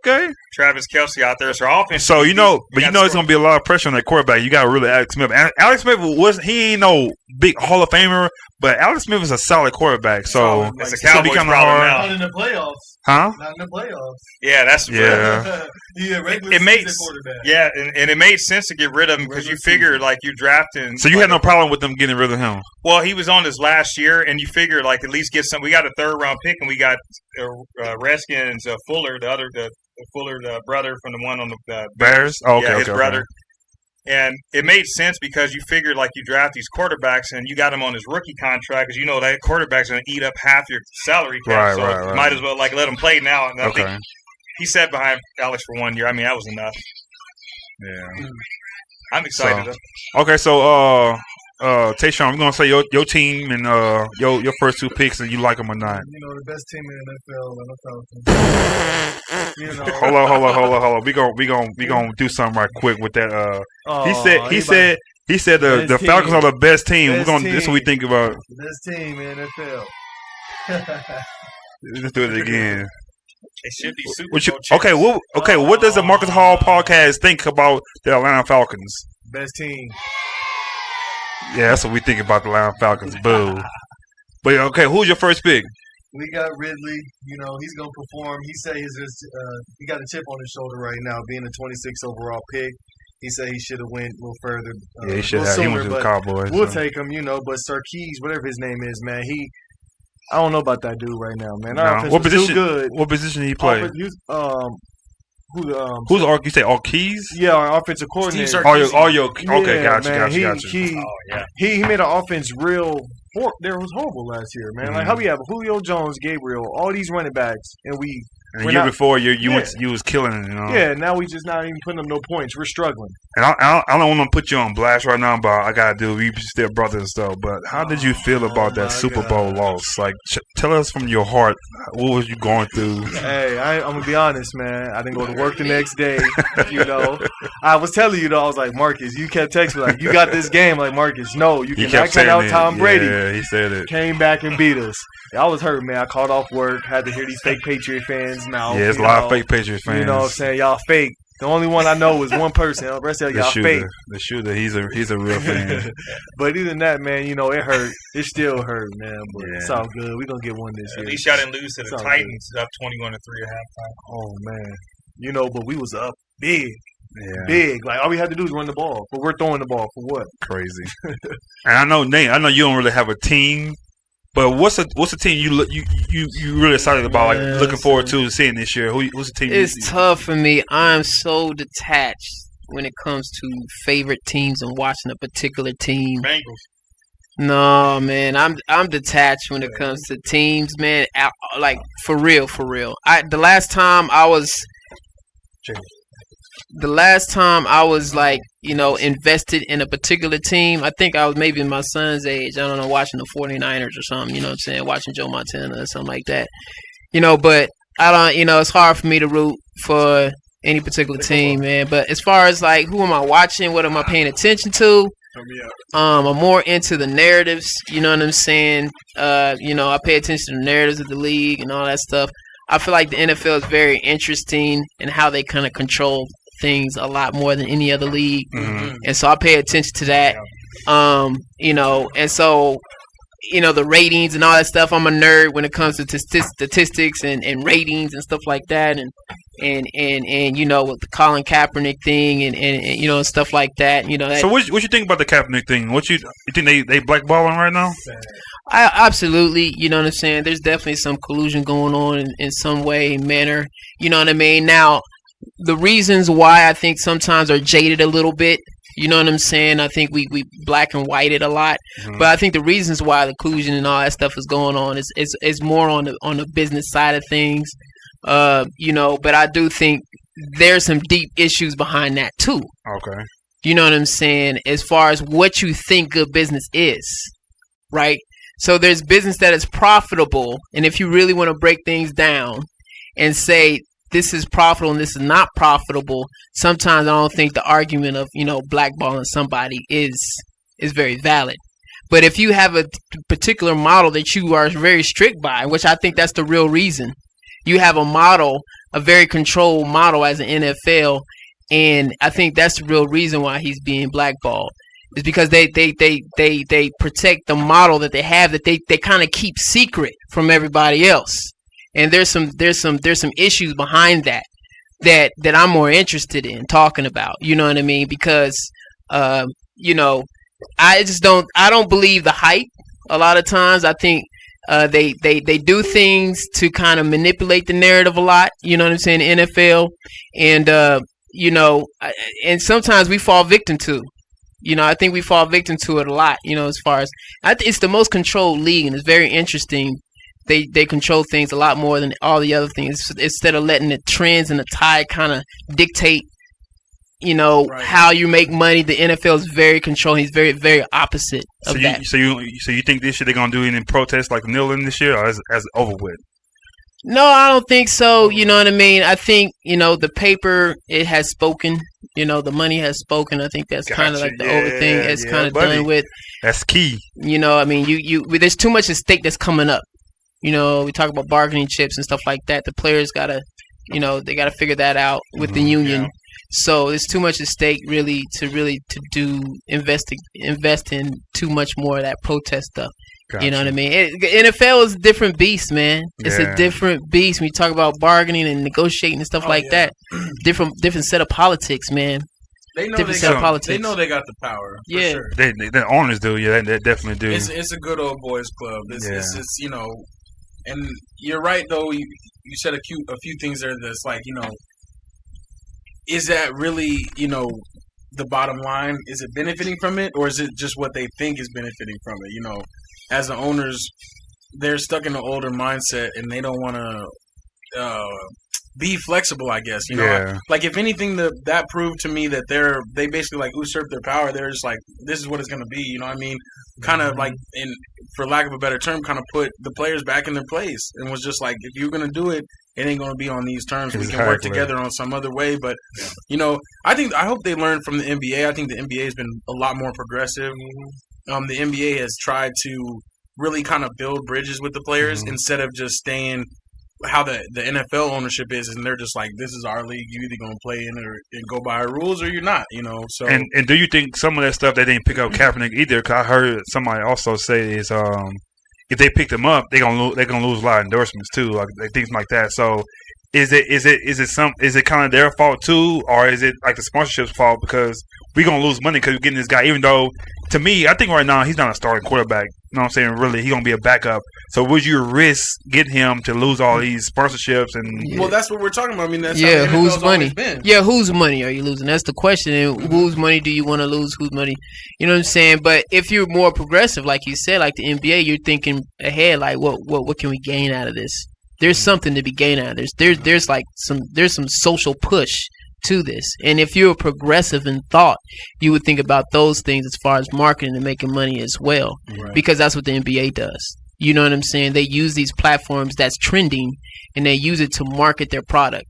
Travis Kelce out there. So our offense. So there's gonna be a lot of pressure on that quarterback. You got really Alex Smith. Alex Smith he ain't no big Hall of Famer, but Alex Smith is a solid quarterback. So it's a Cowboys problem now. Not in the playoffs. Huh? Not in the playoffs. Yeah, that's regular season quarterback. Yeah, and it made sense to get rid of him because you figure you're drafting. So you had no problem with them getting rid of him? Well, he was on his last year, and you figure at least get some. We got a 3rd round pick, and we got Redskins Fuller, the brother from the one on the Bears. Oh, okay, his brother. Okay. And it made sense because you figured you draft these quarterbacks and you got him on his rookie contract because you know that quarterback's going to eat up half your salary cap. Right. You might as well let him play now. And I think he sat behind Alex for 1 year. I mean, that was enough. Yeah. I'm excited. Okay, so Tayshaun, we're gonna say your team and your first 2 picks, and you like them or not. The best team in the NFL, and the Falcons. Hold on. We gonna do something right quick with that. He said the Falcons are the best team. This is what we think about. The best team in the NFL. Let's do it again. It should be Super Bowl. What does the Maarcus Hall podcast think about the Atlanta Falcons? Best team. Yeah, that's what we think about the Atlanta Falcons. Boo. But okay, who's your first pick? We got Ridley. He's gonna perform. He said he got a chip on his shoulder right now, being a 26 overall pick. He said he should have went a little further. He should have. He went to the Cowboys. We'll take him, But Sarkis, whatever his name is, man, I don't know about that dude right now, man. Our offense what was position? Too good. What position did he play? Who's you say Keys? Yeah, our offensive coordinator. Steve Okay, Yeah, gotcha. Man, he made our offense real. There was horrible last year, man. Like how we have Julio Jones, Gabriel, all these running backs, and the year before, you was killing it, you know. Yeah, now we just not even putting up no points. We're struggling. And I don't want to put you on blast right now, but I gotta do. We still brothers and stuff. But how did you feel about that Super Bowl loss? Like, tell us from your heart, what was you going through? Hey, I'm gonna be honest, man. I didn't go to work the next day. You know, I was telling you though. I was like, Marcus, you kept texting me like, you got this game. Like, Marcus, no, you cannot cut out Tom Brady. Yeah, he said it. Came back and beat us. I was hurt, man. I called off work. Had to hear these fake Patriot fans mouth. Yeah, it's a lot of fake Patriot fans. You know what I'm saying? Y'all fake. The only one I know is one person. The rest of y'all fake. The shooter, he's a real fan. But other than that, man, you know, it hurt. It still hurt, man. But it's all good. We're going to get one this year. At least y'all didn't lose to the Titans up 21-3 at halftime. Oh, man. You know, but we was up big. Yeah. Big. Like, all we had to do is run the ball. But we're throwing the ball for what? Crazy. And I know, Nate, you don't really have a team. But what's a team you really excited about, like looking forward to seeing this year? Who's the team? It's tough for me. I'm so detached when it comes to favorite teams and watching a particular team. Bengals. No, man, I'm detached when it comes to teams, man. Like for real. The last time I was like, you know, invested in a particular team, I think I was maybe my son's age. I don't know, watching the 49ers or something, you know what I'm saying? Watching Joe Montana or something like that. You know, but I don't, you know, it's hard for me to root for any particular team, man. But as far as like, who am I watching? What am I paying attention to? I'm more into the narratives, you know what I'm saying? You know, I pay attention to the narratives of the league and all that stuff. I feel like the NFL is very interesting in how they kind of control things a lot more than any other league. Mm-hmm. And so I pay attention to that. You know, and so, you know, the ratings and all that stuff, I'm a nerd when it comes to statistics and ratings and stuff like that. And you know, with the Colin Kaepernick thing and you know, stuff like that. You know, so what you think about the Kaepernick thing? You think they blackballing right now? Absolutely, you know what I'm saying? There's definitely some collusion going on in some way, manner. You know what I mean? Now, the reasons why I think sometimes are jaded a little bit, you know what I'm saying? I think we black and white it a lot. Mm-hmm. But I think the reasons why the collusion and all that stuff is going on is more on the business side of things. You know, but I do think there's some deep issues behind that too. Okay. You know what I'm saying? As far as what you think good business is, right? So there's business that is profitable, and if you really want to break things down and say this is profitable and this is not profitable, sometimes I don't think the argument of, you know, blackballing somebody is very valid. But if you have a particular model that you are very strict by, which I think that's the real reason, you have a model, a very controlled model as an NFL, and I think that's the real reason why he's being blackballed. Is because they protect the model that they have that they kind of keep secret from everybody else. And there's some issues behind that I'm more interested in talking about. You know what I mean? Because you know, I don't believe the hype a lot of times. I think they do things to kind of manipulate the narrative a lot. You know what I'm saying? The NFL, and you know, and sometimes we fall victim to. You know, I think we fall victim to it a lot. You know, as far as it's the most controlled league, and it's very interesting. They control things a lot more than all the other things. Instead of letting the trends and the tide kind of dictate, you know, how you make money, the NFL is very controlled. He's very, very opposite of that. So you think this year they're gonna do any protests like kneeling this year, or as over with? No, I don't think so. You know what I mean? I think, you know, the paper, it has spoken. You know, the money has spoken. I think that's kind of like the over thing. It's kind of done with. That's key. You know, I mean, there's too much at stake that's coming up. You know, we talk about bargaining chips and stuff like that. The players gotta, you know, they gotta figure that out with the union. Yeah. So there's too much at stake to invest in too much more of that protest stuff. Gotcha. You know what I mean? NFL is a different beast, man. It's a different beast when you talk about bargaining and negotiating and stuff like that. Different set of politics, man. They know they know they got the power. For sure. The owners do. Yeah, they definitely do. It's a good old boys club. It's you know, and you're right though. You said a few things there that's like, you know, is that really, the bottom line? Is it benefiting from it, or is it just what they think is benefiting from it? As the owners, they're stuck in an older mindset and they don't want to be flexible, I guess. Yeah. Like if anything, that proved to me that they basically like usurped their power. They're just like, this is what it's gonna be. You know what I mean? Kind of like, for lack of a better term, kind of put the players back in their place and was just like, if you're gonna do it, it ain't gonna be on these terms. We can work together on some other way. But I hope they learn from the NBA. I think the NBA has been a lot more progressive. The NBA has tried to really kind of build bridges with the players instead of just staying how the NFL ownership is, and they're just like, this is our league. You either gonna play in and go by our rules, or you're not. So and do you think some of that stuff they didn't pick up Kaepernick either? Because I heard somebody also say is if they picked him up, they're gonna lose a lot of endorsements too, like things like that. So is it kind of their fault too, or is it like the sponsorship's fault because we're gonna lose money because we're getting this guy? Even though to me, I think right now he's not a starting quarterback. You know what I'm saying? Really, he's gonna be a backup. So would you risk getting him to lose all these sponsorships? And well, that's what we're talking about. I mean, that's yeah, how whose NFL's money? always been. Yeah, whose money are you losing? That's the question. And whose money do you want to lose? Whose money? You know what I'm saying? But if you're more progressive, like you said, like the NBA, you're thinking ahead. Like, what can we gain out of this? There's something to be gained out of this. There's some social push to this. And if you're progressive in thought, you would think about those things as far as marketing and making money as well, because that's what the NBA does. You know what I'm saying? They use these platforms that's trending and they use it to market their product.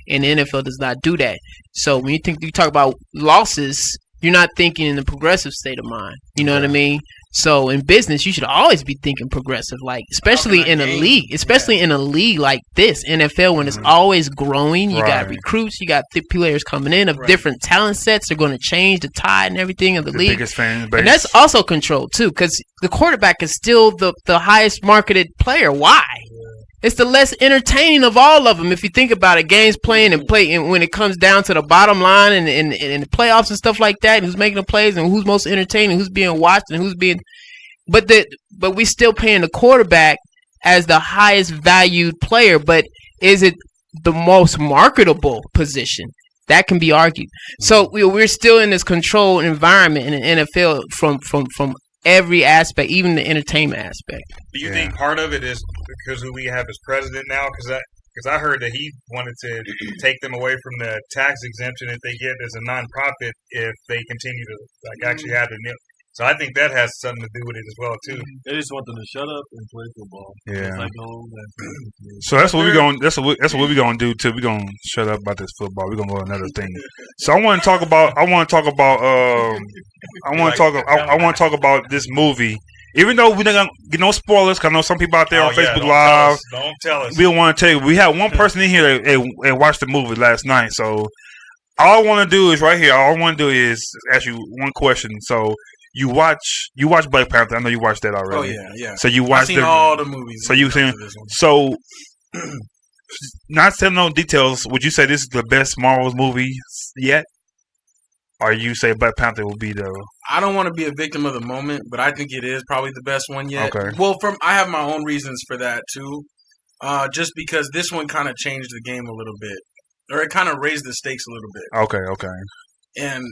And the NFL does not do that. So when you talk about losses, you're not thinking in the progressive state of mind. You know what I mean? So in business, you should always be thinking progressive, like especially in a league like this, NFL, when it's always growing. You got recruits, you got players coming in of different talent sets. They're going to change the tide and everything of the league. Biggest fan base. And that's also controlled too, because the quarterback is still the highest marketed player. Why? It's the less entertaining of all of them. If you think about it, games playing and when it comes down to the bottom line and the playoffs and stuff like that, and who's making the plays and who's most entertaining, who's being watched and who's being, but we still paying the quarterback as the highest valued player. But is it the most marketable position? That can be argued. So we're still in this controlled environment in the NFL from every aspect, even the entertainment aspect. Do you think part of it is because who we have as president now? Because I heard that he wanted to take them away from the tax exemption that they get as a nonprofit if they continue to actually have the nil. So I think that has something to do with it as well too. They just want them to shut up and play football. Yeah. It's like, so that's what we're going. That's what we're going to do too. We're going to shut up about this football. We're going to go to another thing. So I want to talk about. I want to talk about this movie. Even though we don't gonna get no spoilers, because I know some people out there on Facebook Live. Don't tell us. We don't want to tell you. We had one person in here that watched the movie last night. So all I want to do is right here. All I want to do is ask you one question. So. You watch Black Panther. I know you watched that already. Oh yeah. So you watched I've seen all the movies. So you seen so not telling no details. Would you say this is the best Marvel movie yet, or you say Black Panther will be the? I don't want to be a victim of the moment, but I think it is probably the best one yet. Okay. Well, I have my own reasons for that too. Just because this one kind of changed the game a little bit, or it kind of raised the stakes a little bit. Okay. And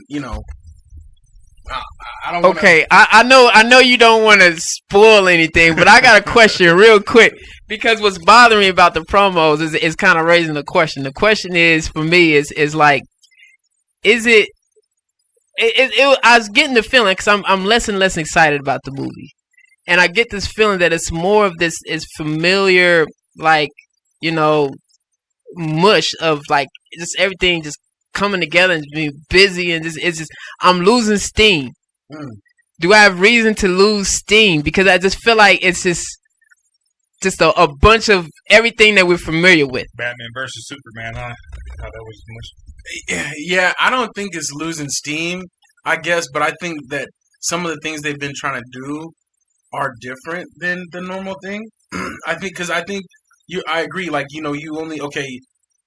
I don't wanna... Okay, I know you don't want to spoil anything, but I got a question real quick, because what's bothering me about the promos is kind of raising the question. The question is, for me, is like, is it I was getting the feeling, because I'm less and less excited about the movie, and I get this feeling that it's more of this is familiar, like, mush of like just everything just coming together and being busy, and it's just I'm losing steam. Do I have reason to lose steam? Because I just feel like it's just a bunch of everything that we're familiar with. Batman versus Superman, huh? That was much. Yeah, I don't think it's losing steam, I guess, but I think that some of the things they've been trying to do are different than the normal thing. I think I agree. Like, you only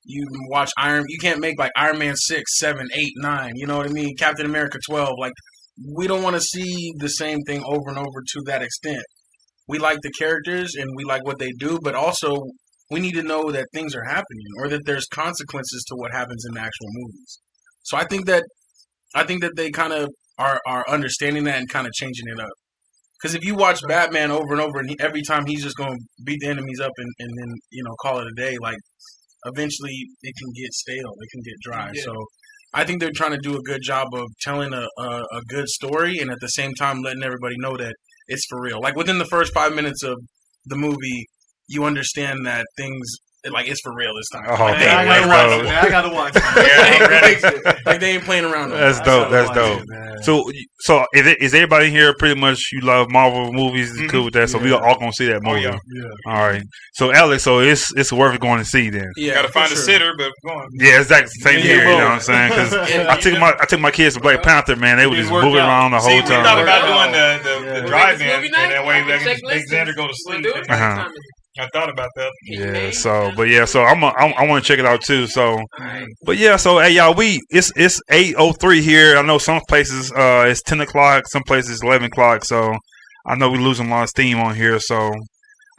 you watch you can't make like Iron Man 6, 7, 8, 9. You know what I mean? Captain America 12. Like, we don't want to see the same thing over and over to that extent. We like the characters and we like what they do, but also we need to know that things are happening or that there's consequences to what happens in the actual movies. So I think that they kind of are understanding that and kind of changing it up. Because if you watch Batman over and over, and every time he's just going to beat the enemies up and then call it a day, like eventually it can get stale, it can get dry. Yeah. So I think they're trying to do a good job of telling a good story and at the same time letting everybody know that it's for real. Like within the first 5 minutes of the movie, you understand that things. Like it's for real this time. Oh, like, damn, I gotta watch it. like they ain't playing around. That's dope. That's dope. So is everybody here pretty much you love Marvel movies? Is cool with that? So we all gonna see that movie. yeah. All right. So Alex, so it's worth going to see then. Yeah, Got to find for a sure. sitter, but go on. Yeah, exactly. Same here. You know what I'm saying? Because Yeah. I took my kids to Black Panther. Man, they were just moving around the See, whole we thought time. about doing the drive-in, Movie and night? that way we can Check make Xander go to sleep. We'll do it. Uh-huh. I thought about that. Yeah. So, but yeah. So I want to check it out too. So, but yeah. So hey y'all, it's 8:03 here. I know some places it's 10 o'clock. Some places 11 o'clock. So I know we're losing a lot of steam on here. So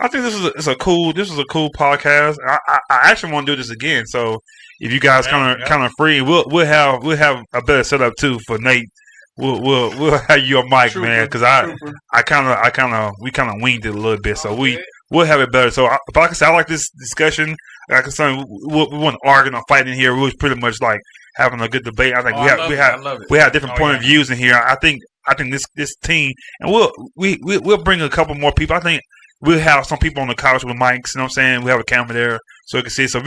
I think this is a cool podcast. I actually want to do this again. So if you guys kind of free, we'll have a better setup too for Nate. We'll have your mic, man, because we kind of winged it a little bit. So we'll have it better. So but like I said, I like this discussion. Like I said, we weren't arguing or fighting here. We was pretty much like having a good debate. I think we have different point of views in here. I think this team, and we'll bring a couple more people. I think we'll have some people on the couch with mics. You know what I'm saying? We have a camera there so we can see. So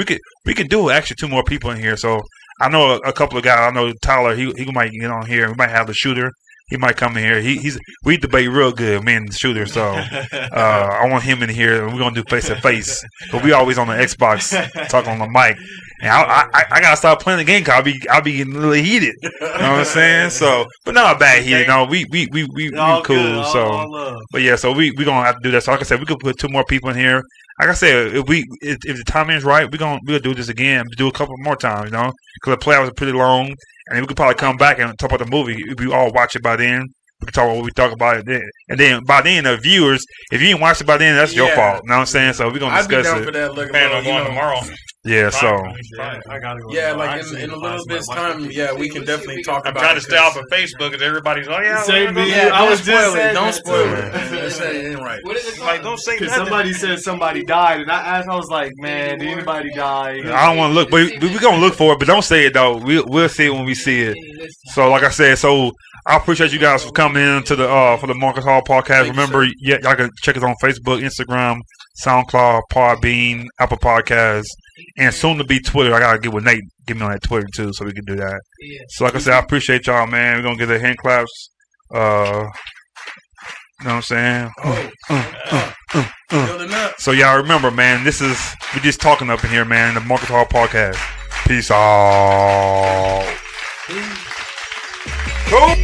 we can do actually 2 more people in here. So I know a couple of guys. I know Tyler. He might get on here. We might have the shooter. He might come in here. We debate real good, me and the shooter. So I want him in here, and we're gonna do face to face. But we always on the Xbox talking on the mic. And I gotta stop playing the game because I'll be getting really heated. You know what I'm saying? So, but not bad heated. No, we cool. Good, so, all love. but yeah, so we gonna have to do that. So like I said, we could put 2 more people in here. Like I said, if the timing is right, we'll do this again. Do a couple more times, because the playoffs are pretty long, and we could probably come back and talk about the movie. If we all watch it by then, we can talk about what we talk about it then. And then by then, the viewers, if you didn't watch it by then, that's your fault. You know what I'm saying? So we're gonna discuss I'd be down it. for that. Look, Man, I'm going tomorrow. Yeah, so I gotta go. Yeah, like in a little bit's time, we can definitely talk I'm about trying it. to stay off of Facebook because everybody's like, Same we're me. gonna go. I was just saying Don't that spoil too. it. Just say it ain't right. What is it Like, called? don't say Because nothing. somebody said somebody died, and I asked, I was like, man, did anybody die? I don't want to look, but we're gonna look for it. But don't say it though. We'll see it when we see it. So like I said, I appreciate you guys for coming in to the for the Maarcus Hall podcast. Remember, y'all can check us on Facebook, Instagram, SoundCloud, Podbean, Apple Podcasts, and soon to be Twitter. I gotta get with Nate, get me on that Twitter too, so we can do that. Yeah. So like I said, I appreciate y'all, man. We're gonna get the hand claps. You know what I'm saying? Building up. So y'all remember, man, we just talking up in here, man. The Maarcus Hall podcast. Peace out. Peace. Cool.